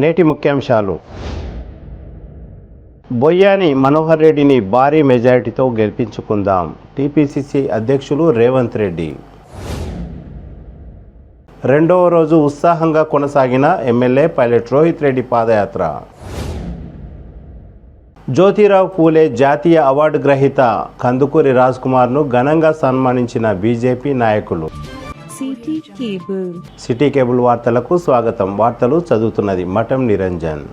నేటి ముఖ్యాంశాలు. బొయ్యాని మనోహర్ రెడ్డిని భారీ మెజారిటీతో గెలిపించుకుందాం. టీపీసీసీ అధ్యక్షులు రేవంత్ రెడ్డి. రెండవ రోజు ఉత్సాహంగా కొనసాగిన ఎమ్మెల్యే పైలట్ రోహిత్ రెడ్డి పాదయాత్ర. జ్యోతిరావు పూలే జాతీయ అవార్డు గ్రహీత కందుకూరి రాజ్ కుమార్ను ఘనంగా సన్మానించిన బీజేపీ నాయకులు. సిటీ కేబుల్ వార్తలకు స్వాగతం. వార్తలు చదువుతున్నది మఠం నిరంజన్.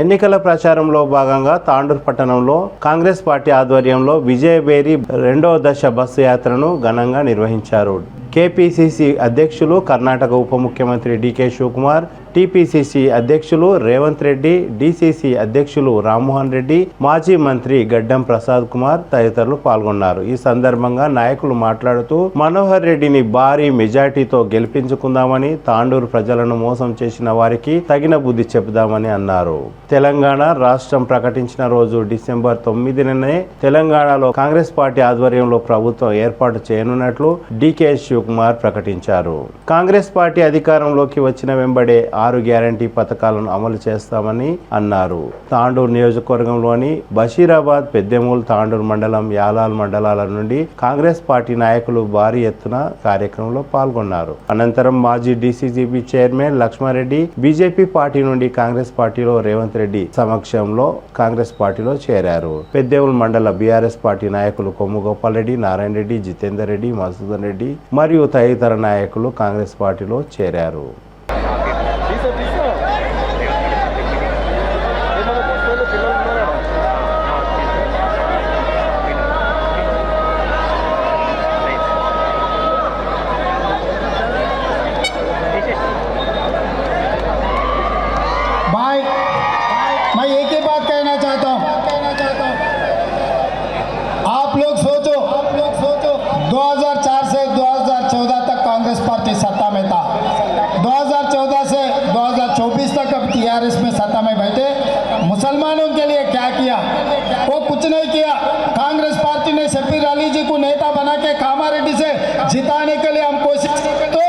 ఎన్నికల ప్రచారంలో భాగంగా తాండూరు పట్టణంలో కాంగ్రెస్ పార్టీ ఆధ్వర్యంలో విజయబేరి రెండవ దశ బస్సు యాత్రను ఘనంగా నిర్వహించారు. కేపీసీసీ అధ్యక్షులు కర్ణాటక ఉప ముఖ్యమంత్రి డీకే శివకుమార్, టీపీసీసీ అధ్యక్షులు రేవంత్ రెడ్డి, డీసీసీ అధ్యక్షులు రామ్మోహన్ రెడ్డి, మాజీ మంత్రి గడ్డం ప్రసాద్ కుమార్ తదితరులు పాల్గొన్నారు. ఈ సందర్భంగా నాయకులు మాట్లాడుతూ మనోహర్ రెడ్డిని భారీ మెజార్టీతో గెలిపించుకుందామని, తాండూరు ప్రజలను మోసం చేసిన వారికి తగిన బుద్ధి చెబుదామని అన్నారు. తెలంగాణ రాష్ట్రం ప్రకటించిన రోజు డిసెంబర్ 9నే తెలంగాణలో కాంగ్రెస్ పార్టీ ఆధ్వర్యంలో ప్రభుత్వం ఏర్పాటు చేయనున్నట్లు డీకే శివకుమార్ ప్రకటించారు. కాంగ్రెస్ పార్టీ అధికారంలోకి వచ్చిన వెంబడే 6 గ్యారంటీ పథకాలను అమలు చేస్తామని అన్నారు. తాండూరు నియోజకవర్గంలోని బషీరాబాద్, పెద్దెమూల్, తాండూరు మండలం, యాలాల్ మండలాల నుండి కాంగ్రెస్ పార్టీ నాయకులు భారీ ఎత్తున కార్యక్రమంలో పాల్గొన్నారు. అనంతరం మాజీ DCCB chairman Lakshma Reddy BJP party నుండి కాంగ్రెస్ పార్టీలో రేవంత్ రెడ్డి సమక్షంలో కాంగ్రెస్ పార్టీలో చేరారు. పెద్దెమూల్ మండల బీఆర్ఎస్ పార్టీ నాయకులు కొమ్ము గోపాల్ రెడ్డి, నారాయణ రెడ్డి, జితేందర్ రెడ్డి, మధుసూదన్ రెడ్డి మరియు తదితర నాయకులు కాంగ్రెస్ పార్టీలో చేరారు. मैं एक ही बात कहना चाहता हूँ, आप लोग सोचो 2004 से 2014 तक कांग्रेस पार्टी सत्ता में था, 2014 से 2024 तक अब टीआरएस में सत्ता में बैठे। मुसलमानों के लिए क्या किया? वो कुछ नहीं किया। कांग्रेस पार्टी ने शफीर अली जी को नेता बना के कामारेड्डी से जिताने के लिए हम कोशिश की, तो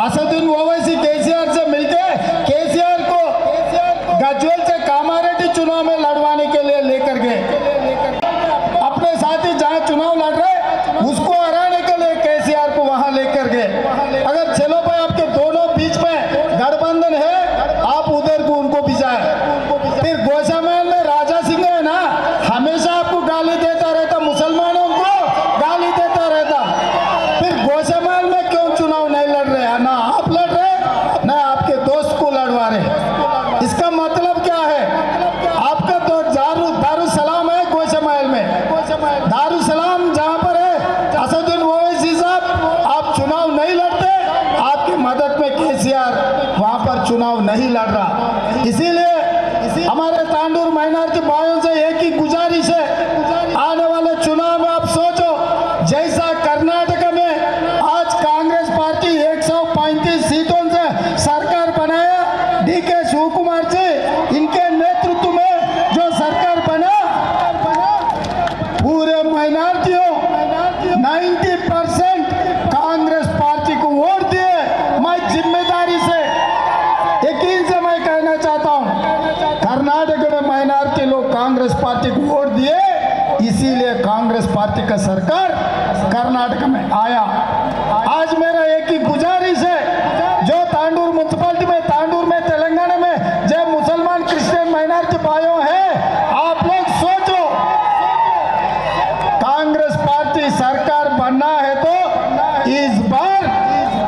असदुद्दीन ओवैसी केसीआर से मिलके केसीआर को गज्वेल से कामारेड्डी चुनाव में लड़वाने के लिए लेकर गए। अपने साथी जहां चुनाव लड़ रहे उसको हराने के लिए केसीआर को वहां लेकर गए। अगर चलो भाई आपके दोनों बीच में गठबंधन है, आप उधर को उनको भिजाए। फिर गोशामहल में राजा सिंह है ना, हमेशा आपको गाली देता रहता, मुसलमानों को गाली देता रहता। फिर गोशामहल में क्यों चुनाव नहीं लड़ रहे? ना आप लड़ रहे, ना आपके दोस्त को लड़वा रहे। इसका मतलब क्या है? आपका तो दारुसलाम है गोशामहल में, दारुसलाम जहाँ पर है असदुद्दीन ओवैसी साहब, आप चुनाव नहीं लड़ते, आपकी मदद में केसीआर वहाँ पर चुनाव नहीं लड़ रहा। इसीलिए हमारे तांडूर माइनॉरिटी भाइयों से एक ही गुजारिश है, आने वाले चुनाव में आप सोचो, जैसा कर्नाटक में आज कांग्रेस पार्टी 135 सीटों से सरकार बनाया, डीके शिवकुमार जी इनके नेतृत्व में जो सरकार बना, पूरे माइनॉरिटियों 90% कांग्रेस पार्टी को वोट दिए। मैं जिम्मेदारी से यकीन से मैं कहना चाहता हूं, कर्नाटक में माइनॉरिटी लोग कांग्रेस पार्टी को वोट दिए, इसीलिए कांग्रेस पार्टी का सरकार कर्नाटक में आया। आज मेरा एक ही गुजारिश है, जो तांडूर म्युनिसिपैलिटी में, तांडूर में, तेलंगाना में जो मुसलमान क्रिश्चियन माइनॉरिटी भाइयों हैं, आप लोग सोचो, कांग्रेस पार्टी सरकार बनना है तो इस बार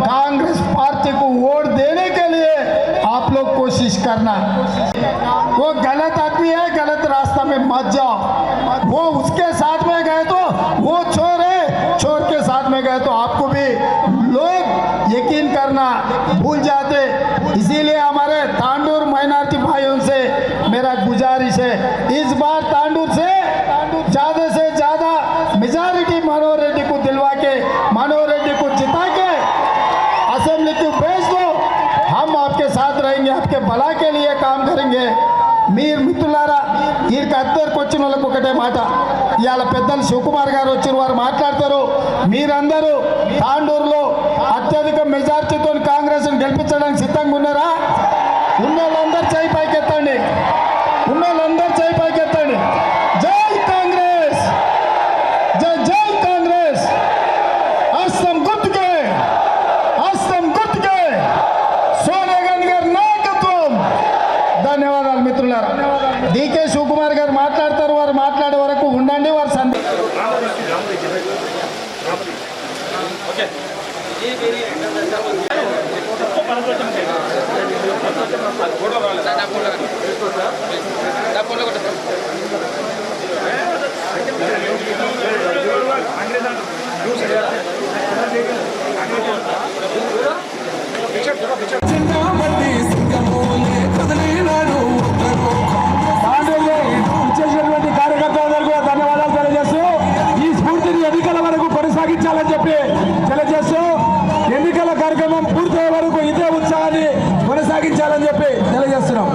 कांग्रेस पार्टी को वोट देने के लिए आप लोग कोशिश करना। वो गलत आदमी है, गलत रास्ता में मत जाओ। वो उसके साथ में गए तो वो चोर है, चोर के साथ में गए तो आपको भी लोग यकीन करना भूल जाते। इसीलिए हमारे तांडूर माइनॉरिटी भाइयों से मेरा गुजारिश है, इस बार तांडूर से ज्यादा मेजॉरिटी मनोहर रेड्डी को दिलवा के, मनोहर रेड्डी को जिता के असेंबली को भेज दो। हम आपके साथ रहेंगे, आपके भला के लिए काम करेंगे। మీరు మిత్రులారా, వీరికి అద్దరికి వచ్చిన వాళ్ళకు ఒకటే మాట, ఇవాళ పెద్దలు శివకుమార్ గారు వచ్చిన వారు మాట్లాడతారు. మీరందరూ తాండూరులో అత్యధిక మెజార్టీతో కాంగ్రెస్ను గెలిపించడానికి సిద్ధంగా ఉన్నారా? ఉన్నోళ్ళందరూ చేయి పైకెత్తండి. ఉన్నోళ్ళందరూ చేయి పైకెత్తండి. జై కాంగ్రెస్, జై జై కాంగ్రెస్. హస్తం గుర్తుకే, హస్తం గుర్తుకే. సోనియా గాంధీ గారి నాయకత్వం. ధన్యవాదాలు మిత్రులారా. డికే శివకుమార్ గారు మాట్లాడతారు. వారు మాట్లాడే వరకు ఉండండి. వారు ఇచ్చేసినటువంటి కార్యకర్తలందరికీ ధన్యవాదాలు తెలియజేస్తూ ఈ స్ఫూర్తిని ఎన్నికల వరకు కొనసాగించాలని చెప్పి తెలియజేస్తూ ఎన్నికల కార్యక్రమం పూర్తయ్యే వరకు ఇదే ఉత్సాహాన్ని కొనసాగించాలని చెప్పి తెలియజేస్తున్నాం.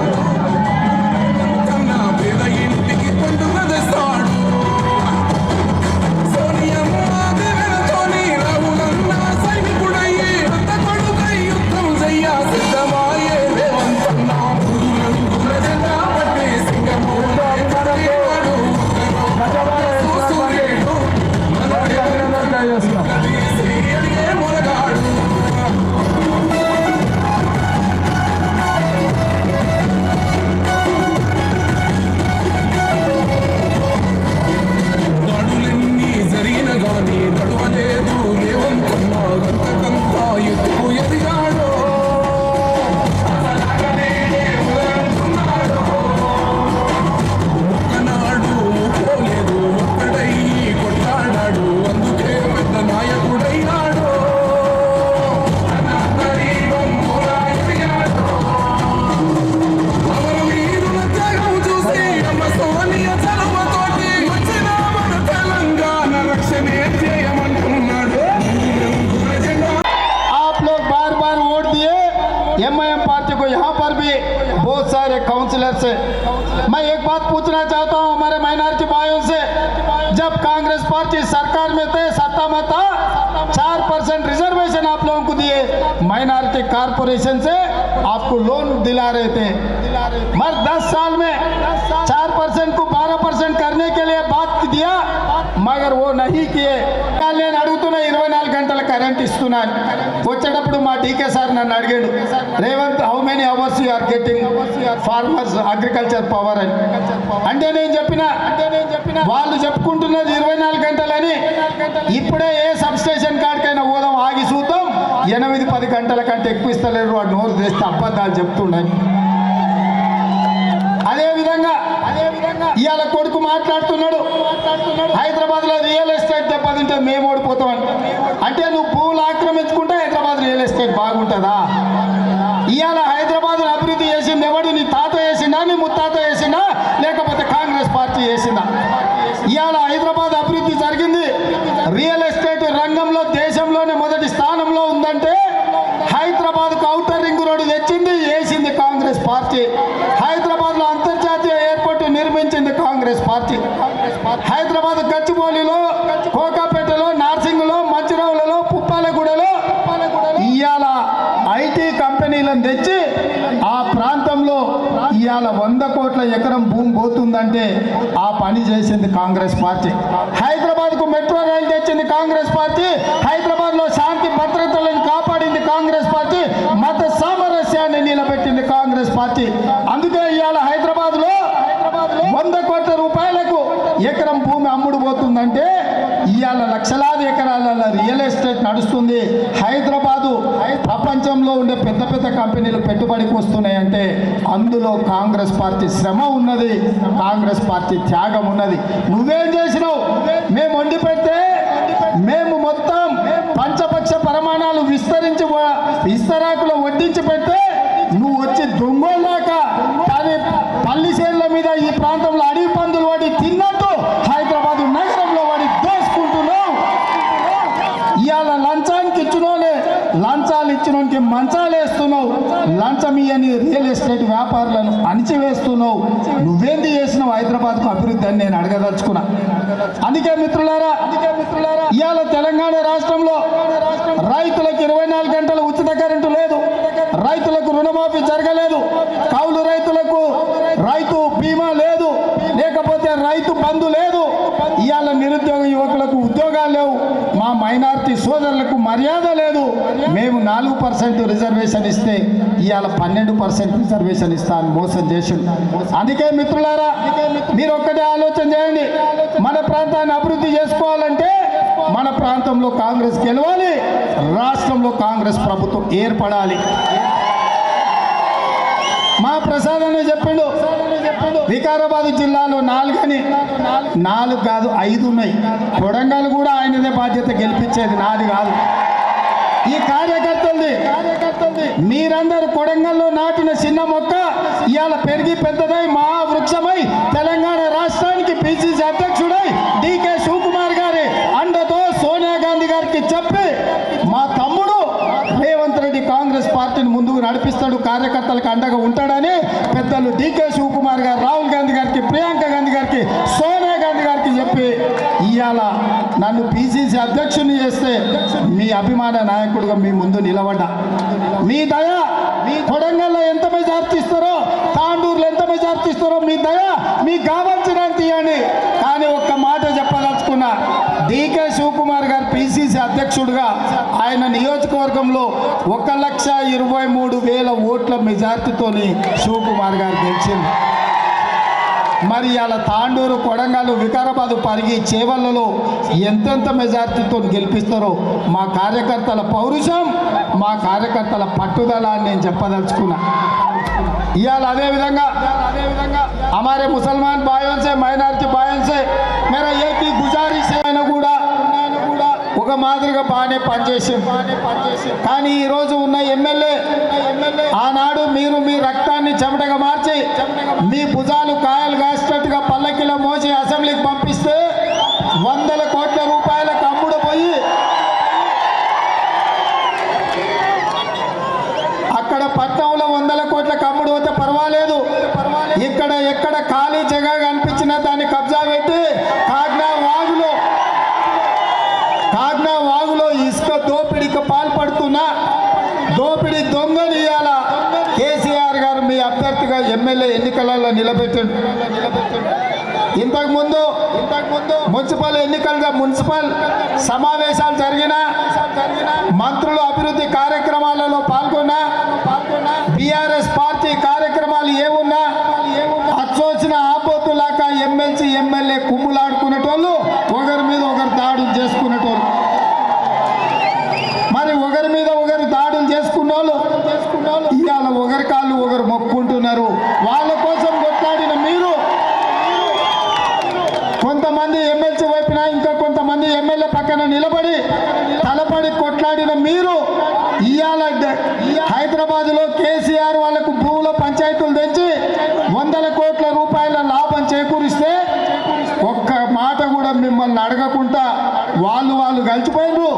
एमआईएम पार्टी को यहाँ पर भी बहुत सारे काउंसिलर्स हैं। मैं एक बात पूछना चाहता हूँ हमारे माइनॉरिटी भाइयों से, जब कांग्रेस पार्टी सरकार में थे, सत्ता में था, 4% रिजर्वेशन आप लोगों को दिए, माइनॉरिटी कारपोरेशन से आपको लोन दिला रहे थे, मगर 10 साल में 4% को 12% करने के लिए बात दिया, मगर वो नहीं किए। నేను అడుగుతున్నా 24 గంటల కరెంట్ ఇస్తున్నాను. వచ్చేటప్పుడు మా డీకే సార్ నన్ను అడిగాడు, Revanth how many hours you are getting farmers agriculture power అని. అంటే నేను చెప్పిన వాళ్ళు చెప్పుకుంటున్నది 24 గంటలని. ఇప్పుడే ఏ సబ్ స్టేషన్ కాడికైనా పోదాం, ఆగి చూద్దాం, 8-10 గంటల కంటే ఎక్కువ ఇస్తలేరు. వాడు నోరు తెస్తే అబద్ధాలు చెప్తున్నాను. అదేవిధంగా ఇవాళ కొడుకు మాట్లాడుతున్నాడు, హైదరాబాద్ లో రియల్ ఎస్టేట్ దెబ్బతింటే మేము ఓడిపోతామని. అంటే నువ్వు భూములు ఆక్రమించుకుంటే హైదరాబాద్ రియల్ ఎస్టేట్ బాగుంటుందా? ఇవాళ హైదరాబాద్ అభివృద్ధి చేసింది ఎవడు? నీ తాత చేసిందా, నీ ముత్తాత చేసిందా, లేకపోతే కాంగ్రెస్ పార్టీ చేసిందా? ఇవాళ హైదరాబాద్ అభివృద్ధి జరిగింది, రియల్ ఎస్టేట్ రంగంలో దేశంలోనే మొదటి స్థానంలో ఉందంటే హైదరాబాద్ కు ఔటర్ రింగ్ రోడ్డు తెచ్చింది, వేసింది కాంగ్రెస్ పార్టీ. హైదరాబాద్ లో అంతర్జాతీయ ఎయిర్పోర్ట్ నిర్మించింది కాంగ్రెస్ పార్టీ. హైదరాబాద్ గచ్చిబౌలిలో, కోకాపేటలో, నార్సింగ్లో, మంచిర్యాలలో, పుప్పాలగూడలో ఇవాళ ఐటీ కంపెనీలను తెచ్చి ఆ ప్రాంతంలో ఇవాళ 100 కోట్ల ఎకరం భూమి పోతుందంటే ఆ పని చేసింది కాంగ్రెస్ పార్టీ. హైదరాబాద్ కు మెట్రో రైలు తెచ్చింది కాంగ్రెస్ పార్టీ. హైదరాబాద్ లో శాంతి భద్రతలను కాపాడింది కాంగ్రెస్ పార్టీ. మత సామరస్యాన్ని నిలబెట్టింది కాంగ్రెస్ పార్టీ. అందుకే ఇవాళ హైదరాబాద్ లో 100 కోట్ల రూపాయలకు ఎకరం భూమి అమ్ముడు పోతుందంటే ఇవాళ లక్షలాది ఎకరాల రియల్ ఎస్టేట్ నడుస్తుంది. హైదరాబాదు ప్రపంచంలో ఉండే పెద్ద పెద్ద కంపెనీలు పెట్టుబడికి వస్తున్నాయంటే అందులో కాంగ్రెస్ పార్టీ శ్రమ ఉన్నది, కాంగ్రెస్ పార్టీ త్యాగం ఉన్నది. నువ్వేం చేసినావు? మేము వండి పెడితే మేము మొత్తం పంచపక్ష ప్రమాణాలు విస్తరించి విస్తరాకులో వడ్డించి పెడితే నువ్వు వచ్చి దొంగలాక పల్లి చేనుల మీద ఈ ప్రాంతంలో అడవి పందులు వాడి తిన్నట్టు హైదరాబాద్ నగరంలో వాడి దోసుకుంటున్నావు. ఇవాళ లంచానికి ఇచ్చినోనే లంచాలు ఇచ్చినోనికి మంచాలు వేస్తున్నావు. లంచమియని రియల్ ఎస్టేట్ వ్యాపారులను అణిచివేస్తున్నావు. నువ్వేంది చేసినావు హైదరాబాద్కు అభివృద్ధి అని నేను అడగదలుచుకున్నా. అందుకే మిత్రులారా ఇవాళ తెలంగాణ రాష్ట్రంలో రైతులకు 24 గంటల ఉచిత కరెంటు లేదు, రైతులకు రుణమాఫీ జరగలేదు, కౌలు రైతులకు రైతు బీమా లేదు, లేకపోతే రైతు బంధు లేదు. ఇవాళ నిరుద్యోగ యువకులకు ఉద్యోగాలు లేవు, మా మైనారిటీ సోదరులకు మర్యాద లేదు. మేము 4% రిజర్వేషన్ ఇస్తే ఇవాళ 12% రిజర్వేషన్ ఇస్తాను మోసం చేసిండు. అందుకే మిత్రులారా మీరు ఒక్కటే ఆలోచన చేయండి. మన ప్రాంతాన్ని అభివృద్ధి చేసుకోవాలంటే మన ప్రాంతంలో కాంగ్రెస్ గెలవాలి, రాష్ట్రంలో కాంగ్రెస్ ప్రభుత్వం ఏర్పడాలి. మా ప్రసాద్ అనే చెప్పిండు వికారాబాద్ జిల్లాలో 4 కాదు 5 ఉన్నాయి. కొడంగల్ కూడా ఆయనదే బాధ్యత, గెలిపించేది నాది కాదు, ఈ కార్యకర్తలది. మీరందరూ కొడంగల్లో నాటిన చిన్న మొక్క ఇవాళ పెరిగి పెద్దదై మహావృక్షమై తెలంగాణ రాష్ట్రానికి పిసిసి అధ్యక్షుడై డికే శివకుమార్ గారి అండతో సోనియా గాంధీ గారికి చెప్పి మా తమ్ముడు రేవంత్ రెడ్డి కాంగ్రెస్ పార్టీని ముందుకు నడిపిస్తాడు, కార్యకర్తలకు అండగా ఉంటాడని పెద్దలు డికే శివకుమార్ గారు రాహుల్ గాంధీ గారికి, ప్రియాంక గాంధీ గారికి, సోనియా గాంధీ గారికి చెప్పి ఇవాళ నన్ను పిసిసి అధ్యక్షుని చేస్తే మీ అభిమాన నాయకుడిగా మీ ముందు నిలబడ్డా. మీ దయ, మీ కొడంగల్లో ఎంత మెజార్టీ ఇస్తారో, తాండూరులో ఎంత మెజార్టీ ఇస్తారో మీ దయ మీకు కావాల్సినంత తీయండి. కానీ ఒక్క మాట చెప్పదలుచుకున్నా, డికే శివకుమార్ గారు పిసిసి అధ్యక్షుడిగా ఆయన నియోజకవర్గంలో 1,23,000 ఓట్ల మెజార్టీతోని శివకుమార్ గారు గెలిచింది. మరి అలా తాండూరు, కొడంగల్, వికారాబాదు, పరిగి, చేవళ్ళలో ఎంతెంత మెజార్టీతో గెలిపిస్తారో మా కార్యకర్తల పౌరుషం, మా కార్యకర్తల పట్టుదల అని నేను చెప్పదలుచుకున్నా. ఇవాళ అదేవిధంగా हमारे मुसलमान भाइयों से, माइनॉरिटी भाइयों से मेरा एक ही गुजारिश है కూడా ఒక మాదిరిగా బాగానే పనిచేసి, కానీ ఈరోజు ఉన్న ఎమ్మెల్యే ఆనాడు మీరు మీ రక్తాన్ని చెమటగా మార్చి మీ భుజాలు కాయలు కాసేటట్టుగా పల్లకిలో మోసి అసెంబ్లీకి పంపిస్తే 100 కోట్ల రూపాయలకు అమ్ముడు పోయి అక్కడ పట్నంలో 100 కోట్లకు అమ్ముడు పోతే పర్వాలేదు, ఇక్కడ ఎక్కడ ఖాళీ జగ కనిపించినా దాన్ని కబ్జా పెట్టి కాగ్నా వాగులో ఇసుక దోపిడీకి పాల్పడుతున్నా దోపిడీ దొంగని ఇవాళ కేసీఆర్ గారు మీ అభ్యర్థిగా ఎమ్మెల్యే ఎన్నికలలో నిలబెట్టాడు. ఇంతకుముందు మున్సిపల్ ఎన్నికలుగా మున్సిపల్ సమావేశాలు జరిగిన మంత్రులు అభివృద్ధి కార్యక్రమాలలో పాల్గొన్నా, బీఆర్ఎస్ పార్టీ కార్యక్రమాలు ఏమున్నా అచ్చోచిన ఆపోతులాక ఎమ్మెల్సీ ఎమ్మెల్యే కుమ్ములాడుకునేటోళ్ళు, ఒకరి మీద ఒకరు దాడులు చేసుకునేటోళ్ళు. మరి ఒకరి మీద ఒకరు దాడులు చేసుకున్న వాళ్ళు ఇవాళ ఒకరి కాళ్ళు ఒకరు మొక్కుంటున్నారు. వాళ్ళ కోసం కొట్లాడిన మీరు, కొంతమంది ఎమ్మెల్సీ వైపున ఇంకా కొంతమంది ఎమ్మెల్యే పక్కన నిలబడి తలపడి కొట్లాడిన మీరు ఇవాళ హైదరాబాద్లో కేసీఆర్ వాళ్ళకు భూముల పంచాయతీలు తెచ్చి 100 కోట్ల రూపాయల లాభం చేకూరిస్తే ఒక్క మాట కూడా మిమ్మల్ని అడగకుండా వాళ్ళు కలిసిపోయినారు.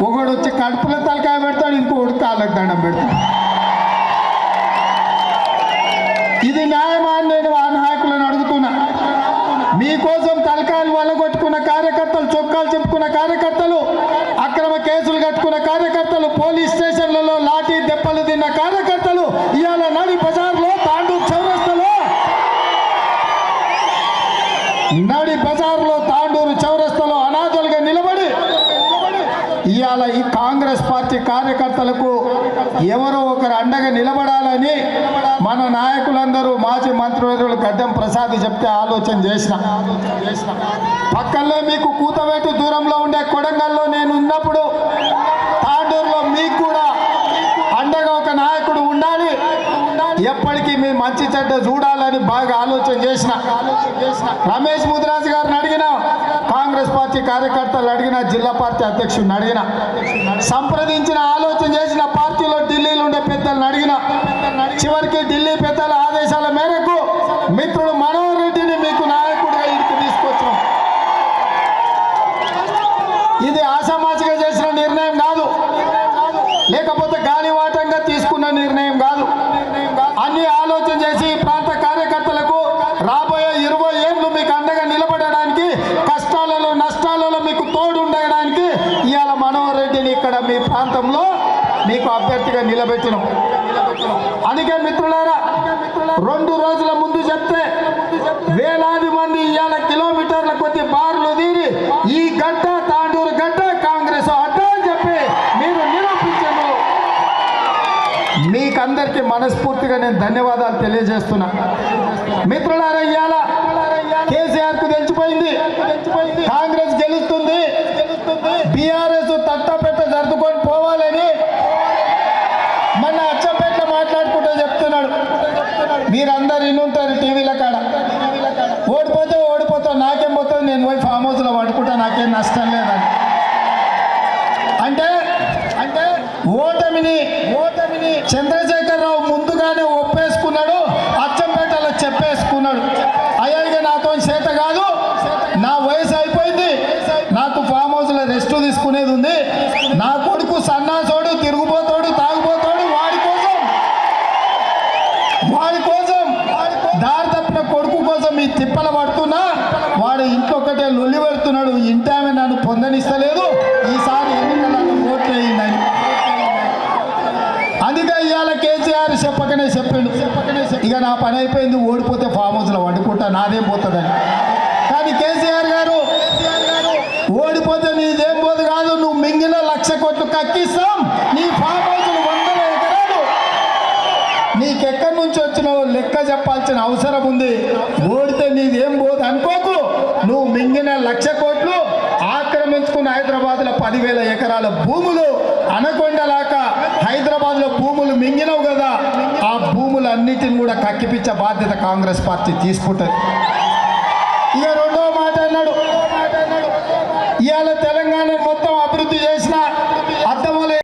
ఒకడు వచ్చి కడుపులో తలకాయ పెడతాడు, ఇంకొకటి కాళ్ళకు దండం పెడతాడు. ఇది న్యాయమా అని నేను ఆ నాయకులను అడుగుతున్నా. మీకోసం తలకాయలు వల్లగొట్టుకున్న కార్యకర్తలు, చొక్కాలు చెప్పుకున్న కార్యకర్తలు, అక్రమ కేసులు కట్టుకున్న కార్యకర్తలు, పోలీస్ స్టేషన్లలో లాఠీ దెబ్బలు తిన్న కార్యకర్తలు ఇవాళ నడి బజార్లో, తాండూరు చౌరస్తాలో అనాథలుగా నిలబడి ఇవాళ ఈ కాంగ్రెస్ పార్టీ కార్యకర్తలకు ఎవరో ఒకరు అండగా నిలబడాలని మన నాయకులందరూ మాజీ మంత్రివర్యులు గడ్డం ప్రసాద్ చెప్తే ఆలోచన చేసిన. పక్కనే మీకు కూతవేటు దూరంలో ఉండే కొడంగల్లో నేను ఉన్నప్పుడు తాండూరులో మీకు కూడా అండగా ఒక నాయకుడు ఉండాలి, ఎప్పటికీ మీ మంచి చెడ్డ చూడాలని బాగా ఆలోచన చేసిన. రమేష్ ముదిరాజు గారిని అడిగిన, కాంగ్రెస్ పార్టీ కార్యకర్తలు అడిగిన, జిల్లా పార్టీ అధ్యక్షుడిని అడిగిన, సంప్రదించిన, ఆలోచన చేసిన, పార్టీలో ఢిల్లీలో ఉండే పెద్దలను అడిగిన, చివరికి ఢిల్లీ పెద్దల ఆదేశాల మేరకు మిత్రుడు మనోహర్ రెడ్డిని మీకు నాయకుడిగా ఇంటికి తీసుకొచ్చాం. ఇది ఆషామాషిగా చేసిన నిర్ణయం కాదు, లేకపోతే గాలివాటంగా తీసుకున్న నిర్ణయం కాదు. మీకు అభ్యర్థిగా నిలబెట్టినాం. అందుకే మిత్రులారా, 2 రోజుల ముందు చెప్తే వేలాది మంది ఇవాళ కిలోమీటర్ల కొద్ది బార్లు తీరి ఈ గడ్డ తాండూరు గడ్డ కాంగ్రెస్ అడ్డ అని చెప్పి మీరు నిరూపించారు. మీకందరికీ మనస్ఫూర్తిగా నేను ధన్యవాదాలు తెలియజేస్తున్నా. మిత్రులారా, ఇవాళ కేసీఆర్ కు తెలిసిపోయింది కాంగ్రెస్ గెలుస్తుంది, బీఆర్ఎస్ తట్టపెట్ట సర్దుకొని పోవాలని మన అచ్చంపేటలో మాట్లాడుకుంటూ చెప్తున్నాడు. మీరందరు ఇన్నుంటారు టీవీల కాడ. ఓడిపోతే నాకేం పోతుంది, నేను పోయి ఫామ్ హౌస్లో పడుకుంటా, నాకేం నష్టం లేదని. అంటే ఓటమిని చంద్రశేఖరరావు ముందుగానే ఒప్పేసుకున్నాడు, అచ్చంపేటలో చెప్పేసుకున్నాడు. అయ్యా నాతో చేత కాదు, నా వయసు అయిపోయింది, నాకు ఫామ్ హౌస్లో రెస్ట్ తీసుకునేది ఉంది, నా కొడుకు సన్నాసోడు తిరుగుపోతాడు తాగుపోతాడు, వాడి కోసం దారి తప్పిన కొడుకు కోసం ఈ తిప్పల పడుతున్నా, వాడు ఇంకొకటే లొల్లి పెడుతున్నాడు, ఇంటామె నన్ను పొందనిస్తలేదు, ఈసారి ఎన్నికలలో ఓట్లు వేయిందని. అందుకే ఇవాళ కేసీఆర్ చెప్పకనే చెప్పిండు, ఇక నా పని అయిపోయింది, ఓడిపోతే ఫామ్ హౌస్లో వండుకుంటా, నాదేం పోతుందని. కానీ కేసీఆర్ గారు ఓడిపోతే నీదేం పోదు కాదు, నువ్వు మింగిన 1,00,000 కోట్లు కక్కిస్తాం, నీ ఫామ్ హౌస్లు 100 ఎకరాలు, నీకెక్కడి నుంచి వచ్చినావో లెక్క చెప్పాల్సిన అవసరం ఉంది. ఓడితే నీదేం పోదు అనుకోకు, నువ్వు మింగిన 1,00,000 కోట్లు ఆక్రమించుకున్న హైదరాబాద్లో 10,000 ఎకరాల భూములు, అనకొండలాక హైదరాబాద్లో భూములు మింగినవు కదా, ఆ భూములన్నిటిని కూడా కక్కిపించే బాధ్యత కాంగ్రెస్ పార్టీ తీసుకుంటుంది. ఇక రెండో మాట అన్నాడు, ఇవాళ తెలంగాణ మొత్తం అభివృద్ధి చేసిన అర్థమలే.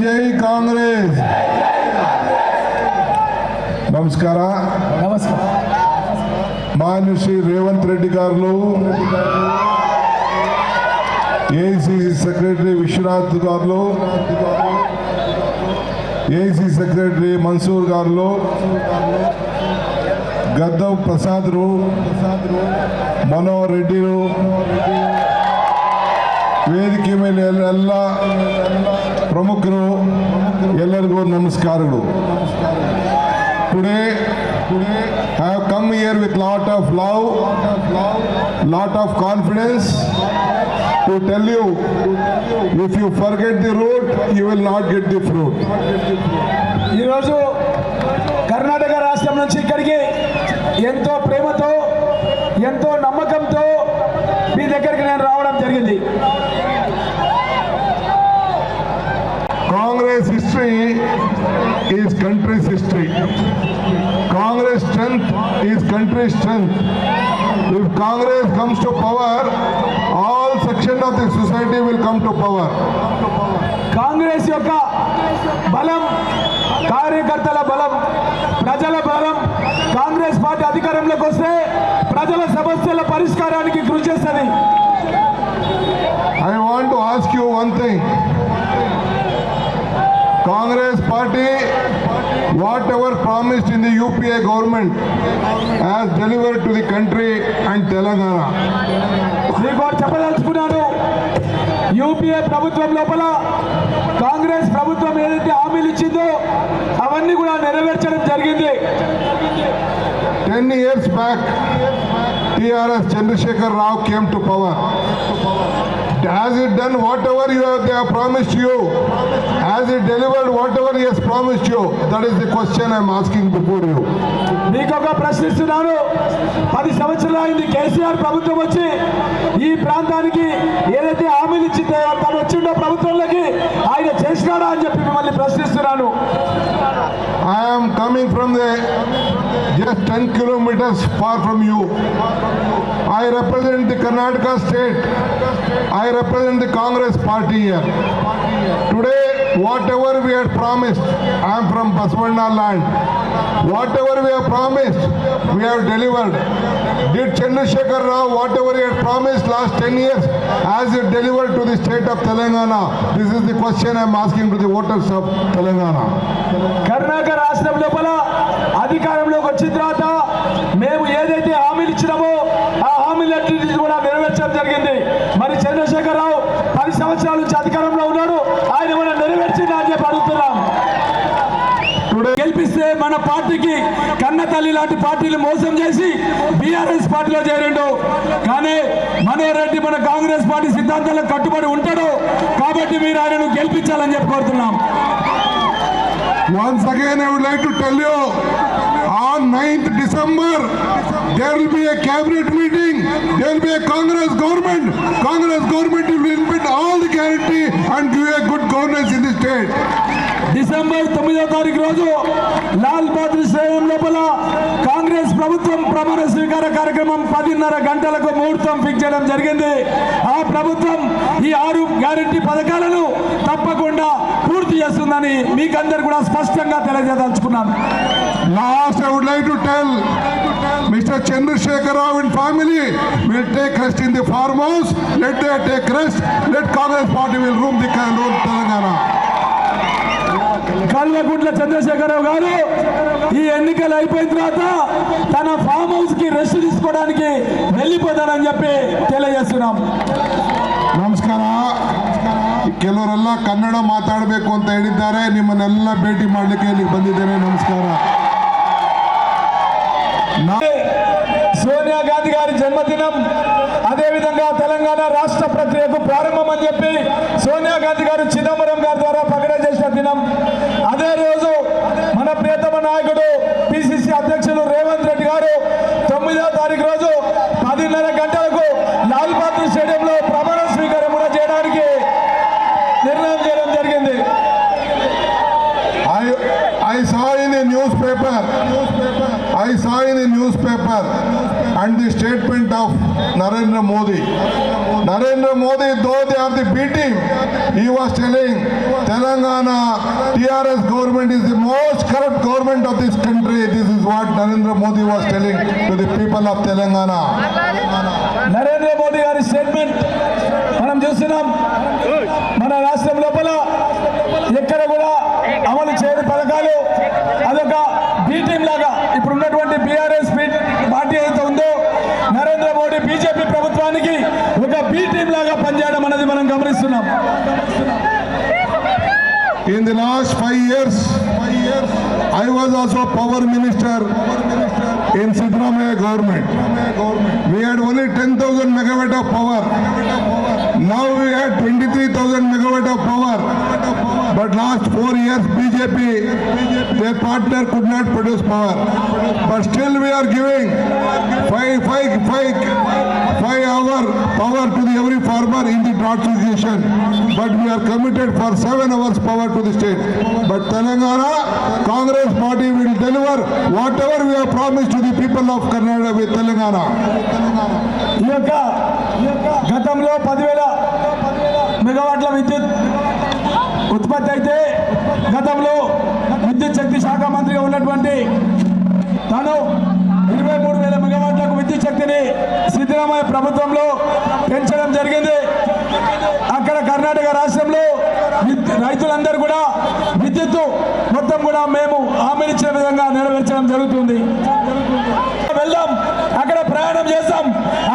ಜೈ ಕಾಂಗ್ರೆಸ್. ನಮಸ್ಕಾರ. ಮಾನ್ಯ ಶ್ರೀ ರೇವಂತ್ రెడ్డి గారు, ఏఐసిసి సెక్రటరీ విశ్వనాథ్ గారు, ఏఐసిసి సెక్రటరీ మన్సూర్ గారు, గద్దవ్ ప్రసాద్, మనోహర్ రెడ్డి, ವೇದಿಕೆ ಮೇಲೆ ಎಲ್ಲ ಪ್ರಮುಖರು ಎಲ್ಲರಿಗೂ ನಮಸ್ಕಾರಗಳು. Today I have come here with lot of love, lot of confidence to tell you, if you forget the root, you will not get the fruit. ఈరోజు కర్ణాటక రాష్ట్రం నుంచి ఇక్కడికి ఎంతో ప్రేమతో ఎంతో నమ్మకంతో మీ దగ్గరికి నేను రావడం జరిగింది. Congress history is country's history. Congress strength is country's strength. If Congress comes to power, all section of the society will come to power. Congress యొక్క బలం, కార్యకర్తల బలం, ప్రజల బలం, కాంగ్రెస్ పార్టీ అధికారంలోకి వస్తే ప్రజల సమస్యల పరిష్కారానికి కృషి చేస్తుంది. I want to ask you one thing. Congress party, whatever promised in the UPA government, has delivered to the country and Telangana. మీకు ఒకటి చెప్పదలుచుకున్నాను. యూపీఏ ప్రభుత్వం లోపల కాంగ్రెస్ ప్రభుత్వం ఏదైతే హామీలు ఇచ్చిందో అవన్నీ కూడా నెరవేర్చడం జరిగింది. 10 years back, TRS Chandrasekhar Rao came to power. Has it done whatever they have promised you? Has it delivered whatever he has promised you? That is the question I am asking before you. మీకు ఒక ప్రశ్నిస్తున్నాను. 10 సంవత్సరాలు అయింది కేసీఆర్ ప్రభుత్వం వచ్చి ఈ ప్రాంతానికి ఏదైతే హామీలు ఇచ్చిందో తను వచ్చిండో ప్రభుత్వంలోకి ఆయన చేసినాడా అని చెప్పి మిమ్మల్ని ప్రశ్నిస్తున్నాను. I am coming from the just 10 kilometers far from you. I represent the Karnataka state. I represent the Congress party here. Today, whatever we had promised, I am from Basavana land. Whatever we have promised, we have delivered. Did Chandrasekhar Rao, whatever he had promised last 10 years, has it delivered to the state of Telangana? This is the question I am asking to the voters of Telangana. Karnataka రాష్ట్రం లోపల అధికారంలోకి వచ్చిన తర్వాత మేము ఏదైతే హామీలు ఇచ్చినామో ఆ హామీలన్నింటినీ కూడా నెరవేర్చడం జరిగింది. మరి చంద్రశేఖర్ రావు 10 సంవత్సరాల నుంచి అధికారంలో ఉన్నాడు. ఆయన మనం నెరవేర్చిందా అని చెప్పి అడుగుతున్నాం. గెలిపిస్తే మన పార్టీకి కన్న తల్లి లాంటి పార్టీలు మోసం చేసి బీఆర్ఎస్ పార్టీలో చేరిండు. కానీ మనోహర్ రెడ్డి మన కాంగ్రెస్ పార్టీ సిద్ధాంతాలకు కట్టుబడి ఉంటాడు. కాబట్టి మీరు ఆయనను గెలిపించాలని చెప్పి కోరుతున్నాం. Once again, I would like to tell you, on 9th December, there will be a cabinet meeting. There will be a Congress government. Congress government will implement all the guarantee and give a good governance in the state. December 9వ తారీఖు రోజు Lal Bahadur stadium లోపల కాంగ్రెస్ ప్రభుత్వం ప్రమాణ స్వీకార కార్యక్రమం 10:30 గంటలకు ముహూర్తం ఫిక్స్ చేయడం జరిగింది. ఆ ప్రభుత్వం ఈ 6 గ్యారెంటీ పథకాలను తప్పకుండా పూర్తి చేస్తుందని మీకందరూ కూడా స్పష్టంగా తెలియజేయదలుచుకున్నాను. Last, I would like to tell Mr. Chandrasekhar Rao and family will take rest in the farmhouse. Let them take rest. Let Congress party will rule Telangana. Kalvakuntla Chandrashekar Rao గారు ఈ ఎన్నికలు అయిపోయిన తర్వాత తన ఫామ్ హౌస్ కి రెస్ట్ తీసుకోవడానికి వెళ్ళిపోతానని చెప్పి తెలియజేస్తున్నాం. ನಮಸ್ಕಾರ. ಕೆಲವರೆಲ್ಲ ಕನ್ನಡ ಮಾತಾಡಬೇಕು ಅಂತ ಹೇಳಿದ್ದಾರೆ. ನಿಮ್ಮನ್ನೆಲ್ಲ ಭೇಟಿ ಮಾಡಲಿಕ್ಕೆ ಇಲ್ಲಿಗೆ ಬಂದಿದ್ದೇನೆ. ನಮಸ್ಕಾರ. సోనియా గాంధీ గారి జన్మదినం, అదేవిధంగా తెలంగాణ రాష్ట్ర ప్రక్రియకు ప్రారంభం అని చెప్పి సోనియా గాంధీ గారు చిదంబరం గారి ద్వారా ప్రకటన చేసిన దినం. అదే రోజు మన ప్రియతమ నాయకుడు పిసిసి అధ్యక్షులు రేవంత్ రెడ్డి గారు 9వ తారీఖు రోజు 10:30 గంటలకు లాల్ బహదూర్ స్టేడియంలో ప్రమాణ స్వీకారం కూడా చేయడానికి నిర్ణయం చేయడం జరిగింది. I saw in a newspaper and the statement of Narendra Modi. Narendra Modi, though they are the B team, he was telling Telangana TRS government is the most corrupt government of this country. This is what Narendra Modi was telling to the people of Telangana. Narendra Modi గారి statement మనం చూస్తున్నాం. మన రాష్ట్రం లోపల ఎక్కడ కూడా అమలు చేయని పథకాలు అదొక బి టీం లాగా ఇప్పుడు ఉన్నటువంటి బీఆర్ఎస్ పార్టీ ఏదైతే ఉందో నరేంద్ర మోడీ బీజేపీ ప్రభుత్వానికి ఒక బి టీం లాగా పనిచేయడం అనేది మనం గమనిస్తున్నాం. In the last 5 years, I was also power minister in Siddaramaiah government. We had only 10,000 megawatt of power. Now we had 23,000 megawatt of power. But last 4 years, BJP their partner could not produce power. But still we are giving 5 hour power to every farmer in the drought situation. But we are committed for 7 hours power to the state. But Telangana, Congress party will deliver whatever we have promised to the people of Karnataka with Telangana. ఈ యొక్క గతంలో 10,000 మెగావాట్ల విద్యుత్ ఉత్పత్తి అయితే గతంలో విద్యుత్ శక్తి శాఖ మంత్రిగా ఉన్నటువంటి తాను 23,000 మెగావాట్లకు విద్యుత్ శక్తిని సిద్ధరామయ్య ప్రభుత్వంలో పెంచడం జరిగింది. అక్కడ కర్ణాటక రాష్ట్రంలో రైతులందరూ కూడా విద్యుత్తు మొత్తం కూడా మేము హామీ ఇచ్చిన విధంగా నెరవేర్చడం జరుగుతుంది. వెళ్దాం, అక్కడ ప్రయాణం చేస్తాం,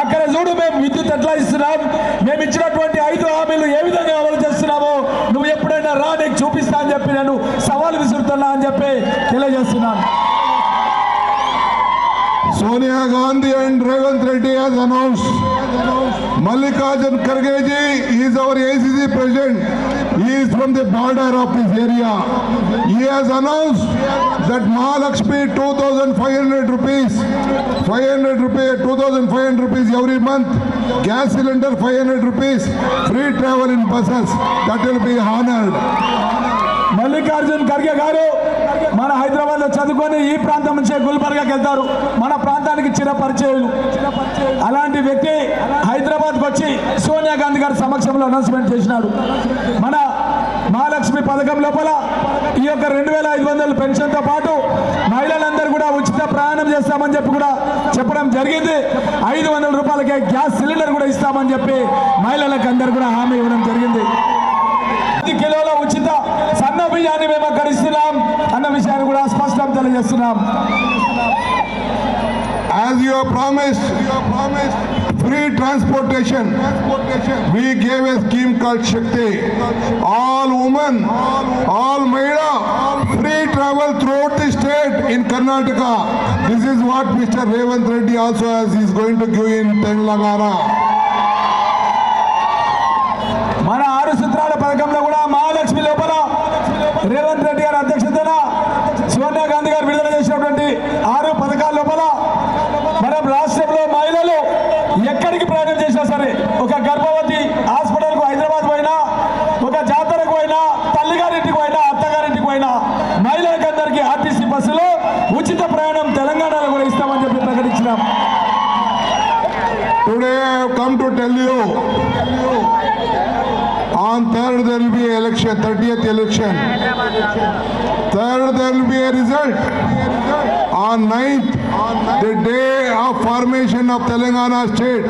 అక్కడ చూడు మేము విద్యుత్ ఎట్లా ఇస్తున్నాం, మేము ఇచ్చినటువంటి 5 హామీలు ఏ విధంగా అమలు చేస్తున్నామో నువ్వు ఎప్పుడైనా రా, నీకు చూపిస్తా అని చెప్పి నేను సవాల్ విసురుతున్నా అని చెప్పి తెలియజేస్తున్నాను. Sonia Gandhi and Revant Reddy has announced. Mallikarjun Kharge ji is our ACC president. He is from the border of this area. He has announced that Mahalakshmi 2,500 rupees, 2,500 rupees every month. Gas cylinder 500 rupees. Free travel in buses. That will be honored. Mallikarjun Kharge గారు మన హైదరాబాద్ లో చదువుకొని ఈ ప్రాంతం నుంచే గుల్బర్గాకి వెళ్తారు. మన ప్రాంతానికి చిరపరిచయులు. అలాంటి వ్యక్తి హైదరాబాద్కి వచ్చి సోనియా గాంధీ గారి సమక్షంలో అనౌన్స్మెంట్ చేసినాడు. మన మహాలక్ష్మి పథకం లోపల ఈ యొక్క 2,500 పెన్షన్తో పాటు మహిళలందరూ కూడా ఉచిత ప్రయాణం చేస్తామని చెప్పి కూడా చెప్పడం జరిగింది. 500 రూపాయలకే గ్యాస్ సిలిండర్ కూడా ఇస్తామని చెప్పి మహిళలకు అందరూ కూడా హామీ ఇవ్వడం జరిగింది. 10 కిలోల ఉచిత సన్న బియ్యాన్ని మేము అక్కడ ఇస్తున్నాం అన్న విషయాన్ని కూడా స్పష్టం తెలియజేస్తున్నాం. As you have promised free transportation. We gave a scheme called Shakti. All women, all Mahila, free travel throughout the state in Karnataka. This is what Mr. Revant Reddy also has. He is going to give in Telangana. మన 6 సూత్రాల పథకంలో కూడా మహాలక్ష్మి లోపల రేవంత్ రెడ్డి గారి అధ్యక్షతన సోనియా గాంధీ గారు విడుదల చేసినటువంటి 6 పథకాల లోపల మన రాష్ట్రంలో మహిళలు ఎక్కడికి ప్రయాణం చేసినా సరే, ఒక గర్భవతి హాస్పిటల్కు హైదరాబాద్ పోయినా, ఒక జాతరకు పోయినా, తల్లిగారింటికి పోయినా, అత్తగారింటికి పోయినా మహిళలకు అందరికీ ఆర్టీసీ బస్సులో ఉచిత ప్రయాణం తెలంగాణలో కూడా ఇస్తామని చెప్పి ప్రకటించినాం. Today I have come to tell you, on 3rd there will be election, 30th election. 3rd there will be a result. On 9th, the day of formation of Telangana state,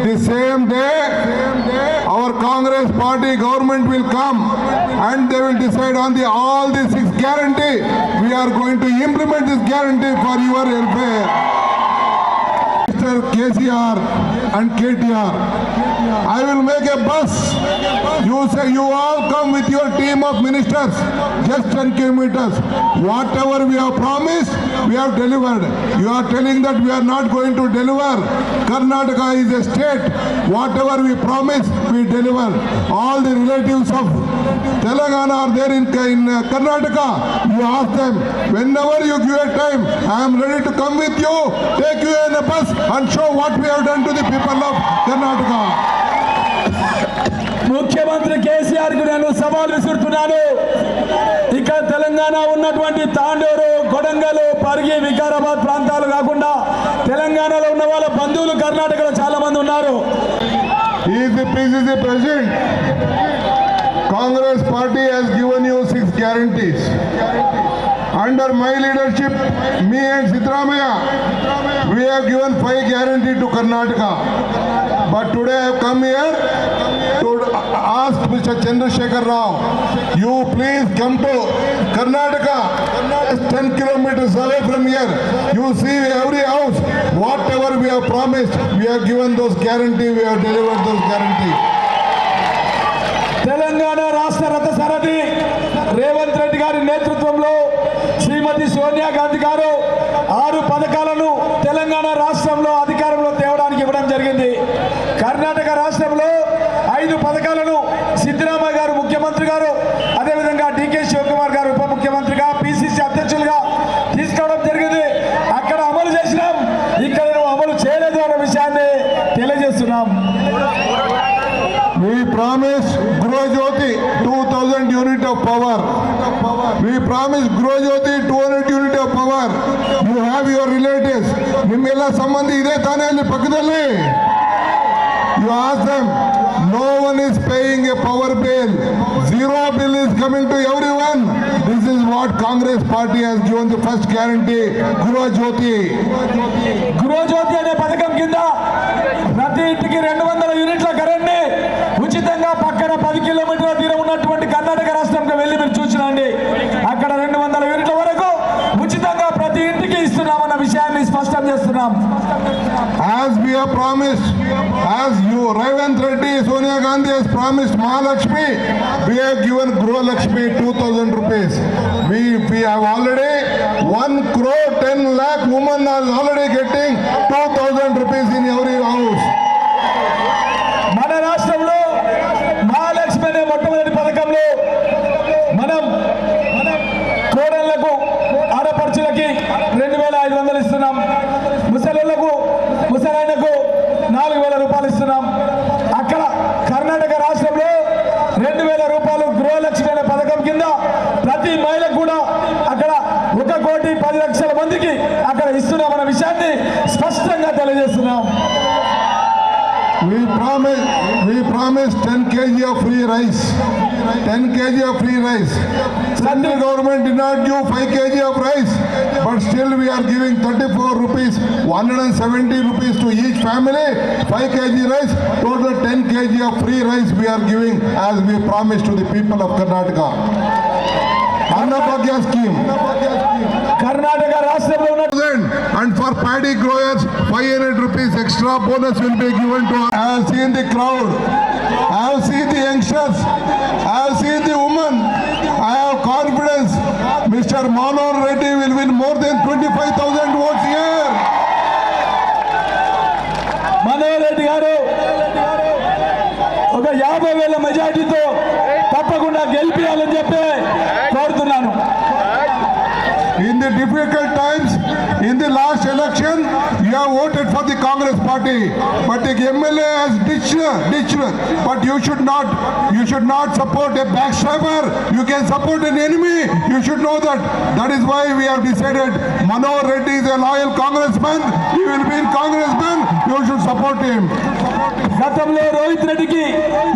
the same day, our Congress party government will come and they will decide on all the 6 guarantee. We are going to implement this guarantee for your welfare. Mr. KCR and KTR, I will make a bus. You say you all come with your team of ministers, just 10 kilometers. Whatever we have promised, we have delivered. You are telling that we are not going to deliver. Karnataka is a state. Whatever we promise, we deliver. All the relatives of Telangana are there in Karnataka. You ask them, whenever you give a time, I am ready to come with you, take you in a bus and show what we have done to the people of Karnataka. ముఖ్యమంత్రి కేసీఆర్ కు నేను సవాల్ విసురుతున్నాను. ఇక్కడ తెలంగాణ ఉన్నటువంటి తాండూరు, కొడంగల్, పరిగి, వికారాబాద్ ప్రాంతాలు కాకుండా తెలంగాణలో ఉన్న వాళ్ళ బంధువులు కర్ణాటకలో చాలా మంది ఉన్నారు. He is the PCC president. Congress party has given you 6 guarantees. Under my leadership, me and Siddaramaiah, we have given 5 guarantees to Karnataka. But today I have come here to ask Mr. Chandrasekhar Rao, you please come to Karnataka. It's 10 kilometers away from here. You see every house, whatever we have promised, we have given those guarantees, we have delivered those guarantees. Telangana రాష్ట్ర రథ సారథి రేవంత్ రెడ్డి గారి నేతృత్వంలో శ్రీమతి సోనియా గాంధీ గారు 6 పథకాలను తెలంగాణ రాష్ట్రంలో అధికారంలో తేవడానికి ఇవ్వడం జరిగింది. కర్ణాటక రాష్ట్రంలో 5 పథకాలను సిద్ధరామయ్య గారు ముఖ్యమంత్రి గారు, అదేవిధంగా డికే శివకుమార్ గారు ఉప ముఖ్యమంత్రిగా, PCC We promised Grojyoti 200 unit of power. You have your relatives. ನಿಮ್ಮೆಲ್ಲ ಸಂಬಂಧಿ ಇದೆ ತಾನೇ ಅಲ್ಲಿ ಪಕ್ಕದಲ್ಲಿ? You ask them. No one is paying a power bill. Zero bill is coming to everyone. This is what Congress party has given the first guarantee. Grojyoti. Gruhajyothi అనే పథకం కింద ప్రతి ఇంటికి 200 యూనిట్ల కరెంట్ ని ఉచితంగా పక్కన 10 కిలోమీటర్ల దూరం ఉన్నటువంటి కర్ణాటక రాష్ట్రంకి వెళ్ళి మీరు చూసిరండి. అక్కడ 200 యూనిట్ల వరకు ఉచితంగా ప్రతి ఇంటికి ఇస్తున్నామన్న విషయాన్ని స్పష్టం చేస్తున్నాం. As we have promised, as you Revanth Reddy, Sonia Gandhi has promised Mahalakshmi, we have given Gru Lakshmi 2,000 rupees. We have already 1 crore 10 lakh women are already getting 2,000 rupees in every house. మన రాష్ట్రంలో మహాలక్ష్మి అనే మొట్టమొదటి పథకంలో మనం కోడళ్లకు ఆడపడుచులకి 2,500 ఇస్తున్నాం. ముసలాయనకు 4,000 రూపాయలు ఇస్తున్నాం. అక్కడ కర్ణాటక రాష్ట్రంలో 2,000 రూపాయలు గృహలక్ష్మి అనే పథకం కింద ప్రతి మహిళకు కూడా అక్కడ 1,10,00,000 మందికి అక్కడ ఇస్తున్నామన్న విషయాన్ని స్పష్టంగా తెలియజేస్తున్నాం. We promised 10 kg of free rice. 10 kg of free rice. Central government did not give 5 kg of rice, but still we are giving 34 rupees, 170 rupees to each family, 5 kg rice, total 10 kg of free rice we are giving as we promised to the people of Karnataka. Annabhagya scheme. Karnataka రాష్ట్రంలో ఉన్న And for paddy growers, 500 rupees extra bonus will be given to us. I have seen the crowd. I have seen the youngsters. I have seen the women. I have confidence. Mr. Manohar Reddy will win more than 25,000 votes here. Manohar Reddy గారు ఒక 50,000 మెజార్టీతో తప్పకుండా గెలిపియాలని చెప్పి కోరుతున్నాను. In the difficult times, in the last election, you have voted for the Congress party, but the MLA has ditched. But you should not support a backstabber. You can support an enemy. You should know that. That is why we have decided Manohar Reddy is a loyal congressman. He will be in congressman. You should support him. గతంలో రోహిత్ రెడ్డికి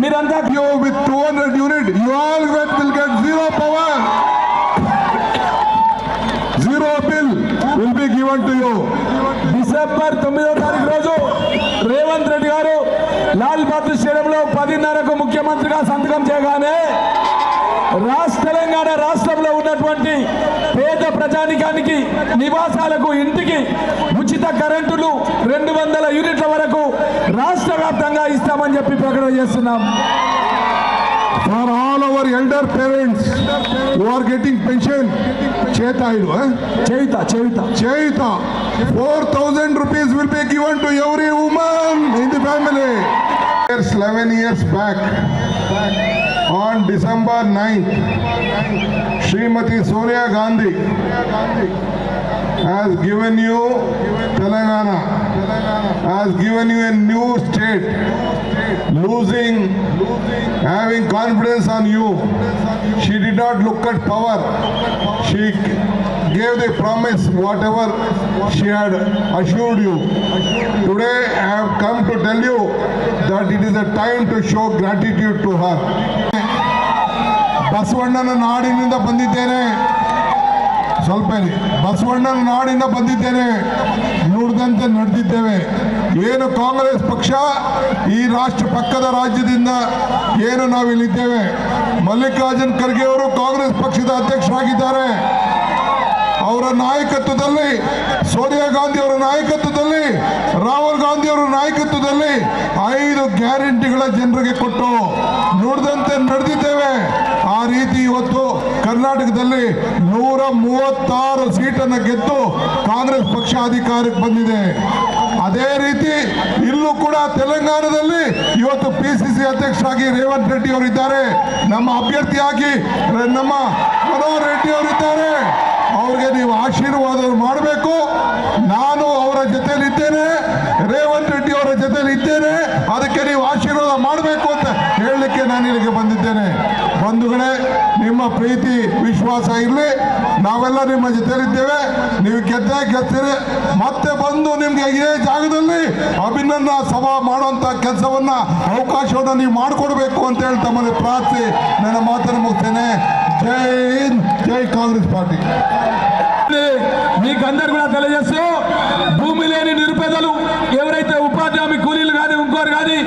మీరంతా You with 200 unit, you all will get zero power. Zero bill will be given to you. December 9వ తారీఖు రోజు రేవంత్ రెడ్డి గారు లాల్ బహదూర్ స్టేడియంలో 10:30కు ముఖ్యమంత్రిగా సంతకం చేయగానే తెలంగాణ రాష్ట్రంలో ఉన్నటువంటి పేద ప్రజానికానికి నివాసాలకు ఇంటికి ఉచిత కరెంటులు 200 యూనిట్ల వరకు రాష్ట్ర వ్యాప్తంగా ఇస్తామని చెప్పి ప్రకటన చేస్తున్నాం. For all our elder parents who are getting pension, Cheyita, 4,000 rupees will be given to every woman in the family. 11 years back, on December 9th, Srimati Sonia Gandhi has given you Telangana, has given you a new state, having confidence on you. She did not look at power. She gave the promise, whatever she had assured you. Today I have come to tell you that it is a time to show gratitude to her. ಬಸವಣ್ಣನ ನಾಡಿನಿಂದ ಬಂದಿದ್ದೇನೆ, ಬಸವಣ್ಣನ ನಾಡಿನಿಂದ ಬಂದಿದ್ದೇನೆ, ನುಡಿದಂತೆ ನಡೆದಿದ್ದೇವೆ. ಏನು ಕಾಂಗ್ರೆಸ್ ಪಕ್ಷ ಈ ರಾಷ್ಟ್ರ ಪಕ್ಕದ ರಾಜ್ಯದಿಂದ ಏನು ನಾವಿಲ್ಲಿದ್ದೇವೆ. ಮಲ್ಲಿಕಾರ್ಜುನ್ ಖರ್ಗೆ ಅವರು ಕಾಂಗ್ರೆಸ್ ಪಕ್ಷದ ಅಧ್ಯಕ್ಷರಾಗಿದ್ದಾರೆ. ಅವರ ನಾಯಕತ್ವದಲ್ಲಿ, ಸೋನಿಯಾ ಗಾಂಧಿ ಅವರ ನಾಯಕತ್ವದಲ್ಲಿ, ರಾಹುಲ್ ಗಾಂಧಿ ಅವರ ನಾಯಕತ್ವದಲ್ಲಿ 5 ಗ್ಯಾರಂಟಿಗಳ ಜನರಿಗೆ ಕೊಟ್ಟು ನುಡಿದಂತೆ ನಡೆದಿದ್ದೇವೆ. ಆ ರೀತಿ ಇವತ್ತು ಕರ್ನಾಟಕದಲ್ಲಿ 136 ಸೀಟನ್ನು ಗೆದ್ದು ಕಾಂಗ್ರೆಸ್ ಪಕ್ಷ ಅಧಿಕಾರಕ್ಕೆ ಬಂದಿದೆ. ಅದೇ ರೀತಿ ಇಲ್ಲೂ ಕೂಡ ತೆಲಂಗಾಣದಲ್ಲಿ ಇವತ್ತು PCC ಅಧ್ಯಕ್ಷರಾಗಿ ರೇವಂತ್ ರೆಡ್ಡಿ ಅವರಿದ್ದಾರೆ. ನಮ್ಮ ಅಭ್ಯರ್ಥಿಯಾಗಿ ನಮ್ಮ ಮನೋಹರ್ ರೆಡ್ಡಿ ಅವರಿದ್ದಾರೆ. ಅವ್ರಿಗೆ ನೀವು ಆಶೀರ್ವಾದ ಮಾಡಬೇಕು. ನಾನು ಅವರ ಜೊತೆಲಿದ್ದೇನೆ, ರೇವಂತ್ ರೆಡ್ಡಿ ಅವರ ಜೊತೆಲಿ ಇದ್ದೇನೆ. ಅದಕ್ಕೆ ನೀವು ಆಶೀರ್ವಾದ ಮಾಡಬೇಕು ಅಂತ ಹೇಳಲಿಕ್ಕೆ ನಾನು ಇಲ್ಲಿಗೆ ಬಂದಿದ್ದೇನೆ. ಬಂಧುಗಳೇ, ನಿಮ್ಮ ಪ್ರೀತಿ ವಿಶ್ವಾಸ ಇರಲಿ. ನಾವೆಲ್ಲ ನಿಮ್ಮ ಜೊತೆಲಿದ್ದೇವೆ. ನೀವು ಗೆದ್ದಿರಿ. ಮತ್ತೆ ಬಂದು ನಿಮ್ಗೆ ಇದೇ ಜಾಗದಲ್ಲಿ ಅಭಿನಂದನಾ ಸಭಾ ಮಾಡುವಂತ ಕೆಲಸವನ್ನ ಅವಕಾಶವನ್ನು ನೀವು ಮಾಡಿಕೊಡ್ಬೇಕು ಅಂತ ಹೇಳಿ ತಮ್ಮಲ್ಲಿ ಪ್ರಾರ್ಥಿಸಿ ನನ್ನ ಮಾತನ್ನು ಮುಗಿಸ್ತೇನೆ. జై హింద్, జై కాంగ్రెస్ పార్టీ. మీకందరు కూడా తెలియజేస్తూ, భూమి లేని నిరుపేదలు ఎవరైతే ఉపాధి హామీ కూలీలు కానీ ఇంకోరు కానీ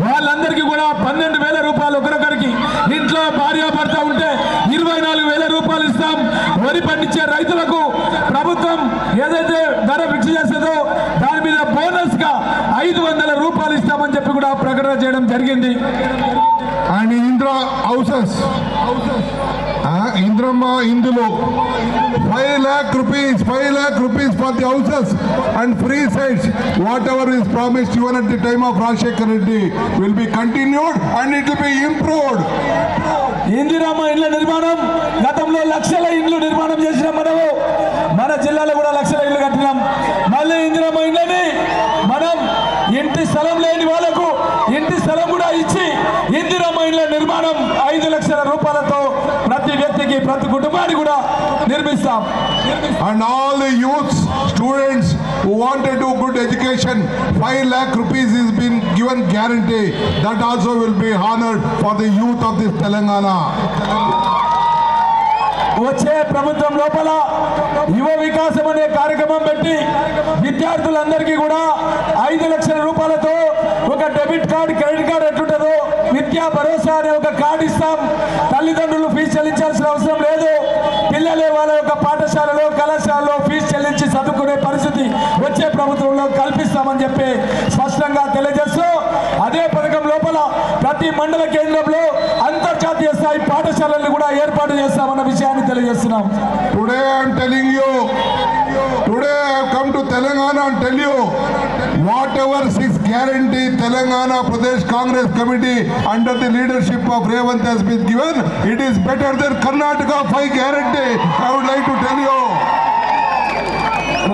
వాళ్ళందరికీ కూడా 12,000 రూపాయలు ఒకరొకరికి, ఇంట్లో భార్యాభర్త ఉంటే 24,000 రూపాయలు ఇస్తాం. వరి పండించే రైతులకు ప్రభుత్వం ఏదైతే ధర ఫిక్స్ చేస్తుందో దాని మీద బోనస్ గా 500 రూపాయలు ఇస్తామని చెప్పి కూడా ప్రకటన చేయడం జరిగింది. అండ్ ఇందిరా హౌసెస్, ఇంద్రమ్మ ఇందులో 5 lakh rupees for the houses and free sites. Whatever is promised even at the time of Rajshekhar Reddy will be continued and it will be improved. Indiramma ఇళ్ల నిర్మాణం, గతంలో లక్షల ఇండ్లు నిర్మాణం చేసినాం. మనము మన జిల్లాలో కూడా లక్షల ఇళ్లు కట్టినాం. మళ్ళీ ఇందిరమ్మ ఇళ్ళని మనం ఇంటి స్థలం లేని వాళ్ళకు ఇంటి స్థలం కూడా ఇచ్చి ఇందిరమ్మ ఇళ్ల నిర్మాణం 5 లక్షల రూపాయలతో ప్రతి వ్యక్తికి, ప్రతి కుటుంబానికి కూడా నిర్మిస్తాం. And all the youths, students who want to do good education, 5 lakh rupees is been given guarantee. That also will be honored for the youth of this Telangana. వచ్చే ప్రభుత్వం లోపల యువ వికాసం అనే కార్యక్రమం పెట్టి విద్యార్థులందరికీ కూడా 5 లక్షల రూపాయలతో ఒక డెబిట్ కార్డు, క్రెడిట్ కార్డు ఎట్లుంటుందో విద్యా భరోసా అనే ఒక కార్డు ఇస్తాం. తల్లిదండ్రులు ఫీజు చెల్లించాల్సిన అవసరం లేదు. పిల్లలే వాళ్ళ యొక్క పాఠశాలలో, కళాశాలలో ఫీజు చెల్లించి చదువుకునే పరిస్థితి వచ్చే ప్రభుత్వంలో కల్పిస్తామని చెప్పి స్పష్టంగా తెలియజేస్తూ, అదే పథకం లోపల ప్రతి మండల కేంద్రంలో అంతర్జాతీయ స్థాయి పాఠశాలలు కూడా ఏర్పాటు చేస్తామన్న విషయాన్ని తెలియజేస్తున్నాం. Today I am telling you, today I have come to Telangana and tell you, whatever 6 guarantee Telangana Pradesh Congress Committee under the leadership of Revant has been given, it is better than Karnataka 5 guarantee. I would like to tell you.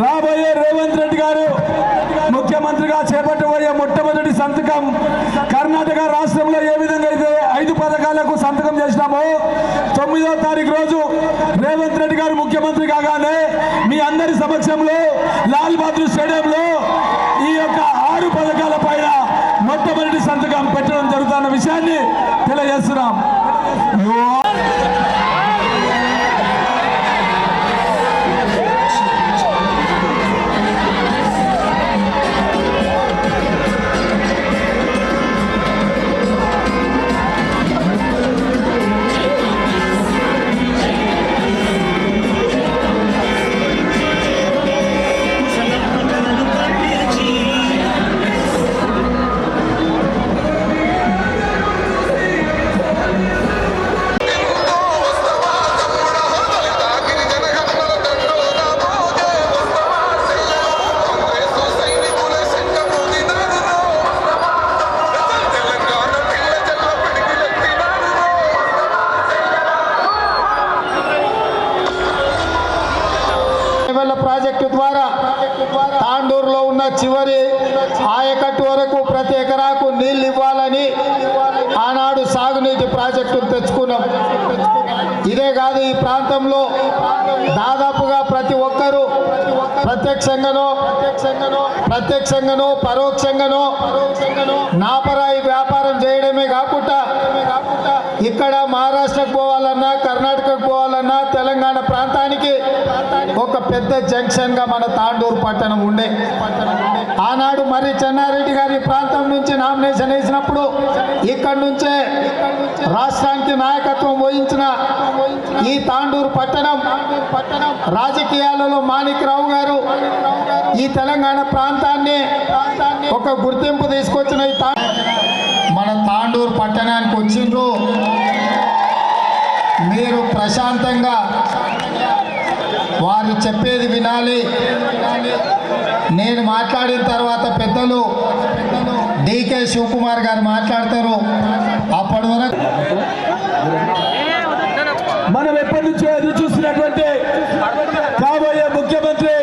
రాబోయే రేవంత్ రెడ్డి గారు ముఖ్యమంత్రిగా చేపట్టబోయే మొట్టమొదటి సంతకం కర్ణాటక రాష్ట్రంలో ఏ విధంగా అయితే 5 పథకాలకు సంతకం చేసినామో 9వ తారీఖు రోజు రేవంత్ రెడ్డి గారు ముఖ్యమంత్రి కాగానే మీ అందరి సమక్షంలో లాల్ బహదూర్ స్టేడియంలో ఈ యొక్క 6 పథకాల పైన మొట్టమొదటి సంతకం పెట్టడం జరుగుతున్న విషయాన్ని తెలియజేస్తున్నాం. ప్రాజెక్టు ద్వారా తాండూరులో ఉన్న చివరి ఆయకట్టు వరకు ప్రతి ఎకరాకు నీళ్లు ఇవ్వాలని ఆనాడు సాగునీటి ప్రాజెక్టులు తెచ్చుకున్నాం. ఇదే కాదు, ఈ ప్రాంతంలో దాదాపుగా ప్రతి ఒక్కరూ ప్రత్యక్షంగానో పరోక్షంగానో నాపరాయి వ్యాపారం చేయడమే కాకుండా ఇక్కడ మహారాష్ట్రకు పోవాలన్నా, కర్ణాటకకు పోవాలన్నా, తెలంగాణ ప్రాంతానికి ఒక పెద్ద జంక్షన్ గా మన తాండూరు పట్టణం ఉండే. ఆనాడు మరి చెన్నారెడ్డి గారి ప్రాంతం నుంచి నామినేషన్ వేసినప్పుడు ఇక్కడి నుంచే రాష్ట్రానికి నాయకత్వం వహించిన ఈ తాండూరు పట్టణం రాజకీయాలలో మాణిక్రావు గారు ఈ తెలంగాణ ప్రాంతాన్ని ఒక గుర్తింపు తీసుకొచ్చిన మన తాండూరు పట్టణానికి వచ్చిండ్రు. మీరు ప్రశాంతంగా వారు చెప్పేది వినాలి. నేను మాట్లాడిన తర్వాత పెద్దలు డికే శివకుమార్ గారు మాట్లాడతారు. అప్పటి వరకు మనం ఎప్పటి నుంచో ఎదురు చూస్తున్నటువంటి కాబోయే ముఖ్యమంత్రి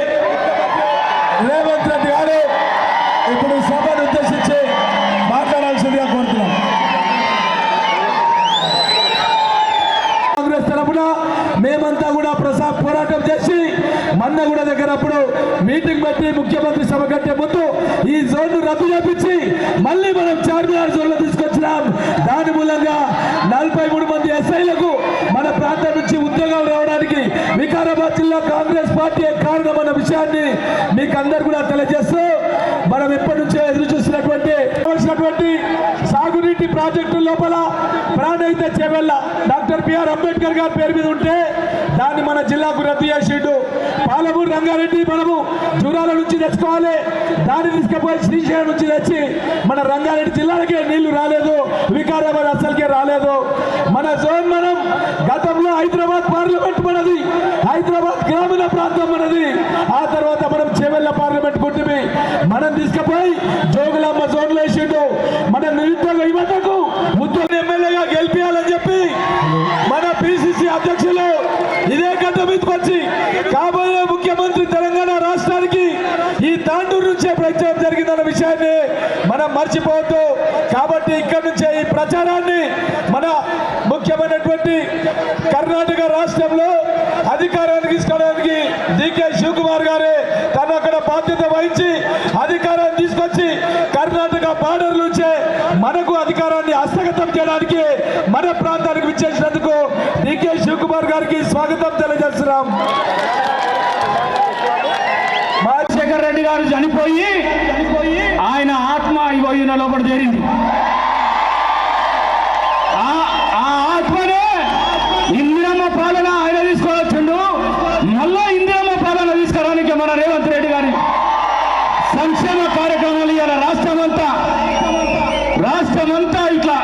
రేవంత్ రెడ్డి గారు ఇప్పుడు సభను ఉద్దేశించి మాట్లాడాల్సిందిగా కోరుతున్నాం. మేమంతా కూడా పోరాటం చేసి మన్నగూడ దగ్గర అప్పుడు మీటింగ్ పెట్టి ముఖ్యమంత్రి సభ కంటే ముందు ఈ జోన్ రద్దు చేపించి మళ్ళీ మనం చార్మినార్ జోన్ లో తీసుకొచ్చినాం. దాని మూలంగా 43 మంది ఎస్ఐలకు మన ప్రాంతం నుంచి ఉద్యోగాలు రావడానికి వికారాబాద్ జిల్లా కాంగ్రెస్ పార్టీ కారణమన్న విషయాన్ని మీకు అందరు కూడా తెలియజేస్తూ మనం ఎప్పటి నుంచో ఎదురు చూసినటువంటి సాగునీటి ప్రాజెక్టు లోపల ప్రాణహిత చేవెళ్ళ డాక్టర్ బిఆర్ అంబేద్కర్ గారి పేరు మీద ఉంటే దాన్ని మన జిల్లాకు రద్దు చేసిండు. పాలమూరు రంగారెడ్డి మనము జూరాల నుంచి తెచ్చుకోవాలి, దాన్ని తీసుకుపోయి శ్రీశైలం నుంచి తెచ్చి మన రంగారెడ్డి జిల్లాలకే నీళ్లు రాలేదు, వికారాబాద్ అసలుకే రాలేదు. మన జోన్ మనం గతంలో హైదరాబాద్ పార్లమెంట్ మనది, హైదరాబాద్ గ్రామీణ ప్రాంతం మనది. ఆ తర్వాత మనం చేవెళ్ళ పార్లమెంట్ గుర్తుమి మనం తీసుకుపోయి జోగులాంబ జోన్లో వేసిండు. మన నిరుద్యోగ యువతకు ఉద్యోగ ఎమ్మెల్యేగా గెలిపించాలని చెప్పి మన పిసిసి అధ్యక్షులు ఇదే గడ్డ మీదకి వచ్చి కాబోయే ముఖ్యమంత్రి తెలంగాణ రాష్ట్రానికి ఈ తాండూరు నుంచే ప్రచారం జరిగిందన్న విషయాన్ని మనం మర్చిపోవద్దు. కాబట్టి ఇక్కడి నుంచే ఈ ప్రచారాన్ని మన ముఖ్యమైనటువంటి కర్ణాటక రాష్ట్రంలో అధికారానికి తీసుకోవడానికి డికే శివకుమార్ గారే తను అక్కడ బాధ్యత వహించి అధికారాన్ని తీసుకొచ్చి కర్ణాటక బార్డర్ నుంచే మనకు అధికారాన్ని హస్తగతం చేయడానికి మన ప్రాంతానికి విచ్చేసినందుకు డికే శివకుమార్ గారికి స్వాగతం తెలియజేస్తున్నాం. రాజశేఖర్ రెడ్డి గారు చనిపోయి ఆయన ఆత్మ ఈయన లోపల చేరింది. ఆ ఆత్మనే ఇందిరమ్మ పాలన ఆయన తీసుకోవచ్చుండు. మళ్ళా ఇందిరమ్మ పాలన తీసుకురానికి మన రేవంత్ రెడ్డి గారి సంక్షేమ కార్యక్రమాలు ఇవాళ రాష్ట్రమంతా ఇట్లా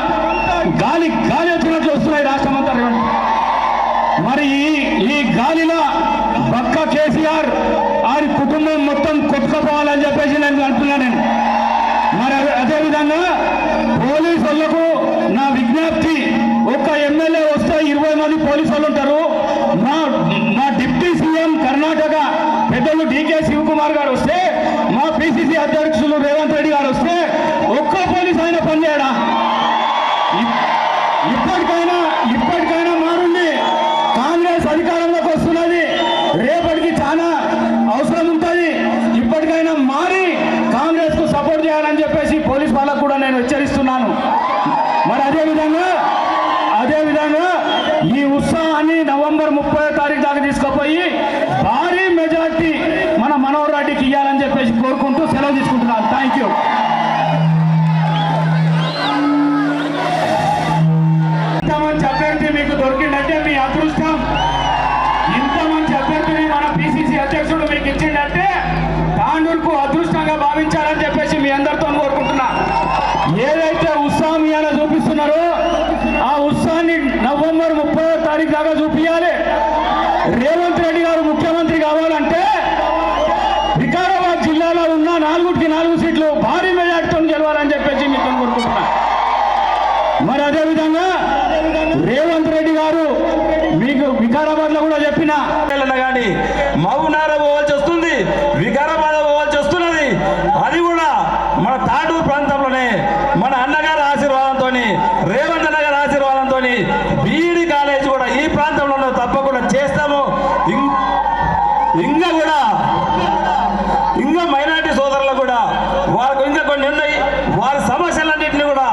గాలి వచ్చినట్లు వస్తున్నాయి రాష్ట్రమంతా. మరి ఈ గాలిలో బక్క కేసీఆర్ వారి కుటుంబం మొత్తం కొట్టుకుపోవాలని చెప్పేసి నేను అంటున్నాను. మరి అదేవిధంగా పోలీసు వాళ్లకు నా విజ్ఞప్తి, ఒక్క ఎమ్మెల్యే వస్తే 20 మంది పోలీసు వాళ్ళు ఉంటారు. మా డిప్యూటీ సీఎం కర్ణాటక పెద్దలు డికే శివకుమార్ గారు వస్తే, మా పిసిసి అధ్యక్షులు రేవంత్ రెడ్డి గారు వస్తే ఒక్క పోలీసు ఆయన పనిచేయడా? ఇప్పటికైనా మారుండి. కాంగ్రెస్ అధికారంలోకి వస్తున్నది, రేపటికి చాలా అవసరం ఉంటుంది. ఇప్పటికైనా మారి కాంగ్రెస్ కు సపోర్ట్ చేయాలని చెప్పేసి పోలీస్ వాళ్ళకు కూడా నేను హెచ్చరిస్తున్నాను. మరి అదేవిధంగా ఈ ఉత్సాహాన్ని నవంబర్ 30వ తారీఖు దాకా తీసుకుపోయి భారీ మెజార్టీ మన మనోహర్ రెడ్డికి ఇవ్వాలని చెప్పేసి కోరుకుంటూ సెలవు తీసుకుంటున్నాను. Thank you. ఇంతమంది అభ్యర్థి మీకు దొరికిందంటే మీ అదృష్టం. ఇంతమంది అభ్యర్థిని మన పిసిసి అధ్యక్షుడు మీకు ఇచ్చిందంటే తాండూరుకు అదృష్టంగా భావించాలని చెప్పేసి మీ అందరితో కోరుకుంటున్నా. ఏదైతే ఉత్సాహం ఇవాళ చూపిస్తున్నారో ఆ ఉత్సాహాన్ని నవంబర్ 30వ తారీఖు దాకా చూపించాలి. రేవంత్ రెడ్డి గారు ముఖ్యమంత్రి కావాలంటే వికారాబాద్ జిల్లాలో ఉన్న 4 సీట్లు భారీ మెజార్టీతో గెలవాలని చెప్పేసి మీకు కోరుకుంటున్నా. మరి అదేవిధంగా రేవంత్ రెడ్డి గారు మీకు వికారాబాద్ లో కూడా చెప్పిన కానీ మహబూబ్నగర్ పోవాల్సి వస్తుంది, వికారాబాద్ పోవాల్సి వస్తున్నది. అది కూడా మన తాండూరు ప్రాంతంలోనే మన అన్నగారి ఆశీర్వాదంతో, రేవంత్ అన్న గారి ఆశీర్వాదంతో బీఈడి కాలేజ్ కూడా ఈ ప్రాంతంలో తప్పకుండా చేస్తాము. ఇంకా మైనారిటీ సోదరులు కూడా వారికి ఇంకా కొన్ని ఉన్నాయి, వారి సమస్యలన్నింటినీ కూడా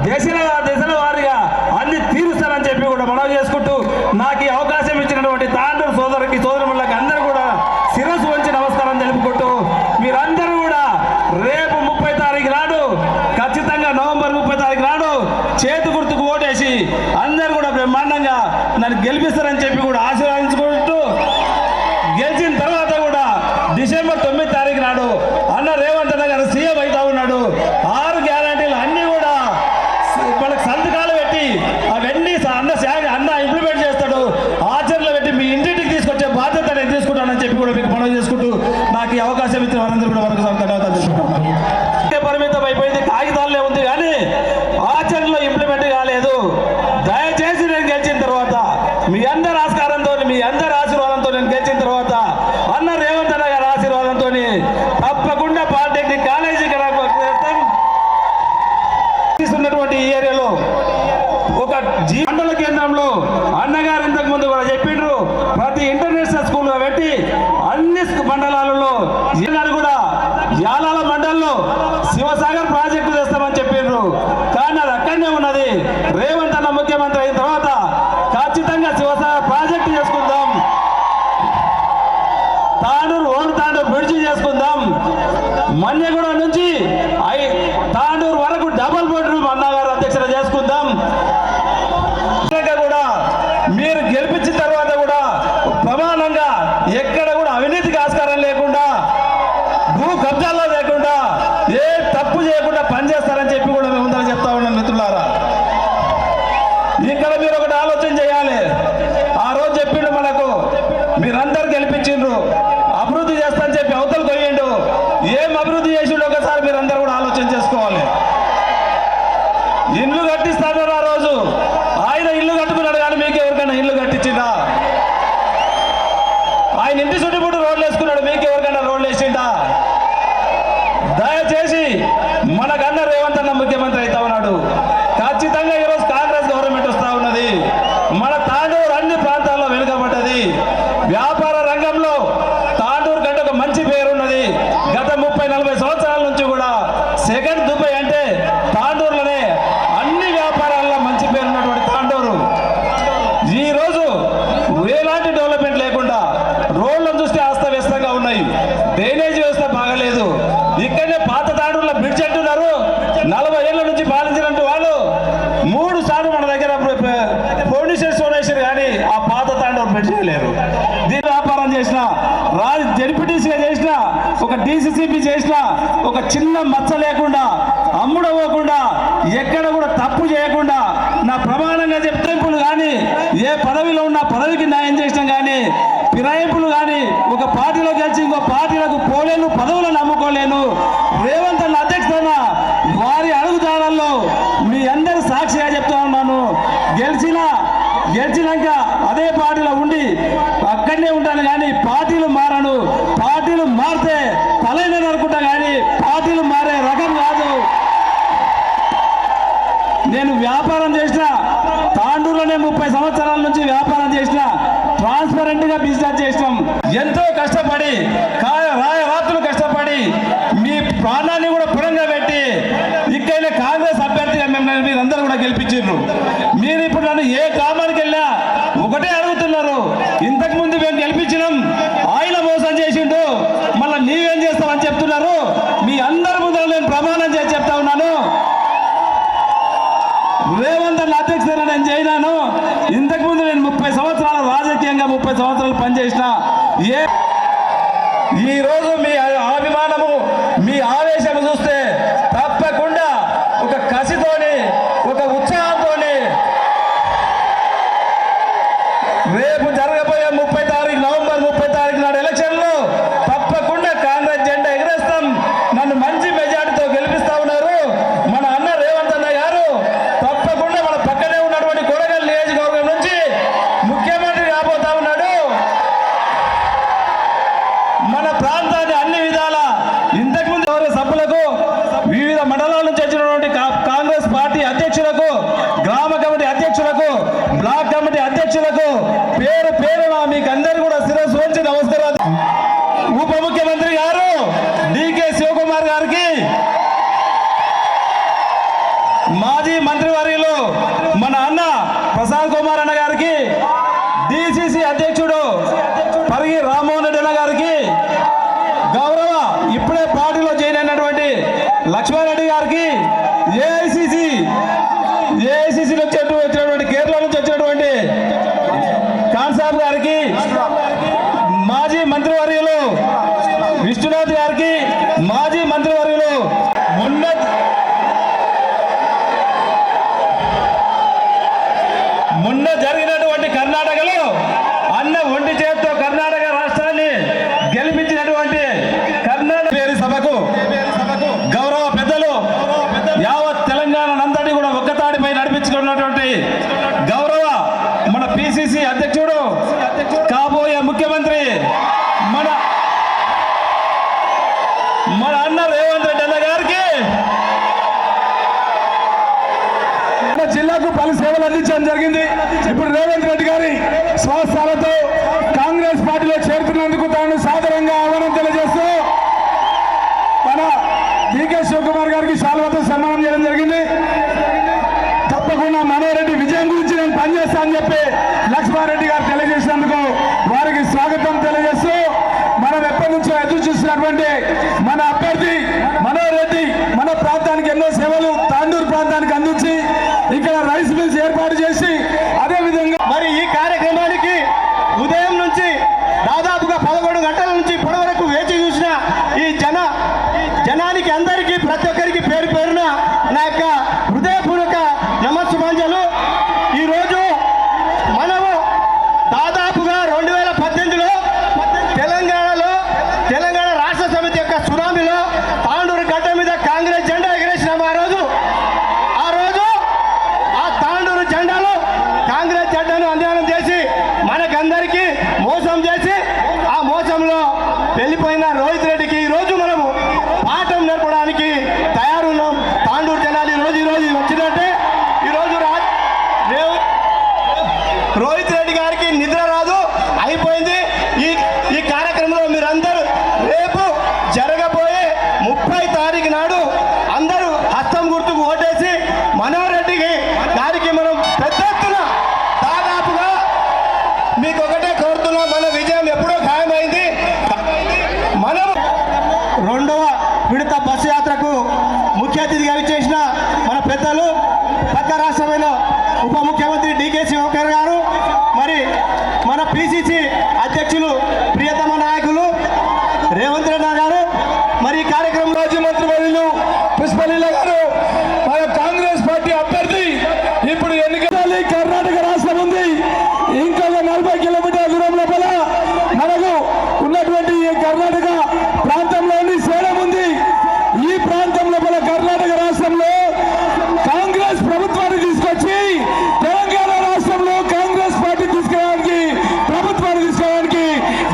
దశల వారిగా అన్ని తీరుస్తారని చెప్పి కూడా మనవి చేసుకుంటూ నాకు ఈ అవకాశం ఇచ్చినటువంటి తాండూరు సోదరులకు అందరూ కూడా శిరస్సు వంచి నమస్కారం తెలుపుకుంటూ మీరందరూ కూడా రేపు 30 తారీఖు నాడు ఖచ్చితంగా నవంబర్ 30 తారీఖు నాడు చేతి గుర్తుకు ఓటేసి అందరూ కూడా బ్రహ్మాండంగా నన్ను గెలిపిస్తారని చెప్పి కూడా ఆశీర్వదించుకుంటూ గెలిచిన తర్వాత కూడా డిసెంబర్ 9 తారీఖు నాడు అన్న రేవంత్ అన్న గారు సీఎం అవుతా ఉన్నాడు. 6 గ్యారంటీలు అన్నీ కూడా మనకు సంతకాలు పెట్టి అవన్నీ అన్న ఇంప్లిమెంట్ చేస్తాడు, ఆచరణలో పెట్టి మీ ఇంటికి తీసుకొచ్చే బాధ్యత నేను తీసుకుంటానని చెప్పి కూడా మీకు మనవి చేసుకుంటూ నాకు ఈ అవకాశం ఇచ్చిన వారందరూ కూడా వరకు ధన్యవాదాలు తెలుసుకుంటాను. పరిమితం అయిపోయింది, కాగితాలే ఉంది కానీ ఆచరణలో ఇంప్లిమెంట్ కాలేదు. దయచేసి నేను గెలిచిన తర్వాత మీ అందరి ఆస్కారంతో, మీ అందరి ఆశీర్వాదంతో నేను గెలిచిన తర్వాత అన్న రేవంత్ అన్న గారి ఆశీర్వాదంతో తప్పకుండా పాలిటెక్నిక్ కాలేజీ ఉన్నటువంటి ఈ ఏరియాలో ఒక మండల కేంద్రంలో అన్నగారు ఇంతకు ముందు కూడా చెప్పిండ్రు ఖచ్చితంగా శివసాగర్ ప్రాజెక్టు చేసుకుందాం, తాండూరు ఓల్డ్ తాండూరు బ్రిడ్జి చేసుకుందాం, మన్యగూడ నుంచి తాండూరు వరకు డబుల్ బెడ్రూమ్ అన్నగారు అధ్యక్షత చేసుకుందాం. కూడా మీరు గెలిపించిన తర్వాత కూడా ప్రమాణంగా ఎక్కడ కూడా అవినీతికి ఆస్కారం లేకుండా, భూ కబ్జాల్లో లేకుండా, ఏ తప్పు చేయకుండా పనిచేస్తారని చెప్పి కూడా మేము ముందర చెప్తా ఉన్నాం మిత్రులారా. ఇక్కడ మీరు ఒకటి ఆలోచన చేయాలి. ఆ రోజు చెప్పిండు మనకు, మీరందరూ గెలిపించిండ్రు, అభివృద్ధి చేస్తానని చెప్పి అవతలు పోయిండు. ఏం అభివృద్ధి చేసిండు ఒకసారి మీరందరూ కూడా ఆలోచన చేసుకోవాలి. ఇల్లు కట్టిస్తాడు ఆ రోజు, ఆయన ఇల్లు కట్టుకున్నాడు కానీ మీకు ఎవరికైనా ఇల్లు కట్టించిందా? ఆయన ఇంటి చుట్టుముట్టు రోడ్లు వేసుకున్నాడు, మీకు ఎవరికైనా రోడ్లు వేసిందా? దయచేసి మనకన్నా రేవంత్ అన్న ముఖ్యమంత్రి అవుతా ఉన్నాడు. ఖచ్చితంగా ఈరోజు కాంగ్రెస్ గవర్నమెంట్ వస్తూ ఉన్నది. మన తాండూరు అన్ని ప్రాంతాల్లో వెనుకబడ్డది. వ్యాపార రంగంలో తాండూరు కంటే ఒక మంచి పేరున్నది. గత 30-40 సంవత్సరాల నుంచి కూడా సెకండ్ దుబాయ్ అంటే తాండూరులోనే. అన్ని వ్యాపారాల్లో మంచి పేరున్నటువంటి తాండూరు ఈరోజు ఎలాంటి డెవలప్మెంట్ లేకుండా రోడ్లను చూస్తే అస్తవ్యస్తంగా ఉన్నాయి. డ్రైనేజ్ వ్యవస్థ బాగలేదు. ఇక్కడనే పాత తాండూరులో బ్రిడ్జ్ అంటున్నారు. 40 ఏళ్ళ నుంచి పాలించినట్టు వాళ్ళు 3 సార్లు మన దగ్గర ఫౌండేషన్ సోనేషన్ కానీ ఆ పాత తాండూరు బ్రిడ్జ్ చేయలేరు. దీని వ్యాపారం చేసిన, జడ్పీటీసీగా చేసిన, ఒక డీసీసీబీ చేసిన, ఒక చిన్న మచ్చ లేకుండా, అమ్ముడవ్వకుండా, ఎక్కడ కూడా తప్పు చేయకుండా, నా ప్రమాణంగా చెప్తేంపులు కానీ, ఏ పదవిలో ఉన్న పదవికి న్యాయం చేసినాం కానీ, ఫిరాయింపులు కానీ, ఒక పార్టీలో గెలిచి ఇంకో పార్టీలకు పోలేను, పదవులను నమ్ముకోలేను. రేవంత్ అన్న అధ్యక్షతన వారి అడుగుదాడల్లో మీ అందరి సాక్షిగా చెప్తా ఉన్నాను. గెలిచినాక అదే పార్టీలో ఉండి అక్కడనే ఉంటాను కానీ పార్టీలు మారను. పార్టీలు మారితే తలైన అనుకుంటా కానీ పార్టీలు మారే రకం కాదు. నేను వ్యాపారం చేసిన, తాండూరులోనే 30 సంవత్సరాల నుంచి వ్యాపారం చేసిన, ట్రాన్స్పరెంట్ గా బిజినెస్ చేసినాం. ఎంతో కష్టపడి, రాత్రులు కష్టపడి, మీ ప్రాణాన్ని కూడా పురంగా పెట్టి ఇక్కడ కాంగ్రెస్ అభ్యర్థిగా మీరందరూ కూడా గెలిపించారు. మీరు ఇప్పుడు నన్ను ఏ గ్రామానికి వెళ్ళినా ఒకటే అడుగుతున్నారు, ఇంతకు ముందు మేము గెలిపించినాం, ఆయన మోసం చేసిండు, మళ్ళీ నీవేం చేస్తావని చెప్తున్నారు. మీ అందరి ముందు నేను ప్రమాణం చేసి చెప్తా ఉన్నాను, రేవంత్ అన్న అధ్యక్షతన నేను చేయనాను. ఇంతకుముందు నేను 30 సంవత్సరాలు రాజకీయంగా 30 సంవత్సరాలు పనిచేసిన. ఈ రోజు మీ అభిమానము, మీ ఆవేశం చూస్తే తప్పకుండా ఒక కసితోని, ఒక ఉత్సాహంతోని రేపు జరగబోయే 30 తారీఖు, నవంబర్ 30 తారీఖు నాడు ఎలక్షన్లో తప్పకుండా కాంగ్రెస్ జెండా ఎగరేస్తాం. నన్ను మంచి మెజార్టీతో గెలిపిస్తా ఉన్నారు మన అన్న రేవంత్ అన్న గారు. తప్పకుండా మన పక్కనే ఉన్నటువంటి కొడగల్ నియోజకవర్గం నుంచి ముఖ్యమంత్రి కాబోతా ఉన్నాడు. మన ప్రాంతాన్ని అన్ని విధాల, ఇంతకుముందు సభ్యులకు, వివిధ మండలాల నుంచి వచ్చినటువంటి కాంగ్రెస్ పార్టీ అధ్యక్షులకు, గ్రామ కమిటీ అధ్యక్షులకు, బ్లాక్ కమిటీ అధ్యక్షులకు పేరు పేరున మీకు అందరూ కూడా శిరస్సు వంచి నమస్కారాలు. ఉప ముఖ్యమంత్రి గారు డికే శివకుమార్ గారికి, మాజీ మంత్రివర్యులు మన అన్న ప్రసాద్ కుమార్ అన్న గారికి, డిసిసి అధ్యక్షుడు పరిగి రామ్మోహన్ రెడ్డి అన్న గారికి, గౌరవ ఇప్పుడే పార్టీలో జాయిన్ అయినటువంటి లక్ష్మారెడ్డి గారికి, ఏఐసిసి వచ్చినటువంటి కేరళ నుంచి వచ్చినటువంటి కాన్సాబ్ గారికి, మాజీ మంత్రివర్యులు విష్ణునాథ్ గారికి, మాజీ మంత్రివర్యులు మొన్న జరిగినటువంటి కర్ణాటకలో అన్న ఒంటి చేతితో కర్ణాటక రాష్ట్రాన్ని గెలిపించినటువంటి కర్ణాటక సభకు గౌరవ పెద్దలు, యావత్ తెలంగాణ నంతటి కూడా ఒక్కతాడిపై నడిపించుకున్నటువంటి గౌరవ మన పిసిసి అధ్యక్షుడు, కాబోయే ముఖ్యమంత్రి మన అన్న రేవంత్ రెడ్డి అన్న గారికి జిల్లాకు పలు సేవలు అందించడం జరిగింది. ఇప్పుడు రేవంత్ రెడ్డి గారి స్వస్థాలతో కాంగ్రెస్ పార్టీలో చేరుతున్నందుకు తాను సాదరంగా ఆహ్వానం తెలియజేస్తూ మన డికే శివకుమార్ గారికి శాలువాతో సన్మానం చేయడం జరిగింది. తప్పకుండా మనోరెడ్డి విజయం గురించి నేను పనిచేస్తా అని చెప్పి లక్ష్మణ్ అందరికీ మోసం చేసి ఆ మోసంలో వెళ్ళిపోయిన రోహిత్ రెడ్డికి ఈరోజు మనము పాఠం నేర్పడానికి తయారున్నాం. తాండూరు జనాలు ఈరోజు వచ్చినట్టే ఈరోజు రోహిత్ రెడ్డి గారికి నిద్ర రాదు, అయిపోయింది. ఈ కార్యక్రమంలో మీరందరూ రేపు జరగబోయే 30 తారీఖు నాడు అందరూ హస్తం గుర్తుకు ఓటేసి మనోహర్ రెడ్డి గారికి మనం పెద్ద ఎత్తున దాదాపుగా మీకు ఒకటే కోరుతున్నాం, మన విజయం ఎప్పుడో ఖాయమైంది. మనం 2వ విడత బస్సు యాత్రకు ముఖ్య అతిథిగా ఇచ్చేసిన మన పెద్దలు పక్క రాష్ట్రమైన ఉప ముఖ్యమంత్రి డికే శివకుమార్ గారు, మరి మన పిసిసి అధ్యక్షులు ప్రియతమ నాయకులు రేవంత్ రెడ్డి గారు, మరి ఈ కార్యక్రమం మాజీ మంత్రి వర్యులు పుష్పలీల గారు, మన కాంగ్రెస్ పార్టీ అభ్యర్థి ఇప్పుడు ఎన్నికలు కర్ణాటక రాష్ట్రం ఉంది. ఇంకా 40 కిలోమీటర్ల దూరం లోపల మనకు ఉన్నటువంటి ఈ కర్ణాటక ప్రాంతంలోని సేలం ఉంది. ఈ ప్రాంతం లోపల కర్ణాటక రాష్ట్రంలో కాంగ్రెస్ ప్రభుత్వాన్ని తీసుకొచ్చి తెలంగాణ రాష్ట్రంలో కాంగ్రెస్ పార్టీ ప్రభుత్వాన్ని తీసుకోవడానికి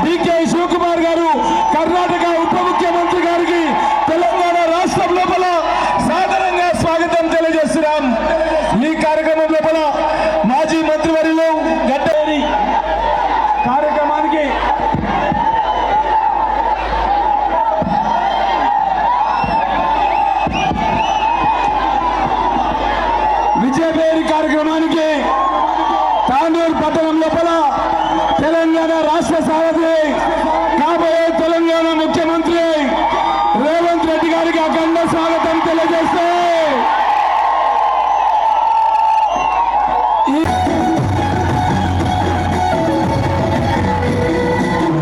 డికే శివకుమార్ గారు కర్ణాటక ఉప ముఖ్యమంత్రి గారికి తెలంగాణ రాష్ట్రం లోపల సాధారణంగా స్వాగతం తెలియజేస్తున్నాం. ఈ కార్యక్రమం లోపల మాజీ మంత్రివర్యులు గడ్డేరి కార్యక్రమానికి విజయబేరి కార్యక్రమానికి తాండూరు పట్టణం లోపల తెలంగాణ రాష్ట్ర సారథి కాబోయే తెలంగాణ ముఖ్యమంత్రి రేవంత్ రెడ్డి గారికి అఖండ స్వాగతం తెలియజేస్తే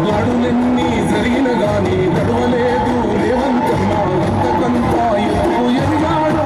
గడులెన్ని జరిగిన గాని గడవలేదు రేవంతన్నా అంతకంతా ఎప్పుడు ఎదిగాడో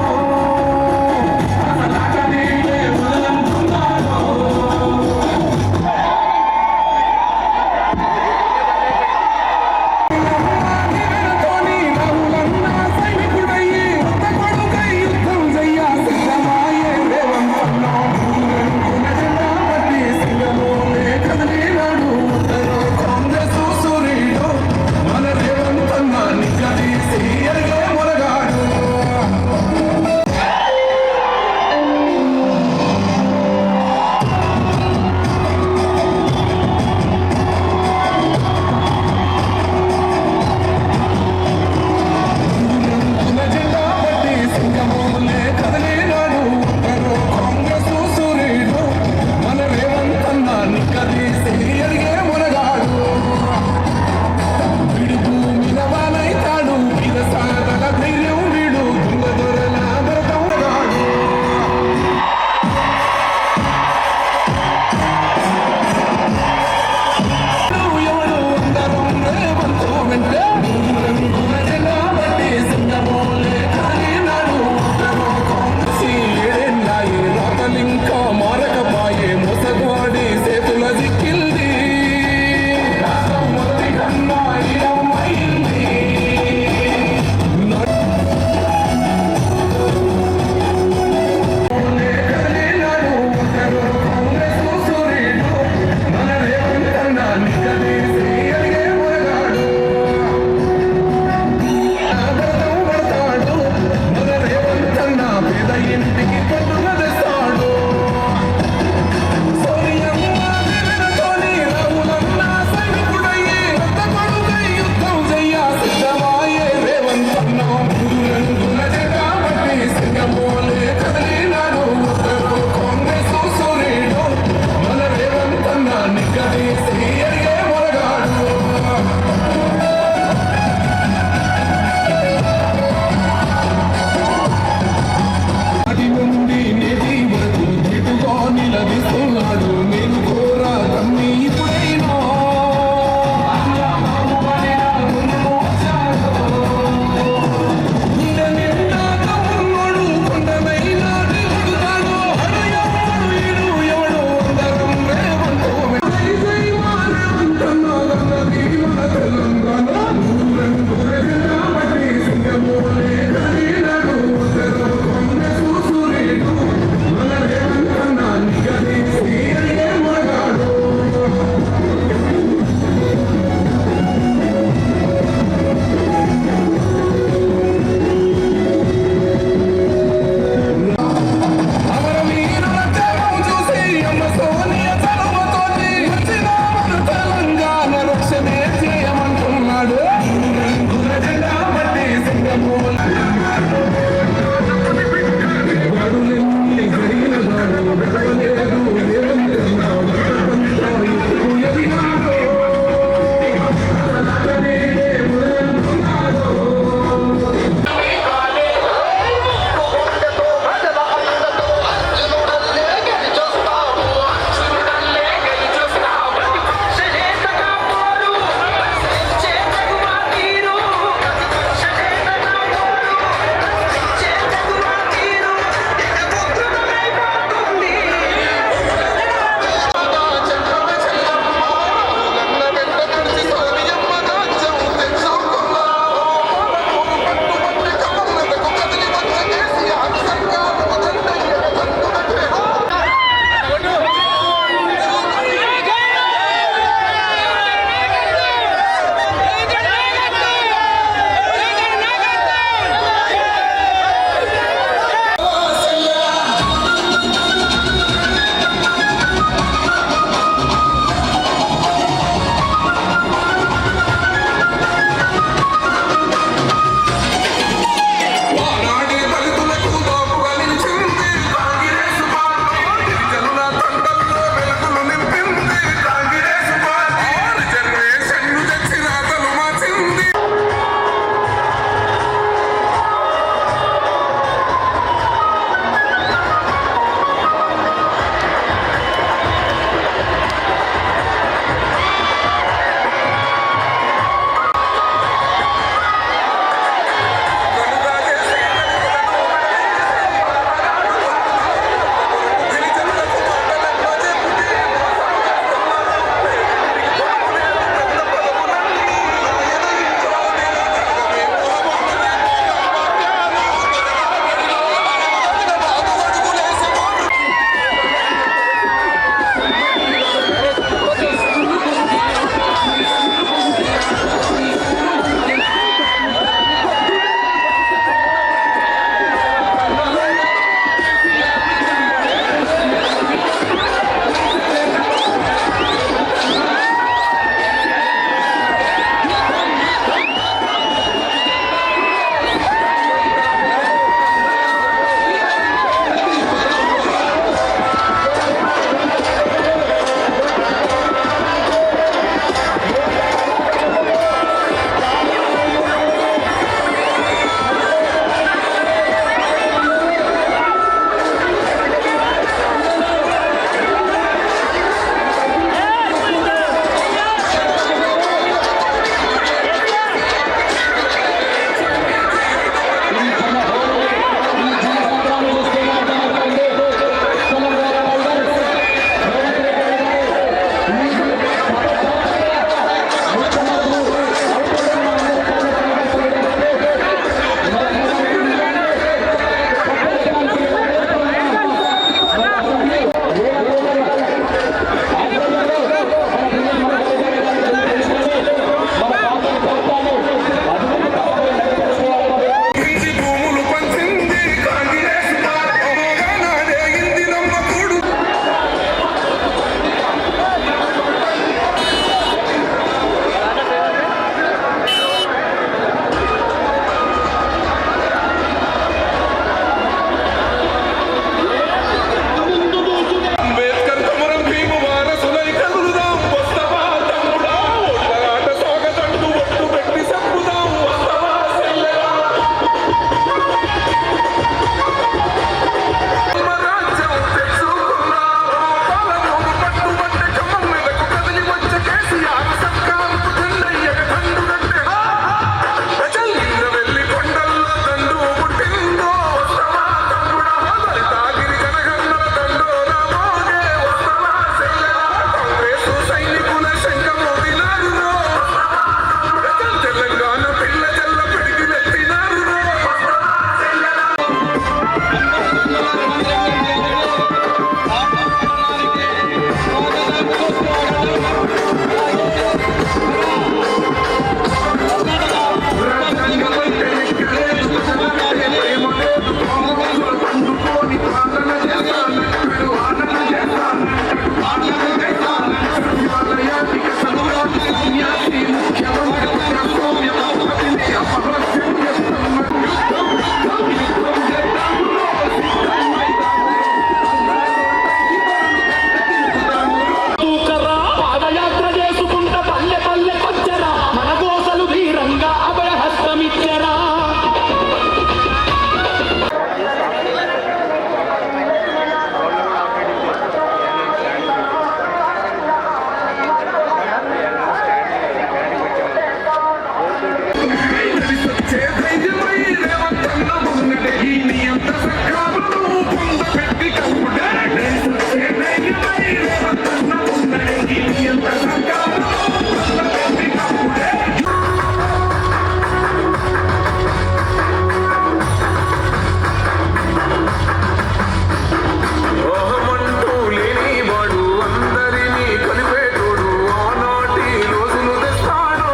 ఓహమంటూ లేని వాడు అందరినీ కలిపేటోడు ఆనాటి రోజులు తెస్తాడు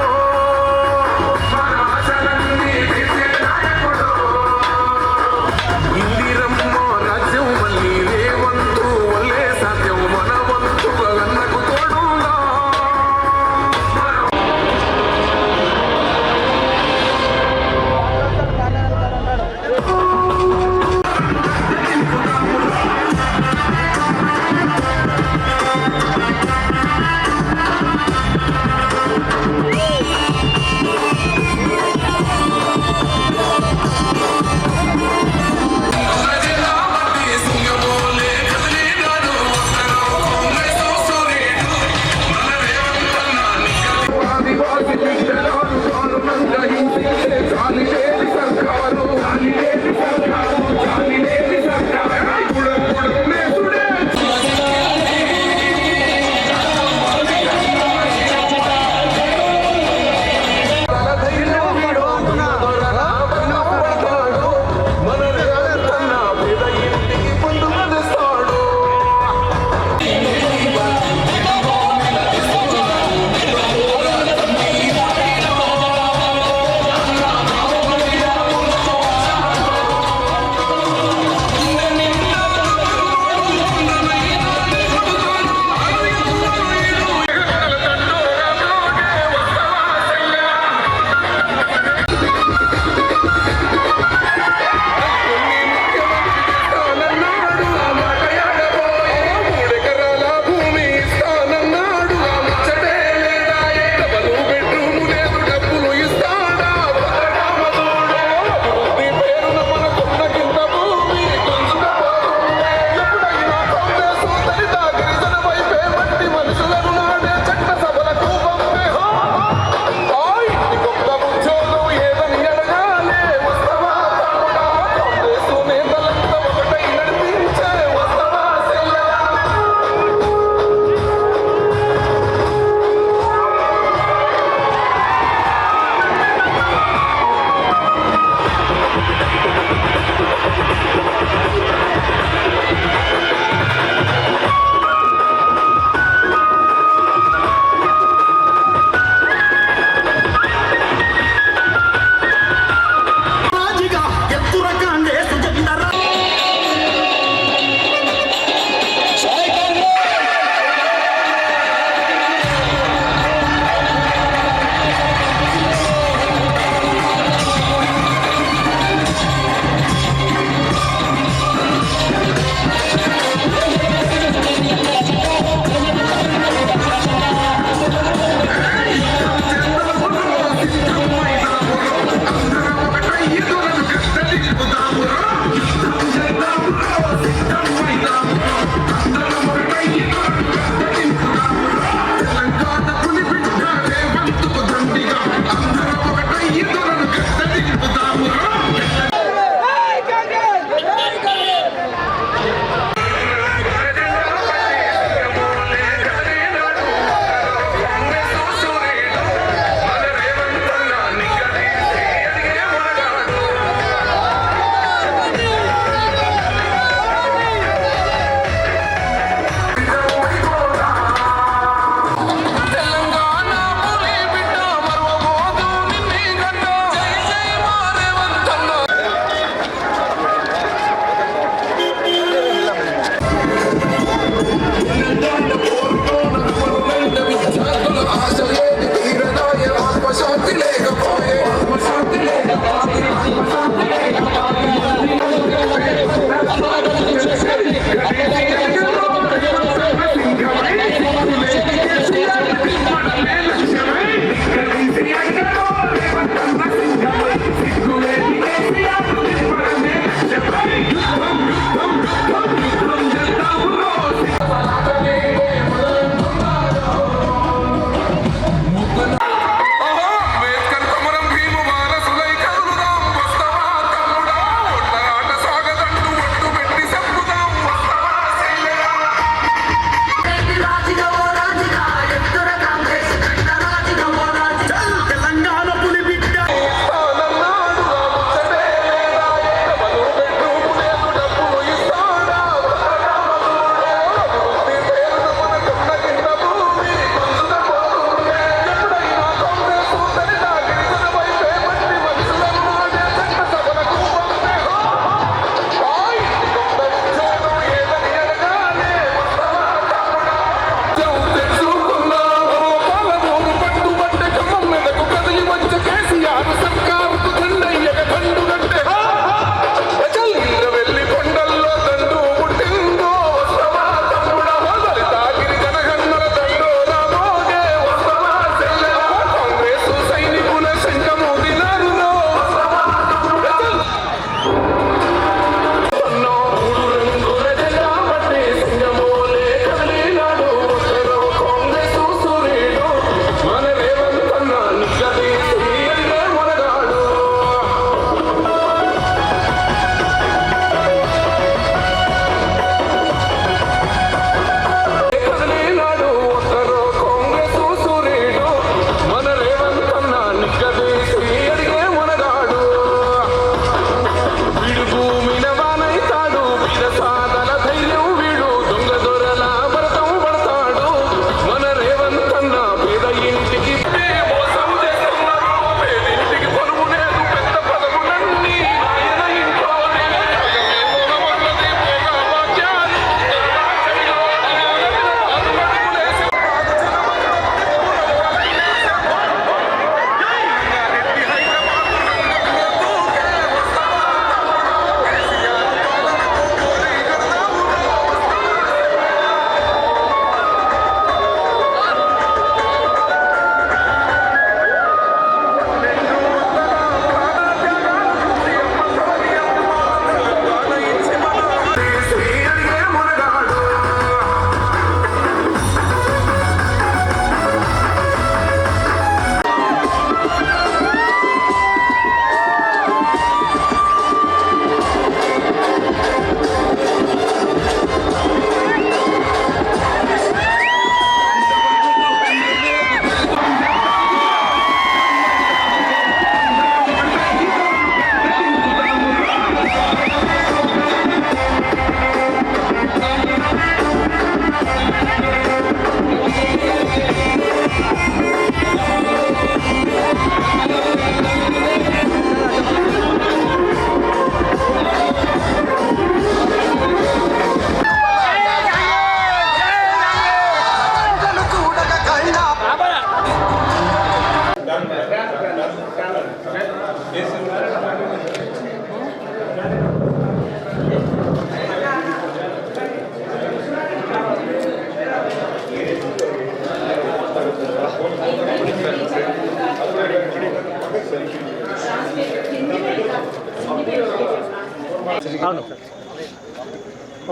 మన ఆశలన్నీ తీర్చే నాయకుడు ఇందిరమ్మ రాజ్యం మళ్ళీ రేవంతు వల్లే సాధ్యం మన వంతుగా అన్నకు తోడుగా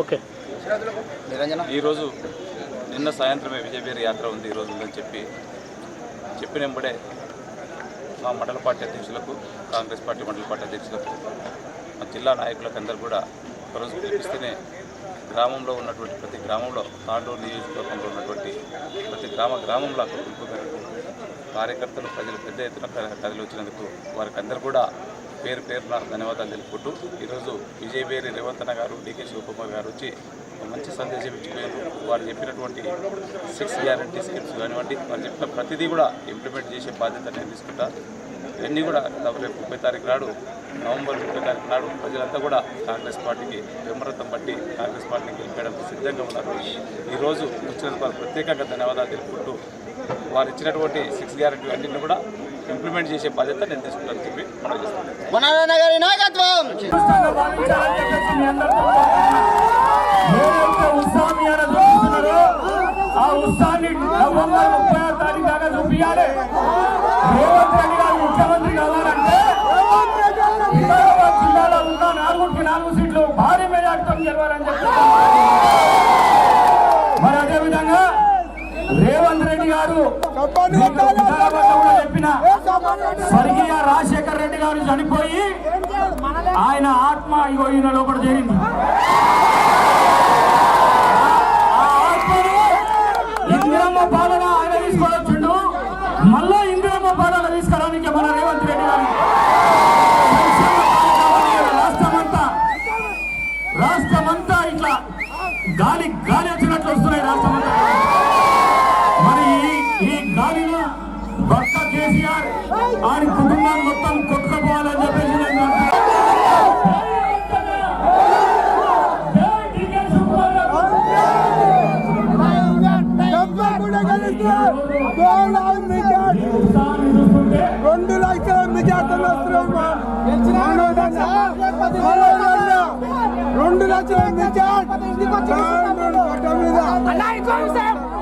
ఓకే. ఈరోజు నిన్న సాయంత్రమే విజయవేరి యాత్ర ఉంది ఈరోజు ఉందని చెప్పినప్పుడే మా మండల పార్టీ అధ్యక్షులకు, కాంగ్రెస్ పార్టీ మండల పార్టీ అధ్యక్షులకు, మా జిల్లా నాయకులకు అందరూ కూడా ఒకరోజు పిలిపిస్తేనే గ్రామంలో ఉన్నటువంటి ప్రతి గ్రామంలో, తాండూరు నియోజకవర్గంలో ఉన్నటువంటి ప్రతి గ్రామంలో పిలుపు మేరకు కార్యకర్తలు, ప్రజలు పెద్ద ఎత్తున కదిలి వచ్చినందుకు వారికి అందరూ కూడా పేరు పేరున ధన్యవాదాలు తెలుపుకుంటూ ఈరోజు విజయవేరి రేవంత్ అన్న గారు, డీకే శివకుమార్ గారు వచ్చి మంచి సందేశం ఇచ్చిపోయారు. వారు చెప్పినటువంటి 6 గ్యారంటీ స్కీమ్స్ కానివ్వండి, వారు చెప్పిన ప్రతిదీ కూడా ఇంప్లిమెంట్ చేసే బాధ్యత నేను తీసుకుంటా. ఇవన్నీ కూడా రేపు 30 తారీఖు నాడు, నవంబర్ 30 తారీఖు నాడు ప్రజలంతా కూడా కాంగ్రెస్ పార్టీకి విమరతం బట్టి కాంగ్రెస్ పార్టీని గెలిపేయడానికి సిద్ధంగా ఉన్నారు. ఈరోజు వచ్చినందుకు వారు ప్రత్యేకంగా ధన్యవాదాలు తెలుపుకుంటూ వారు ఇచ్చినటువంటి 6 గ్యారంటీ అన్నింటినీ కూడా ఇంప్లిమెంట్ చేసే బాధ్యత నేను తీసుకుంటానని చెప్పి మనం చేస్తాను. ఆ ఉత్సాహాన్ని నవంబర్ 30వ తారీఖు దాకా చూపించాలి. రేవంత్ రెడ్డి గారు ముఖ్యమంత్రి కావాలంటే జిల్లాలో ఉన్న 4 సీట్లు భారీ మెజార్టీతో గెలవాలని చెప్తున్నారు. మరి అదేవిధంగా రేవంత్ రెడ్డి గారు చెప్పిన స్వర్గీయ రాజశేఖర్ రెడ్డి గారు చనిపోయి ఆయన ఆత్మ ఈయన లోపల చేరింది. ఇందిరమ్మ పాలన ఆయన తీసుకొచ్చిండు, మళ్ళా ఇందిరమ్మ పాలన తీసుకురానికి మన రేవంత్ రెడ్డి గారు రాష్ట్రమంతా ఇట్లా గాలి వచ్చినట్లు వస్తున్నాయి రాష్ట్రమంతా. మరి ఈ గాలిలో భర్త కేసీఆర్ ఆయన కుటుంబాన్ని మొత్తం కొట్టుకుపోవాలని చెప్పేసి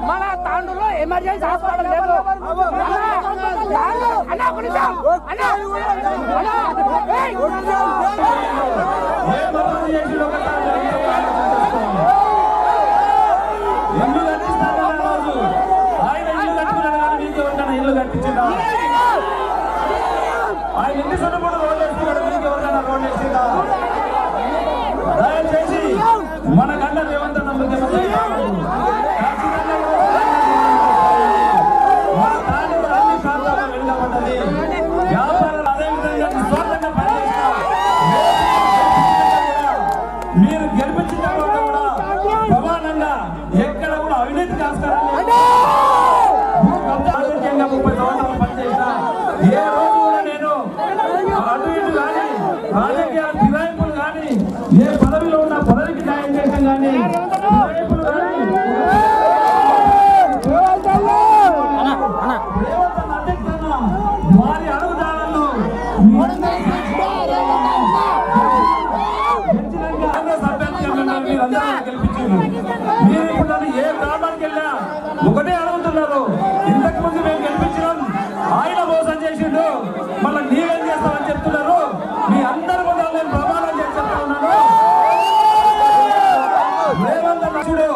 మన తాండూరులో ఎమర్జెన్సీ హాస్పిటల్ లేదు. ఇల్లు కట్టించిందా? ఆయన ఇంటి చుట్టూ రోడ్డు వేస్తున్నాడు, మీకు ఎవరికైనా రోడ్డు వేసిందా? దయచేసి మన గంట రేవంత్ అన్న ముఖ్యమంత్రి మన తాండూరు అన్ని ప్రాంతాల్లో వెళ్ళబడ్డది. వ్యాపారాలు అదేవిధంగా నిస్వార్థంగా పనిచేసిన మీరు గెలిపించిన తర్వాత కూడా ప్రమాణంగా ఎక్కడ కూడా అవినీతికి ఆస్కారం లేదు. 30 సంవత్సరాలు పనిచేసిన ఏ రోజు కూడా నేను అటు ఇటు కానీ రాజకీయాల ఫిరాయింపులు కానీ, ఏ పదవిలో ఉన్న పదవికి న్యాయం చేయడం కానీ, ఫిరాయింపులు కానీ వారి అడుగుదారులను కాంగ్రెస్ అభ్యర్థులను మీరందరూ గెలిపించారు. మీరు ఇప్పుడు ఏ గ్రామానికి వెళ్ళినా ఒకటే అడుగుతున్నారు, ఇంతకు ముందు మేము గెలిపించడం ఆయన మోసం చేసిండు, మళ్ళీ నీవేం చేస్తామని చెప్తున్నారు. మీ అందరి ముందు నేను ప్రమాణం చేసి చెప్తా ఉన్నాను. రేవంత్ అధ్యక్షుడు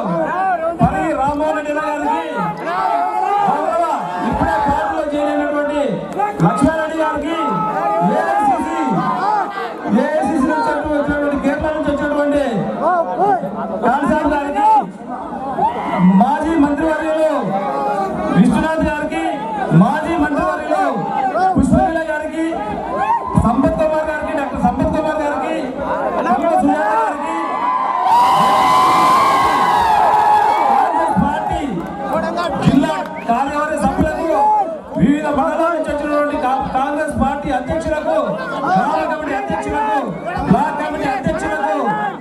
మరి రామ్మోహన్ రెడ్డి గారికి, ఇప్పుడే పార్టీలో చేరినటువంటి లక్ష్మారెడ్డి గారికి, ఏఐసిసి నుంచి వచ్చినటువంటి కేరళ నుంచి వచ్చినటువంటి కాన్సాబ్ గారికి, మాజీ మంత్రివర్యులు విశ్వనాథ్ గారికి, మాజీ మంత్రివర్యులు పుష్పలీల గారికి, సంపత్ కుమార్ గారికి, డాక్టర్ సంపత్ కుమార్ గారికి, సుజాత గారికి, కాంగ్రెస్ పార్టీ జిల్లా కార్యవర్గ సభ్యులకు, వివిధ మండలాల నుంచి వచ్చినటువంటి కాంగ్రెస్ పార్టీ అధ్యక్షులకు, గ్రామ కమిటీ అధ్యక్షులకు, బ్లాక్ కమిటీ అధ్యక్షులకు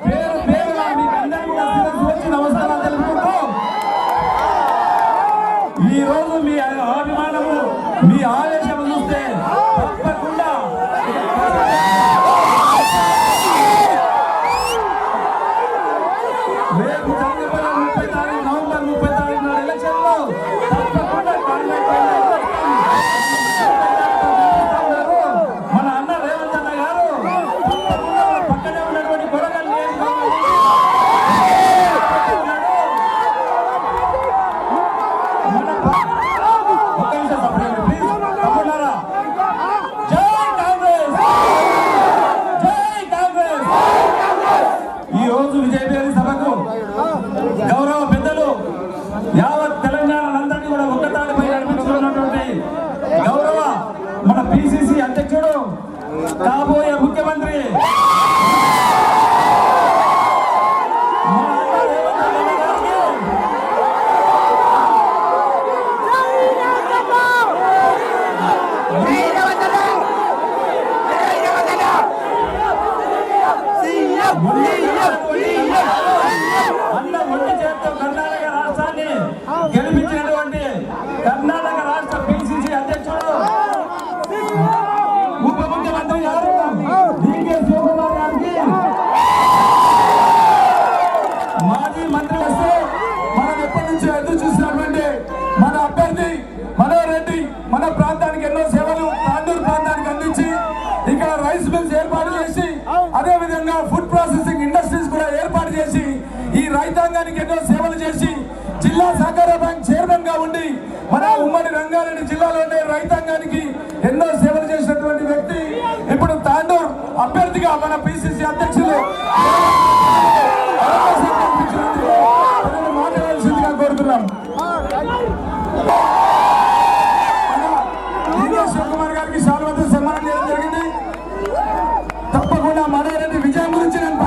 పేరు పేరుగా మీకు అందరికీ కూడా శిరస్సు వచ్చి నమస్కారాలు తెలుపుకుంటూ ఈ రోజు మీ అభిమానము, మీ ఆవేశం చూస్తే తప్పకుండా రేపు జరగబోయే 30 తారీఖు, నవంబర్ 30 తారీఖు నాడు ఎలక్షన్ లో తప్పకుండా కాంగ్రెస్ కాబోయే ముఖ్యమంత్రి అన్న మొండి చేతితో కర్ణాటక రాష్ట్రాన్ని గెలిపించినటువంటి కర్ణాటక రాష్ట్ర పిసిసి అధ్యక్షుడు ఉప ముఖ్యమంత్రి గారు డికే శివకుమార్ గారికి మాజీ మంత్రి వస్తే మనం ఎప్పటి నుంచి ఎదురు చూసినటువంటి మన అభ్యర్థి మనోహర్ రెడ్డి మన ప్రాంతానికి ఎన్నో సేవలు తాండూరు ప్రాంతానికి అందించి ఇక్కడ రైస్ మిల్స్ ఏర్పాటు చేసి అదే విధంగా ఫుడ్ ప్రాసెసింగ్ ఇండస్ట్రీస్ కూడా ఏర్పాటు చేసి ఈ రైతాంగానికి ఎన్నో సేవలు చేసి జిల్లా సహకార బ్యాంక్ చైర్మన్ గా ఉండి మన ఉమ్మడి రంగారెడ్డి జిల్లాలోనే రైతాంగానికి ఎన్నో సేవలు చేసినటువంటి వ్యక్తి ఇప్పుడు తాండూరు అభ్యర్థిగా మన పిసిసి అధ్యక్షులు మాట్లాడాల్సిందిగా కోరుతున్నాం. శివకుమార్ గారికి శాలువాతో సన్మానం చేయడం జరిగింది. తప్పకుండా మనోరెడ్డి విజయం గురించి నేను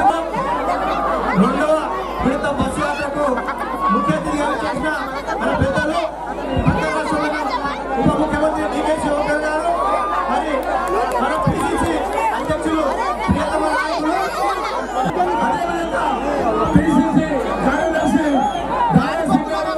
రెండవ విడత బస్సు యాత్రకు ముఖ్య అతిథిగా చేసిన మన పెద్దలు ఉప ముఖ్యమంత్రి డికే శివకుమార్ గారు మరి మన పిసిసి అధ్యక్షులు ప్రియతమ నాయకులు అదేవిధంగా పిసిసి కార్యదర్శి రాయసింగ్ గారు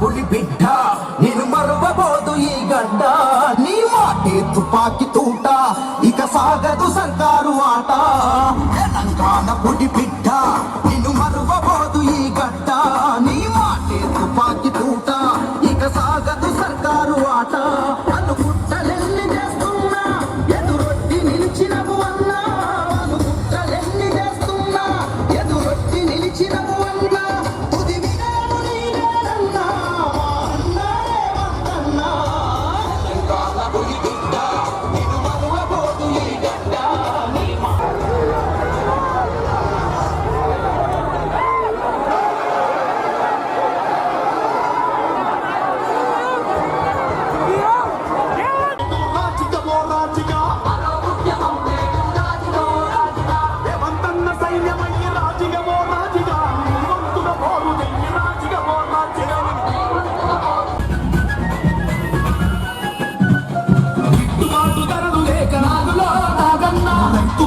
పులి బిడ్డ నేను మరువబోదు ఈ గడ్డ నీ మాటే తుపాకి తూట ఇక సాగదు సర్కారు ఆట తెలంగాణ పులి బిడ్డ నేను మరువబోదు ఈ గడ్డ నీ మాటే తుపాకి తూట ఇక సాగదు సర్కారు ఆట అనుకుంటలెన్ని చేస్తున్నా ఎదురొట్టి నిలిచినవు అన్నా అనుకుంటలెన్ని చేస్తున్నా ఎదురొట్టి నిలిచినవు అన్నా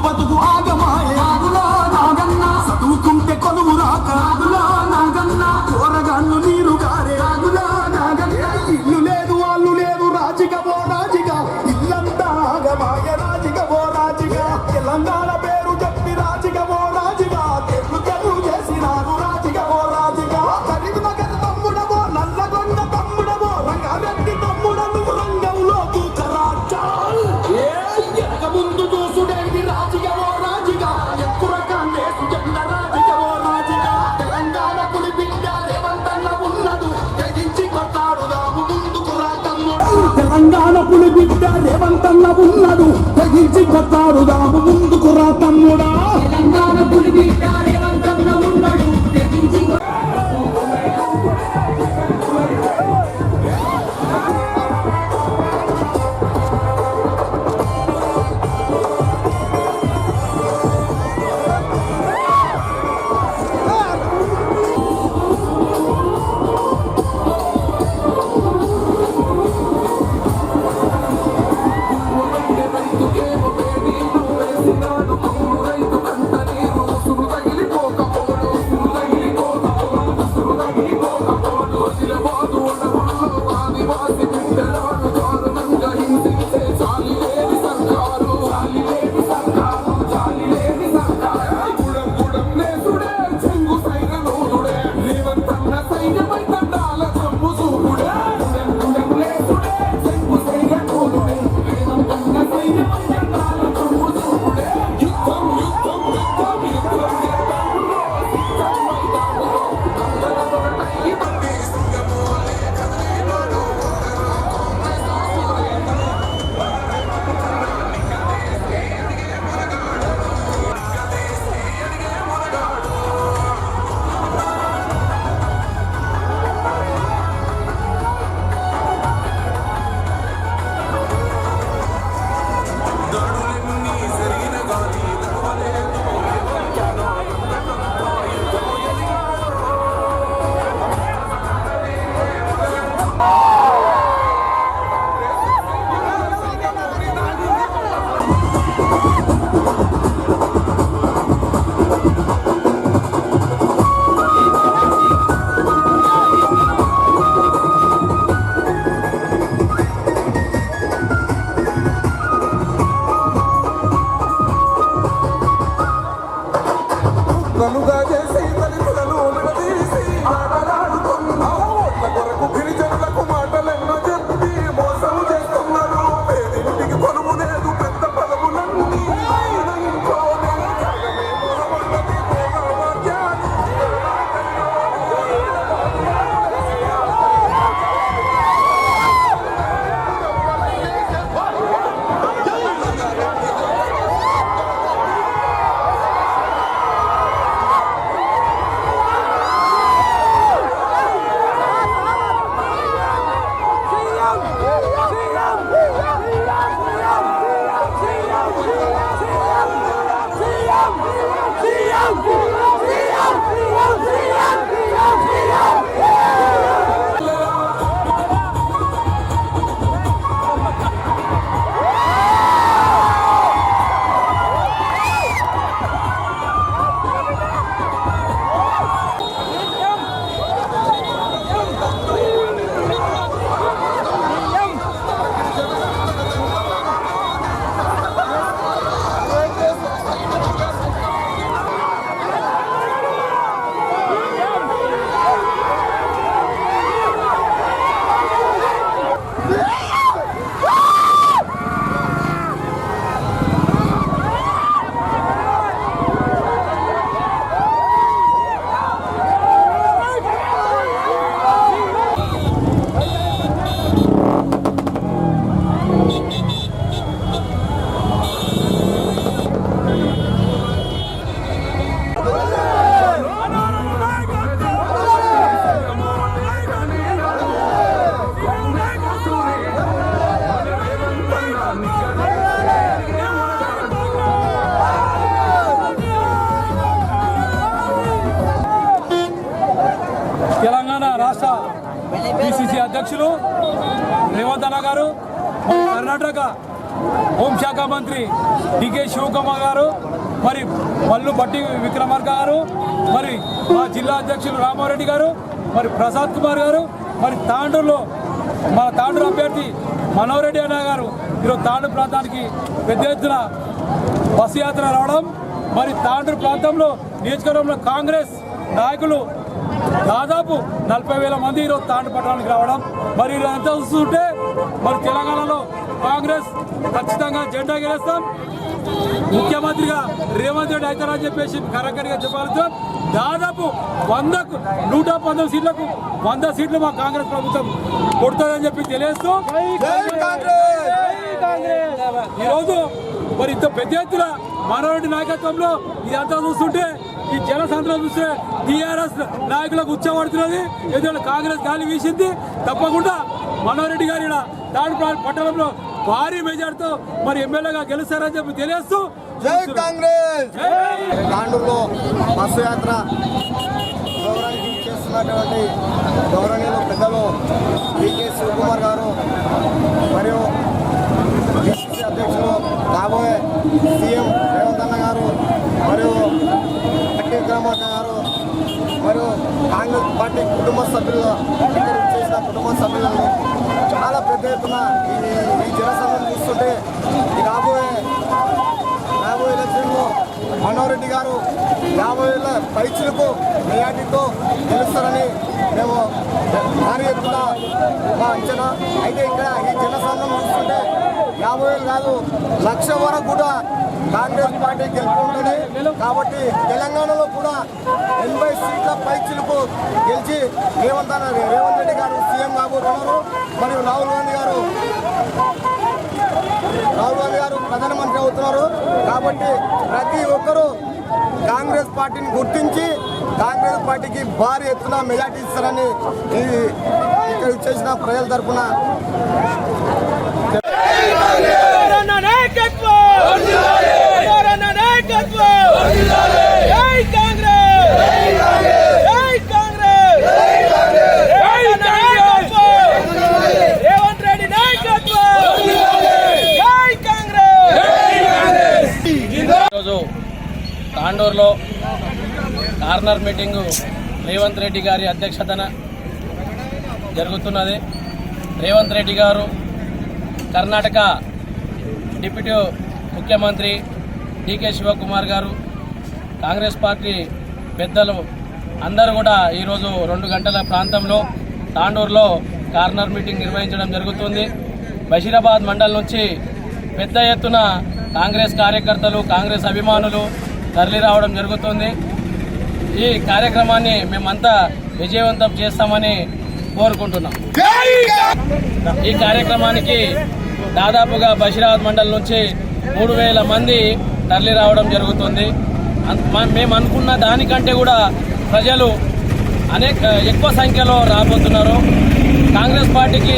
బతుకు ఆగమాయ నాగన్న చదువుకుంటే కొలువు రాక నాగన్న కూరగాళ్ళు నీరు గారే నాగన్న ఇల్లు లేదు వాళ్ళు లేదు రాజిక ఓ రాజిక ఇల్లంతా ఆగమాయ రాజిక ఓ రాజిక తెలంగాణ పేరు చెప్పి రాజిక ఓ రాజిక తెలుగు చేసినారు రాజిక ఓ రాజిక కరీంనగర్ తమ్ముడవో నల్లగొండ తమ్ముడవో రంగారెడ్డి తమ్ముడను రంగంలో దూకరాజా ముందు చూసుడేది రాజిగవో రాజిగా ఎక్కువ కాంగ్రెస్ జెండ రాజిగవో రాజిగా తెలంగాణ పులి బిడ్డ రేవంతన్న ఉన్నడు తెగించి కొట్టాడుదాము ముందుకు రా తమ్ముడు తెలంగాణ పులి బిడ్డ రేవంతన్న ఉన్నడు తెగించి కొట్టాడుదాము ముందుకు రా తమ్ముడా తెలంగాణ పులి బిడ్డ రేవంతన్న ఉన్నడు తెగించి రాసి బిడ్డరాడు దారుణంగా హింసించే చాలి లేని సర్కారు చాలి లేని సర్కారు చాలి లేని సర్కారు గుడం గుడం నేసుడే చెంగు సైన నూరుడే రేవంతన్న సైన్యమై తండాల చెంపు చూపుడే గుడం గుడం నేసుడే చెంగు సైన నూరుడే రేవంతన్న సైన్యమై తండాల చెంపు చూపుడే యుద్ధం యుద్ధం యుద్ధం యుద్ధం నలుగా చేసి దళితులను నిలదీసి మాట్లాడుతున్నావు ఓట్ల కొరకు గిరిజనులకు మాటలెన్నో చెప్పి మోసం చేస్తున్నారు పేదింటికి కొలువు లేదు పెద్ద పదవులన్నీ ఆయన ఇంట్లోనే జగమే మొదలున్నది భోగభాగ్యాలు. తెలంగాణ రాష్ట్ర పిసిసి అధ్యక్షులు రేవంత్ అన్న గారు, కర్ణాటక హోంశాఖ మంత్రి డికే శివకుమార్ గారు, మరి మల్లు బట్టి విక్రమార్క గారు, మరి మా జిల్లా అధ్యక్షులు రామారెడ్డి గారు, మరి ప్రసాద్ కుమార్ గారు, మరి తాండూరులో మన తాండూరు అభ్యర్థి మనోహర్ రెడ్డి అన్న గారు ఈరోజు తాండూరు ప్రాంతానికి పెద్ద ఎత్తున బస్సు యాత్ర రావడం, మరి తాండూరు ప్రాంతంలో నియోజకవర్గంలో కాంగ్రెస్ నాయకులు దాదాపు 40,000 మంది ఈరోజు తాండూరు పట్టణానికి రావడం, మరి ఇదంతా చూస్తుంటే మరి తెలంగాణలో కాంగ్రెస్ ఖచ్చితంగా జెండా గెలుస్తాం, ముఖ్యమంత్రిగా రేవంత్ రెడ్డి అవుతారని చెప్పేసి కరకరిగా చెప్పాలి. దాదాపు 119 సీట్లకు 100 సీట్లు మా కాంగ్రెస్ ప్రభుత్వం కొడుతుందని చెప్పి తెలియజేస్తూ ఈరోజు మరి ఇంత పెద్ద ఎత్తున మనోరెడ్డి నాయకత్వంలో ఇదంతా చూస్తుంటే ఈ జనసంద్రం చూస్తే టీఆర్ఎస్ నాయకులకు ఉచ్చబడుతున్నది, ఎందుకంటే కాంగ్రెస్ గాలి వీసింది. తప్పకుండా మనోరెడ్డి గారి తాండూరు పట్టణంలో భారీ మెజార్టీతో మరి ఎమ్మెల్యేగా గెలుస్తారని చెప్పి తెలియజేస్తూ జై కాంగ్రెస్. తాండూరులో బస్సు యాత్ర గౌరవానికి చేస్తున్నటువంటి గౌరవనీయులు పెద్దలు డికే శివకుమార్ గారు మరియు పిసిసి అధ్యక్షులు కాబోయే సీఎం రేవంత్ అన్న గారు మరియు బట్టి విక్రమార్క గారు మరియు కాంగ్రెస్ పార్టీ కుటుంబ సభ్యులు ఇక్కడ చేసిన కుటుంబ సభ్యులను ఎత్తున ఈ జనసంఘం చూస్తుంటే ఈ రాబోయే ఎలక్షన్లో మనోహర్ రెడ్డి గారు 50,000 పైచులకు మెజార్టీతో గెలుస్తారని మేము భారీ ఎత్తున మా అంచనా. అయితే ఇక్కడ ఈ జనసంఘం చూస్తుంటే 50,000 కాదు 1,00,000 వరకు కూడా కాంగ్రెస్ పార్టీ గెలుపుకుంటుంది. కాబట్టి తెలంగాణలో కూడా 80 సీట్ల పైచులకు గెలిచి రేవంత్ రెడ్డి గారు సీఎం కాబోతున్నారు. మరియు రాహుల్ గాంధీ గారు ప్రధానమంత్రి అవుతున్నారు. కాబట్టి ప్రతి ఒక్కరూ కాంగ్రెస్ పార్టీని గుర్తించి కాంగ్రెస్ పార్టీకి భారీ ఎత్తున మెజార్టీ ఇస్తారని ఇక్కడ చేసిన ప్రజల తరఫున తాండూరులో కార్నర్ మీటింగు రేవంత్ రెడ్డి గారి అధ్యక్షతన జరుగుతున్నది. రేవంత్ రెడ్డి గారు కర్ణాటక డిప్యూటీ ముఖ్యమంత్రి డికే శివకుమార్ గారు, కాంగ్రెస్ పార్టీ పెద్దలు అందరూ కూడా ఈరోజు 2 గంటల ప్రాంతంలో తాండూరులో కార్నర్ మీటింగ్ నిర్వహించడం జరుగుతుంది. బషీరాబాద్ మండల్ నుంచి పెద్ద ఎత్తున కాంగ్రెస్ కార్యకర్తలు, కాంగ్రెస్ అభిమానులు తరలి రావడం జరుగుతుంది. ఈ కార్యక్రమాన్ని మేమంతా విజయవంతం చేస్తామని కోరుకుంటున్నాం. ఈ కార్యక్రమానికి దాదాపుగా బషీరాబాద్ మండల్ నుంచి 3,000 మంది తరలి రావడం జరుగుతుంది. మేము అనుకున్న దానికంటే కూడా ప్రజలు ఎక్కువ సంఖ్యలో రాబోతున్నారు. కాంగ్రెస్ పార్టీకి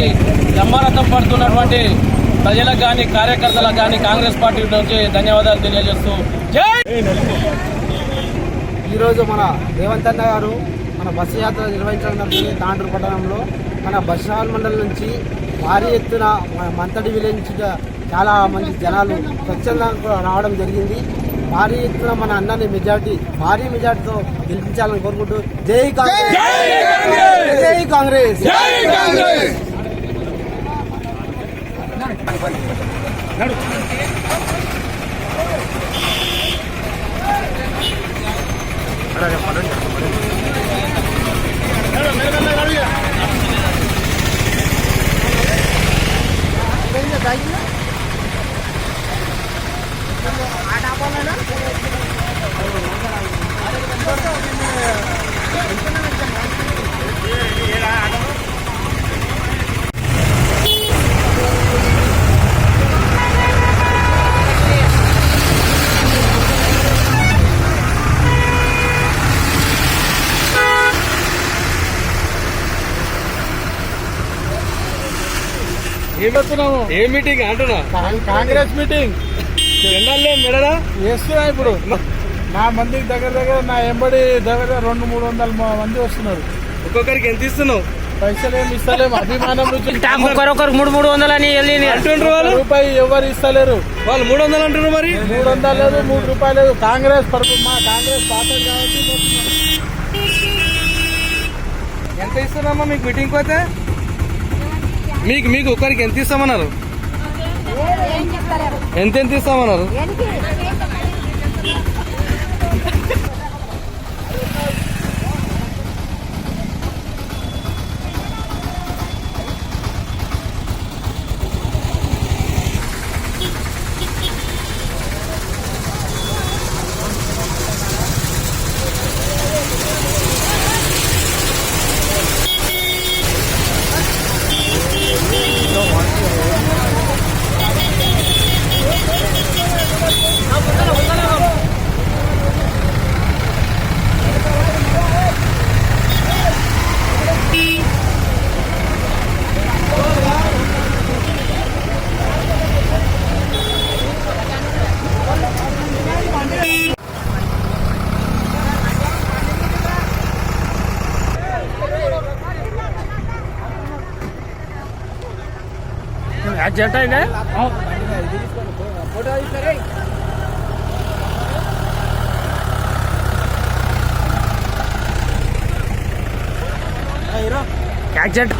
బ్రహ్మరథం పడుతున్నటువంటి ప్రజలకు కానీ కార్యకర్తలకు కానీ కాంగ్రెస్ పార్టీ నుంచి ధన్యవాదాలు తెలియజేస్తూ ఈరోజు మన రేవంత్ అన్న గారు మన బస్సు యాత్ర నిర్వహించడం జరిగింది. తాండూరు పట్టణంలో మన బషీరాబాద్ మండలం నుంచి భారీ ఎత్తున మంతడి విలేజ్ నుంచి చాలా మంది జనాలు స్వచ్ఛందంగా రావడం జరిగింది. భారీ ఎత్తున మన అన్నని భారీ మెజార్టీతో గెలిపించాలని కోరుకుంటూ జై కాంగ్రెస్, జై కాంగ్రెస్, జై కాంగ్రెస్. ఏ మీటింగ్ అంటున్నా? కాంగ్రెస్ మీటింగ్ జెండాల్లో మెడలా వేస్తున్నా. ఇప్పుడు నా మంది దగ్గర నా ఎంబడి దగ్గర 200-300 మంది వస్తున్నారు. ఒక్కొక్కరికి ఎంత ఇస్తున్నావు? పైసలు ఏమి ఇస్తలేము. అభిమానం ఒకరొకరు 300 అని అంటుండ్రు వాళ్ళు. రూపాయి ఎవరు ఇస్తలేరు. వాళ్ళు 300 అంటున్నారు. మరి 300 లేదు, 3 రూపాయలు లేదు. కాంగ్రెస్ మా కాంగ్రెస్ పార్టీ కాబట్టి ఎంత ఇస్తున్నామా మీకు మీటింగ్ పోతే? మీకు ఒక్కరికి ఎంత ఇస్తామన్నారు? ఎంత ఇస్తామన్నారు? జంట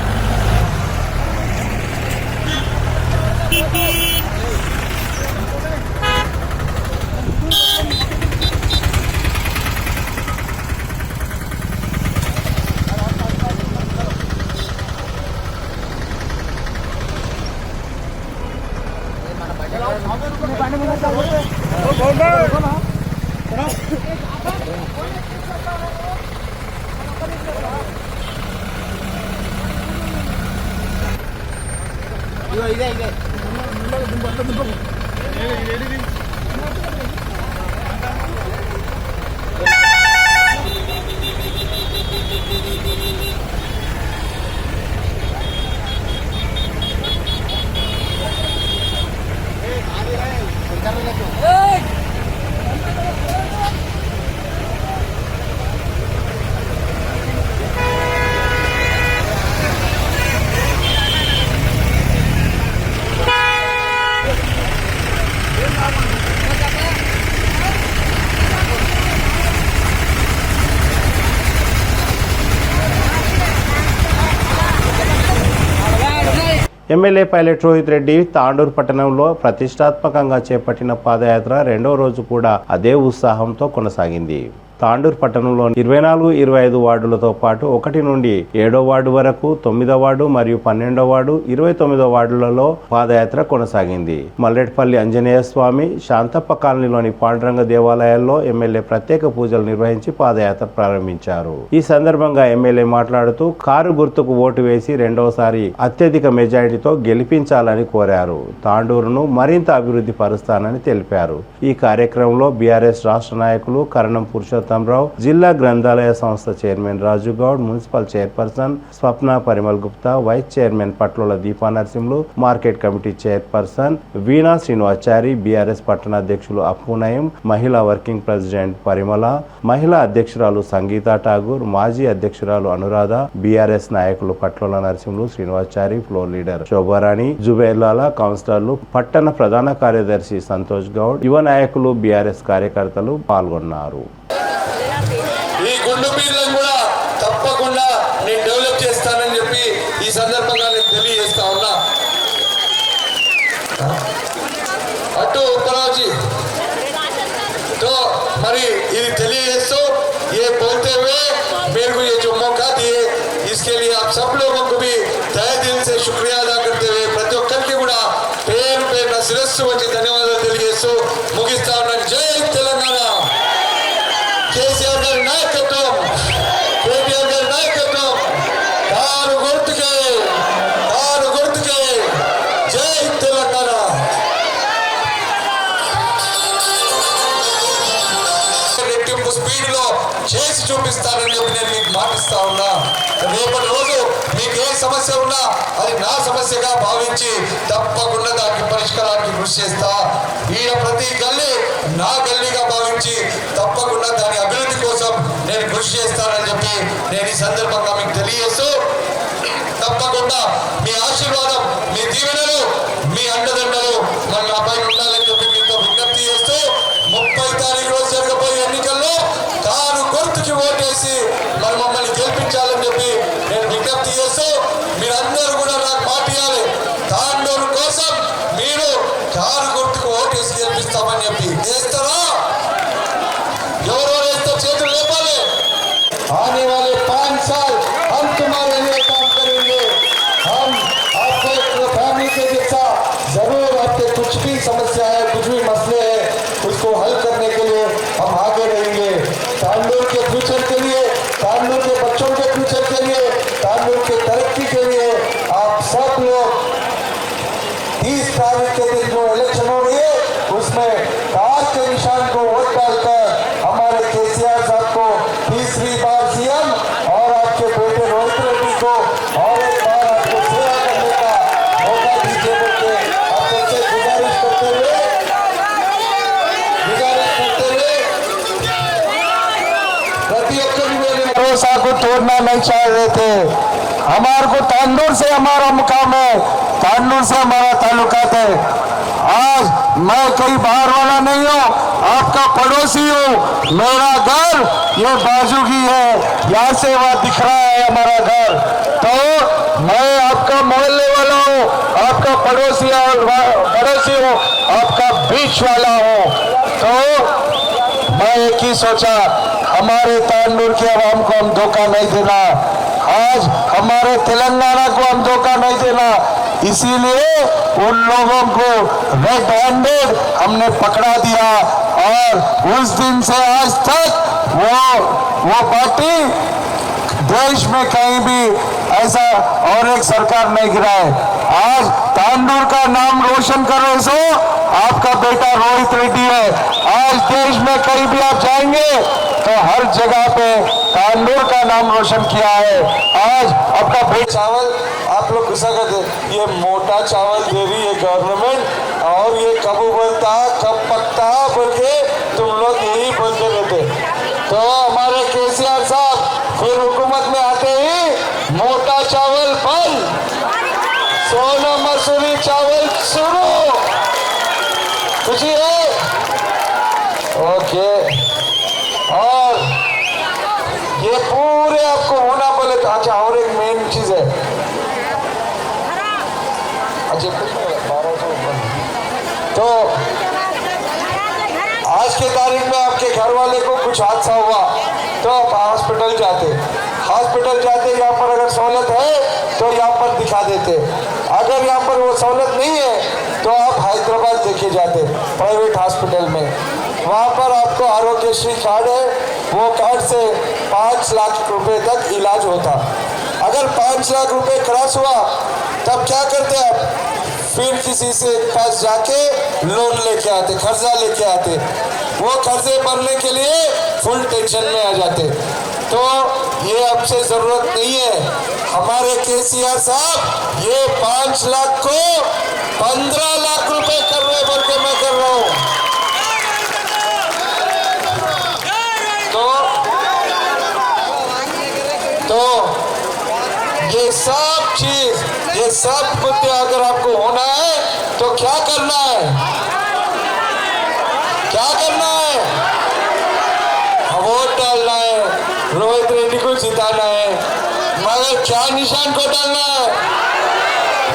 ఎమ్మెల్యే పైలట్ రోహిత్ రెడ్డి తాండూరు పట్టణంలో ప్రతిష్టాత్మకంగా చేపట్టిన పాదయాత్ర రెండో రోజు కూడా అదే ఉత్సాహంతో కొనసాగింది. తాండూరు పట్టణంలో 24, 25 వార్డులతో పాటు 1 నుండి 7వ వార్డు వరకు 9వ వార్డు మరియు 12వ వార్డు 29వ వార్డులలో పాదయాత్ర కొనసాగింది. మల్లెడ్పల్లి ఆంజనేయ స్వామి, శాంతప్ప కాలనీలోని పాండురంగ దేవాలయాల్లో ఎమ్మెల్యే ప్రత్యేక పూజలు నిర్వహించి పాదయాత్ర ప్రారంభించారు. ఈ సందర్భంగా ఎమ్మెల్యే మాట్లాడుతూ కారు గుర్తుకు ఓటు వేసి రెండోసారి అత్యధిక మెజారిటీతో గెలిపించాలని కోరారు. తాండూరును మరింత అభివృద్ధి పరుస్తానని తెలిపారు. ఈ కార్యక్రమంలో బీఆర్ఎస్ రాష్ట్ర నాయకులు కరణం పురుషోత్తమరావు, జిల్లా గ్రంథాలయ సంస్థ chairman Raju Goud, municipal chairperson Swapna Parimal Gupta, vice chairman Patlola Deepa Narasimhulu, market committee chairperson Veena Srinivachari, BRS పట్టణాధ్యక్షులు అప్పునయం, మహిళా వర్కింగ్ ప్రెసిడెంట్ పరిమళ, మహిళా అధ్యక్షురాలు సంగీత ఠాగూర్, మాజీ అధ్యక్షురాలు అనురాధ, బీఆర్ఎస్ నాయకులు పట్లోల నరసింహులు, శ్రీనివాచారి, ఫ్లోర్ లీడర్ శోభారాణి, జుబేర్లాల, కౌన్సిలర్లు, పట్టణ ప్రధాన కార్యదర్శి సంతోష్ గౌడ్, యువ నాయకులు, బీఆర్ఎస్ కార్యకర్తలు పాల్గొన్నారు. ఈ గుండు బీర్లను కూడా తప్పకుండా నేను డెవలప్ చేస్తానని చెప్పి ఈ సందర్భంగా నేను తెలియజేస్తా ఉన్నా. అటు ఉప్పరాజీ तो మరి ఇది తెలియజేస్తూ ये बोलते हुए मेरे को ये जो मौका दिए इसके लिए आप सब लोगों को भी तहे दिल से शुक्रिया अदा करते हुए ప్రతి ఒక్కరికి కూడా పేరు పేరున శిరస్సు వచ్చి ధన్యవాదాలు తెలియజేస్తూ ముగిస్తా ఉన్నాను. జై తెలంగాణ. కేసీఆర్ గారి నాయకత్వం, కేటీఆర్ గారి నాయకత్వం, కారు గుర్తుకే జై తెలంగాణ. రెట్టింపు స్పీడ్ లో చేసి చూపిస్తానని చెప్పి నేను మీకు మాటిస్తా ఉన్నా. రేపటి రోజు మీకు ఏ సమస్య ఉన్నా అది నా సమస్యగా భావించి తప్పకుండా దానికి పరిష్కారానికి కృషి చేస్తా. ఈయన ప్రతి గల్లీ నా గల్లీగా భావించి తప్పకుండా దాని అభివృద్ధి కోసం నేను కృషి చేస్తానని చెప్పి నేను ఈ సందర్భంగా మీకు తెలియజేస్తూ తప్పకుండా మీ ఆశీర్వాదం, మీ దీవెనలు, మీ అండదండలు మన నాపై ఉండాలని చెప్పి మీతో విజ్ఞప్తి చేస్తూ 30 తారీఖు రోజు జరగబోయే ఎన్నికల్లో కారు గుర్తుకి ఓటేసి మరి మమ్మల్ని గెలిపించాలని చెప్పి నేను విజ్ఞప్తి చేస్తూ మీరందరూ కూడా నాకు మాట ఇవ్వాలి. తాండూరు కోసం మీరు కారు గుర్తుకు ఓటేసి గెలిపిస్తామని చెప్పి చేస్తారా? ఎవరో వేస్తే చేతులు లేపాలి. आने वाले 5 साल हम तुम्हारे लिए काम करेंगे. हम आपको एक फैमिली के जैसा जरूर आपके कुछ भी समस्या है, कुछ भी मसले हैं, उसको हल करने के लिए हम आगे रहेंगे. तांडूर के फ्यूचर के लिए, तांडूर के बच्चों के फ्यूचर के लिए, तांडूर के तरक्की के लिए आप सब लोग 30 तारीख के दिन जो इलेक्शन हो रही है उसमें कार के निशान को वोट डालकर हमारे केसीआर साहब को तीसरी बार सीएम और आपके बेटे रोहित रेड्डी को और एक बार आपको सेवा करने का मौका दीजिए करके आप सबसे गुजारिश करते हुए प्रति भरोसा को तोड़ना नहीं चाह रहे थे. हमारे को तांडूर से हमारा मुकाम है, तांडूर से हमारा ताल्लुकात है. आज मैं कोई बाहर वाला नहीं हूँ, आपका पड़ोसी हूँ. मेरा घर ये बाजू की है, यहाँ से वहाँ दिख रहा है हमारा घर. तो मैं आपका मोहल्ले वाला हूँ, आपका पड़ोसी हूँ, आपका बीच वाला हूँ. तो मैं एक ही सोचा, हमारे तांडूर के आवाम को हम धोखा नहीं देना. आज हमारे तेलंगाना को हम धोखा नहीं देना, इसीलिए उन लोगों को रेड हैंडेड हमने पकड़ा दिया और उस दिन से आज तक वो पार्टी देश में कहीं भी ऐसा और एक सरकार नहीं गिरा है। आज तांडूर का नाम रोशन कर रहे सो आपका बेटा रोहित रेड्डी है। आज देश में कहीं भी आप जाएंगे तो हर जगह पे तांडूर का नाम रोशन किया है। आज आपका बेटा चावल आप लोग गुस्सा करते, ये मोटा चावल दे रही है गवर्नमेंट और ये कब उबलता कब पकता बोल के तुम लोग यही बोलते रहते। तो हमारे केसीआर साहब फिर हुकूमत में आते ही मोटा चावल बंद, सोना मसूरी चावल शुरू, खुशी है? ओके। और ये पूरे आपको होना बोले तो अच्छा और एक मेन चीज है, अच्छा तो आज के तारीख में आपके घर वाले को कुछ हादसा हुआ तो आप हॉस्पिटल जाते, यहाँ पर अगर सहूलत है तो यहाँ पर दिखा देते, अगर यहाँ पर वो सहूलत नहीं है तो आप हैदराबाद देखे जाते प्राइवेट हॉस्पिटल में। वहाँ पर आपको आरोग्यश्री कार्ड है, वो कार्ड से 5 लाख रुपए तक इलाज होता। अगर 5 लाख रुपए क्रॉस हुआ तब क्या करते आप? फिर किसी से पास जाके लोन लेके आते, कर्जा लेके आते, वो कर्जे भरने के लिए फुल टेंशन में आ जाते। तो ये अब से जरूरत नहीं है। हमारे केसीआर साहब ये 5 लाख को 15 लाख रुपए कर रहे बोल के मैं कर रहा हूँ। तो ये सब चीज, ये सब मुद्दे अगर आपको होना है तो क्या करना है? क्या करना है? वोट डालना है, रोहित रेड्डी को जिताना है, मगर क्या निशान को डालना है?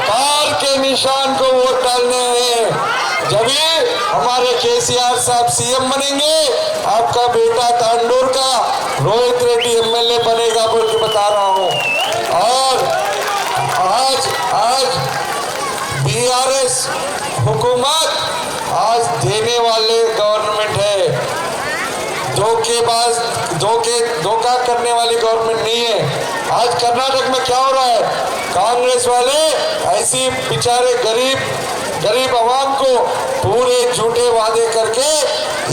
कार के निशान को वोट डालने हैं। जब हमारे केसीआर साहब सीएम बनेंगे, आपका बेटा तांडूर का रोहित रेड्डी एमएलए बनेगा बोल के बता रहा हूँ। और आज बीआरएस हुकूमत आज देने वाले गवर्नमेंट है, धोखा करने वाली गवर्नमेंट नहीं है। आज कर्नाटक में क्या हो रहा है? कांग्रेस वाले ऐसी बेचारे गरीब आवाम को पूरे झूठे वादे करके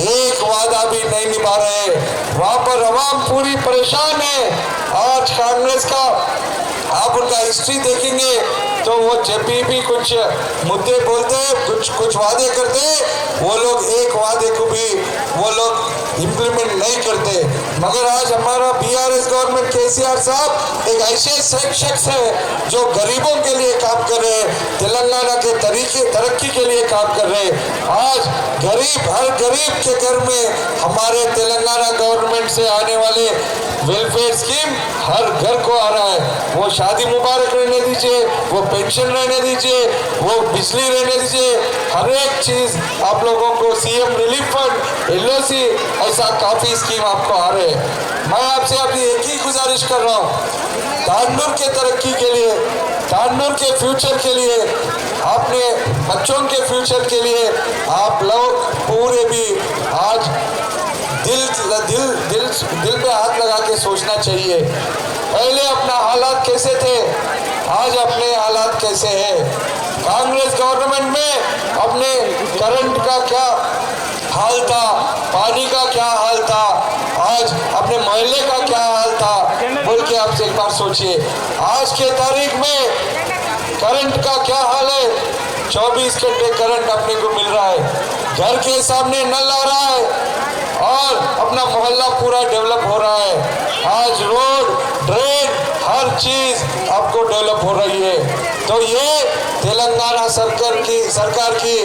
एक वादा भी नहीं निभा रहे। वहां पर आवाम पूरी परेशान है। आज कांग्रेस का आप उनका हिस्ट्री देखेंगे तो वो जब भी कुछ मुद्दे बोलते हैं, कुछ वादे करते हैं, वो लोग एक वादे को भी वो लोग इम्प्लीमेंट नहीं करते। मगर आज हमारा बीआरएस गवर्नमेंट केसीआर साहब एक ऐसे शख्स है जो गरीबों के लिए काम कर रहे हैं, तेलंगाना के तरक्की के लिए काम कर रहे हैं। आज हर गरीब के घर में हमारे तेलंगाना गवर्नमेंट से आने वाले वेलफेयर स्कीम हर घर को आ रहा है। वो शादी मुबारक रहने दीजिए, वो पेंशन रहने दीजिए, वो बिजली रहने दीजिए, हर एक चीज आप लोगों को सीएम रिलीफ फंड, एलओसी, ऐसा काफी स्कीम आपको आ रहे हैं। मैं आपसे अभी एक ही गुजारिश कर रहा हूँ, तांडूर के तरक्की के लिए, तांडूर के फ्यूचर के लिए, अपने बच्चों के फ्यूचर के लिए आप लोग पूरे भी आज दिल पे हाथ लगा के सोचना चाहिए। पहले अपना हालात कैसे थे, आज अपने हालात कैसे हैं। कांग्रेस गवर्नमेंट में अपने करंट का क्या हाल था, पानी का क्या हाल था, आज अपने मोहल्ले का क्या हाल था बोल के आप एक बार सोचिए। आज के तारीख में करंट का क्या हाल है? 24 घंटे करंट अपने को मिल रहा है, घर के सामने नल आ रहा है और अपना मोहल्ला पूरा डेवलप हो रहा है। आज रोड, ड्रेन, हर चीज आपको डेवलप हो रही है। तो ये तेलंगाना सरकार की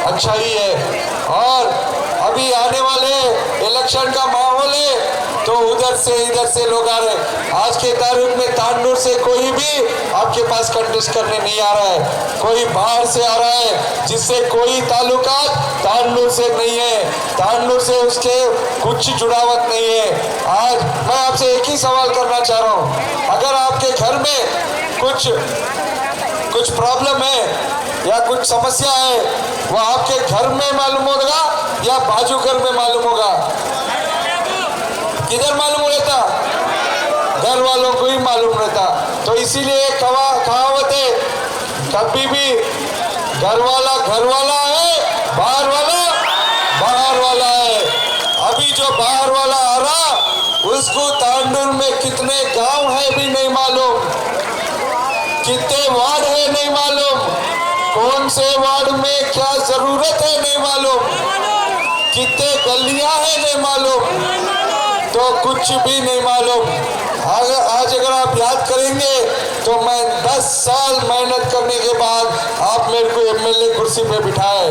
अच्छाई है। और अभी आने वाले इलेक्शन का माहौल है, तो उधर से इधर से लोग आ रहे। आज के तारीख में तांडूर से कोई भी आपके पास कंटेस्ट करने नहीं आ रहा है, कोई बाहर से आ रहा है जिससे कोई ताल्लुका तांडूर से नहीं है, तांडूर से उसके कुछ जुड़ावत नहीं है। आज मैं आपसे एक ही सवाल करना चाह रहा हूँ, अगर आपके घर में कुछ प्रॉब्लम है या कुछ समस्या है, वो आपके घर में मालूम होगा या बाजू घर में मालूम होगा? किधर मालूम रहता? घर वालों को ही मालूम रहता। तो इसीलिए कहावत है, कभी भी घर वाला है, बाहर वाला है। अभी जो बाहर वाला आ रहा, उसको तांडूर में कितने गांव है भी नहीं मालूम, कितने वार्ड है नहीं मालूम, कौन से वार्ड में क्या जरूरत है नहीं मालूम, कितने गलियां है नहीं मालूम, तो कुछ भी नहीं मालूम। आज अगर आप याद करेंगे तो मैं 10 साल मेहनत करने के बाद आप मेरे को एमएलए कुर्सी पे बिठाए,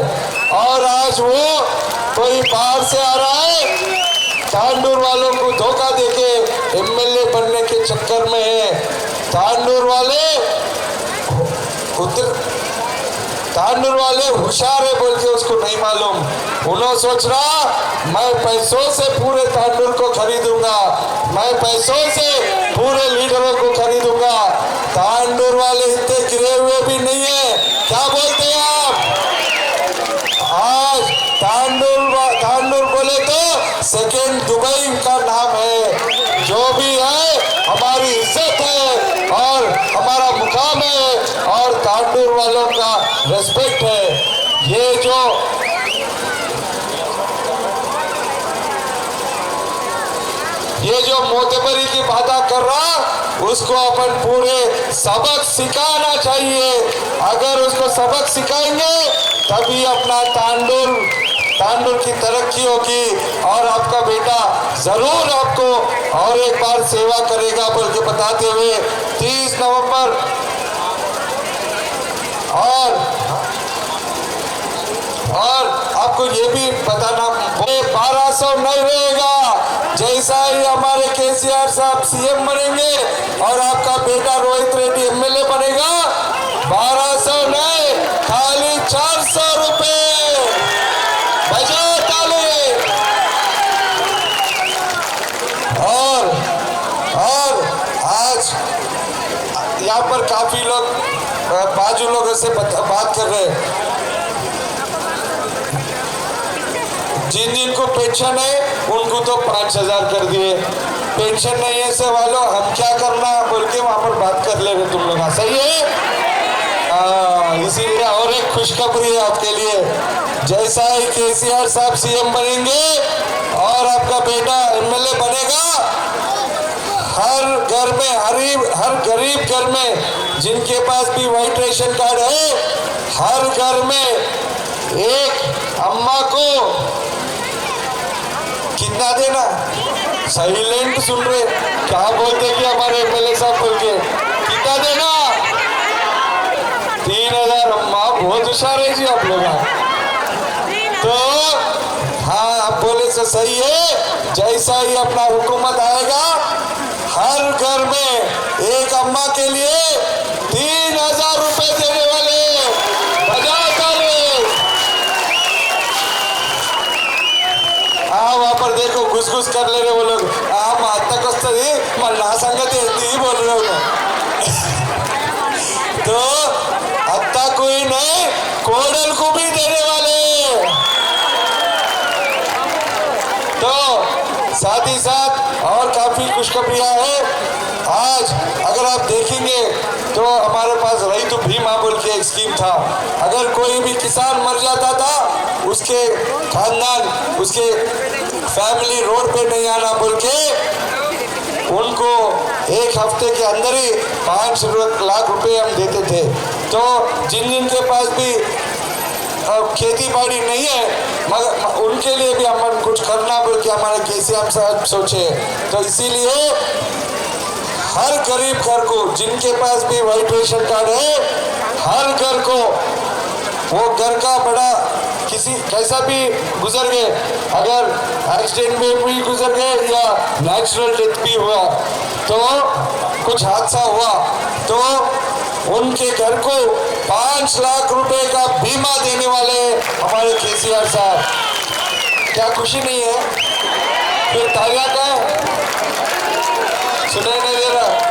और आज वो कोई बाहर से आ रहा है, तांडूर वालों को धोखा देके एमएलए बनने के चक्कर में है। तांडूर वाले होशियार है बोल के उसको नहीं मालूम। उन्होंने सोच रहा मैं पैसों से पूरे तांडूर को खरीदूंगा, मैं पैसों से पूरे लीडरों को खरीदूंगा। तांडूर वाले इतने गिरे हुए भी नहीं है। क्या बोलते हैं आप? आज तांडूर बोले तो सेकेंड दुबई का नाम है। जो भी है हमारी इज्जत है और हमारा मुकाम है और तांडूर वालों का रेस्पेक्ट है। ये जो मोतबरी की बातें कर रहा, उसको अपन पूरे सबक सिखाना चाहिए। अगर उसको सबक सिखाएंगे तभी अपना तांडूर की तरक्की होगी और आपका बेटा जरूर आपको और एक बार सेवा करेगा बोल के बताते हुए 30 नवंबर और आपको ये भी बताना, 1200 नहीं रहेगा। जैसा ही हमारे केसीआर साहब सीएम बनेंगे और आपका बेटा रोहित रेड्डी एमएलए बनेगा, 1200 नहीं, खाली 400 रुपए। बजाओ ताली। और आज यहाँ पर काफी लोग बाजू लोगों से बात कर रहे हैं, जिनको पेंशन है उनको तो 5000 कर दिए, पेंशन नहीं है से वालों हम क्या करना बोल के वहां पर बात कर ले रहे तुम लोग। सही है। इसीलिए और एक खुशखबरी है आपके लिए, जैसा ही केसीआर साहब सीएम बनेंगे और आपका बेटा एमएलए बनेगा, हर घर में हर गरीब घर में जिनके पास भी व्हाइट रेशन कार्ड है, हर घर में एक अम्मा को कितना देना? साइलेंट सुन रहे, क्या बोलते कि हमारे एमएलए साहब बोल के कितना देना? 3000। अम्मा बहुत होशियार है जी आप लोग। तो हाँ, आप बोले तो सही है। जैसा ही अपना हुकूमत आएगा, हर घर में एक अम्मा के लिए 3000 रुपए देने वाले। बजाओ ताली। वहां पर देखो घुस कर ले रहे वो लोग। मातक वस्तुदी मल्ला संगति हिंदी बोल रहे हो। तो अत्ता कोई नहीं, कोडल को भी देने वाले। तो साथ ही साथ और काफी खुशखबरियां हैं। आज अगर आप देखेंगे तो हमारे पास रईतु बीमा बोल के एक स्कीम था। अगर कोई भी किसान मर जाता था, उसके खानदान, उसके फैमिली रोड पे नहीं आना बोल के उनको 1 हफ्ते के अंदर ही 5 लाख रुपए हम देते थे। तो जिन के पास भी खेती बाड़ी नहीं है, मगर उनके लिए भी हम कुछ करना बोल के हमारे केसीआर साहब सोचे। तो इसीलिए हर गरीब घर को, जिनके पास भी व्हाइट रेशन कार्ड है, हर घर को वो घर का बड़ा किसी कैसा भी गुजर गए, अगर एक्सीडेंट में भी गुजर गए या नेचुरल डेथ भी हुआ तो कुछ हादसा हुआ तो उनके घर को 5 लाख रुपए का बीमा देने वाले हमारे केसीआर साहब। क्या खुशी नहीं है? फिर तालियां का सुनाई नहीं दे रहा।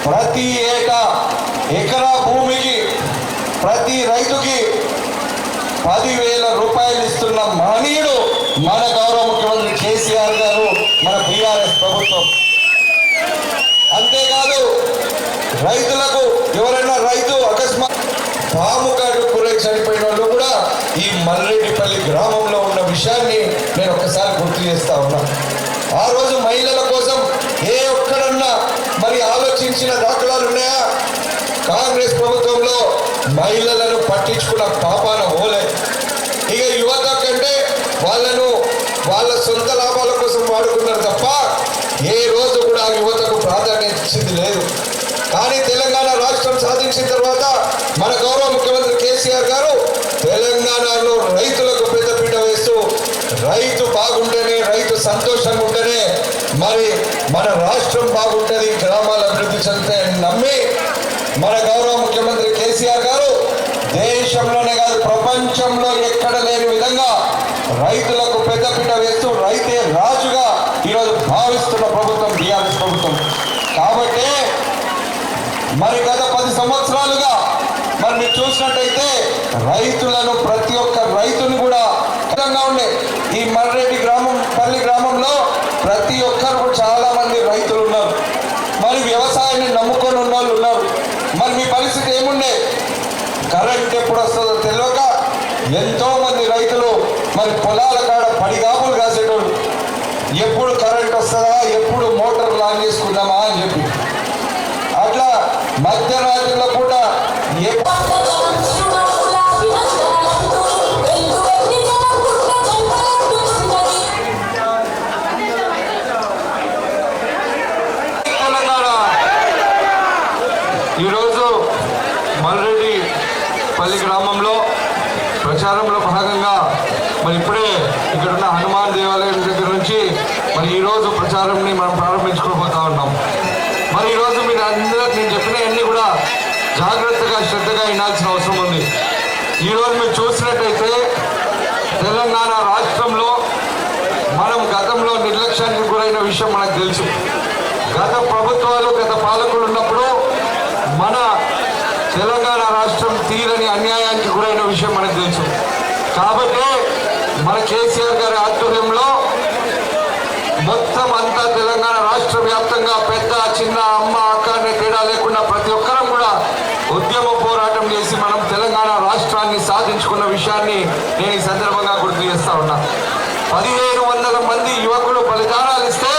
ప్రతి ఏటా ఎకరా భూమికి ప్రతి రైతుకి 10,000 రూపాయలు ఇస్తున్న మహనీయుడు మన గౌరవ ముఖ్యమంత్రి కేసీఆర్ గారు, మన బీఆర్ఎస్ ప్రభుత్వం. అంతేకాదు రైతులకు ఎవరైనా రైతు అకస్మాత్ పాము కాటు గురై చనిపోయిన వాళ్ళు కూడా ఈ మల్రెడ్డిపల్లి గ్రామంలో ఉన్న విషయాన్ని నేను ఒకసారి గుర్తు చేస్తా ఉన్నా. ఆ రోజు మహిళల కోసం ఏ ఒక్కడన్నా మరి ఆలోచించిన దాఖలాలు ఉన్నాయా? కాంగ్రెస్ ప్రభుత్వంలో మహిళలను పట్టించుకున్న పాపాన పోలే. ఇక యువత కంటే వాళ్ళను వాళ్ళ సొంత లాభాల కోసం వాడుకున్నారు తప్ప ఏ రోజు కూడా యువతకు ప్రాధాన్యత ఇచ్చింది లేదు. కానీ తెలంగాణ రాష్ట్రం సాధించిన తర్వాత మన గౌరవ ముఖ్యమంత్రి కేసీఆర్ గారు తెలంగాణలో రైతులకు పెద్దపీట వేస్తూ రైతు బాగుంటేనే, రైతు సంతోషంగా ఉంటేనే మరి మన రాష్ట్రం బాగుంటుంది, గ్రామాల అభివృద్ధి చెందుతాయని నమ్మి మన గౌరవ ముఖ్యమంత్రి కేసీఆర్ గారు దేశంలోనే కాదు ప్రపంచంలో ఎక్కడ లేని విధంగా రైతులకు పెద్దపీట వేస్తూ రైతే రాజుగా ఈరోజు భావిస్తున్న ప్రభుత్వం బీఆర్ఎస్ ప్రభుత్వం. కాబట్టి మరి గత 10 సంవత్సరాలుగా మరి మీరు చూసినట్టయితే రైతులను ప్రతి ఒక్క రైతుని కూడా ఖచ్చితంగా ఉండే ఈ మర్రెడ్డి పల్లి గ్రామంలో ప్రతి ఒక్కరు చాలా మంది రైతులు ఉన్నారు. మరి వ్యవసాయాన్ని నమ్ముకొని ఉన్న వాళ్ళు ఉన్నారు. మరి మీ పరిస్థితి ఏముండే? కరెంట్ ఎప్పుడు వస్తుందో తెలియక ఎంతో మంది రైతులు మరి పొలాల కాడ పడిగాపులు కాసేటోళ్ళు. ఎప్పుడు కరెంట్ వస్తుందా, ఎప్పుడు మోటార్ లాంచ్ చేసుకుందామా అని చెప్పి అట్లా మధ్యరాత్రిలో పూట ఈరోజు మల్రెడ్డిపల్లి గ్రామంలో ప్రచారంలో భాగంగా మరి ఇప్పుడే ఇక్కడ ఉన్న హనుమాన్ దేవాలయం దగ్గర నుంచి మరి ఈరోజు ప్రచారంని మనం ప్రారంభించుకోబోతా ఉన్నాం. మరి ఈరోజు మీరు అందరూ నేను చెప్పినవన్నీ కూడా జాగ్రత్తగా శ్రద్ధగా వినాల్సిన అవసరం ఉంది. ఈరోజు మీరు చూసినట్టయితే తెలంగాణ రాష్ట్రంలో మనం గతంలో నిర్లక్ష్యానికి గురైన విషయం మనకు తెలుసు. గత ప్రభుత్వాలు, గత పాలకులు ఉన్నప్పుడు మన తెలంగాణ రాష్ట్రం తీరని అన్యాయానికి గురైన విషయం మనకు తెలుసు. కాబట్టి మన కేసీఆర్ గారి ఆధ్వర్యంలో మొత్తం అంతా తెలంగాణ రాష్ట్ర వ్యాప్తంగా పెద్ద చిన్న అమ్మ అక్క అనే తేడా లేకుండా ప్రతి ఒక్కరం కూడా ఉద్యమ పోరాటం చేసి మనం తెలంగాణ రాష్ట్రాన్ని సాధించుకున్న విషయాన్ని నేను ఈ సందర్భంగా గుర్తు చేస్తా ఉన్నా. 1500 మంది యువకులు బలిదానాలు ఇస్తే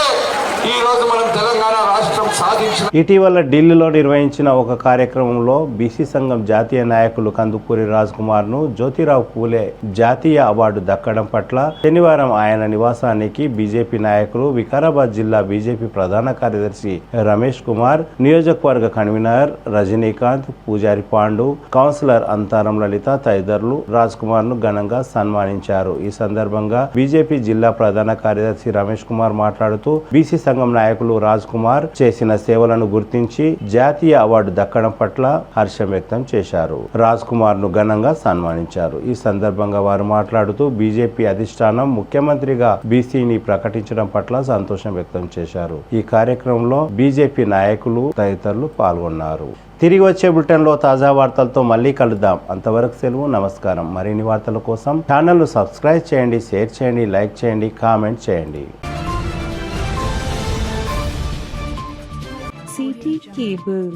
ఈ రోజు మనం తెలంగాణ రాష్ట్రం సాధించిన. ఇటీవల ఢిల్లీలో నిర్వహించిన ఒక కార్యక్రమంలో బీసీ సంఘం జాతీయ నాయకులు కందుకూరి రాజ్ కుమార్ ను జ్యోతిరావు పూలే జాతీయ అవార్డు దక్కడం పట్ల శనివారం ఆయన నివాసానికి బీజేపీ నాయకులు, వికారాబాద్ జిల్లా బీజేపీ ప్రధాన కార్యదర్శి రమేష్ కుమార్, నియోజకవర్గ కన్వీనర్ రజనీకాంత్, పూజారి పాండు, కౌన్సిలర్ అంతారం లలిత తదితరులు రాజ్ కుమార్ ను ఘనంగా సన్మానించారు. ఈ సందర్భంగా బీజేపీ జిల్లా ప్రధాన కార్యదర్శి రమేష్ కుమార్ మాట్లాడుతూ బీసీ సంఘం నాయకులు రాజ్ కుమార్ చేసిన సేవలను గుర్తించి జాతీయ అవార్డు దక్కడం పట్ల హర్షం వ్యక్తం చేశారు. రాజ్ కుమార్ ను ఘనంగా సన్మానించారు. ఈ సందర్భంగా వారు మాట్లాడుతూ బీజేపీ అధిష్టానం ముఖ్యమంత్రిగా బీసీని ప్రకటించడం పట్ల సంతోషం వ్యక్తం చేశారు. ఈ కార్యక్రమంలో బీజేపీ నాయకులు తదితరులు పాల్గొన్నారు. తిరిగి వచ్చే బులెటిన్లో తాజా వార్తలతో మళ్ళీ కలుద్దాం. అంతవరకు సెలవు, నమస్కారం. మరిన్ని వార్తల కోసం ఛానల్ ను సబ్స్క్రైబ్ చేయండి, షేర్ చేయండి, లైక్ చేయండి, కామెంట్ చేయండి. CT Cable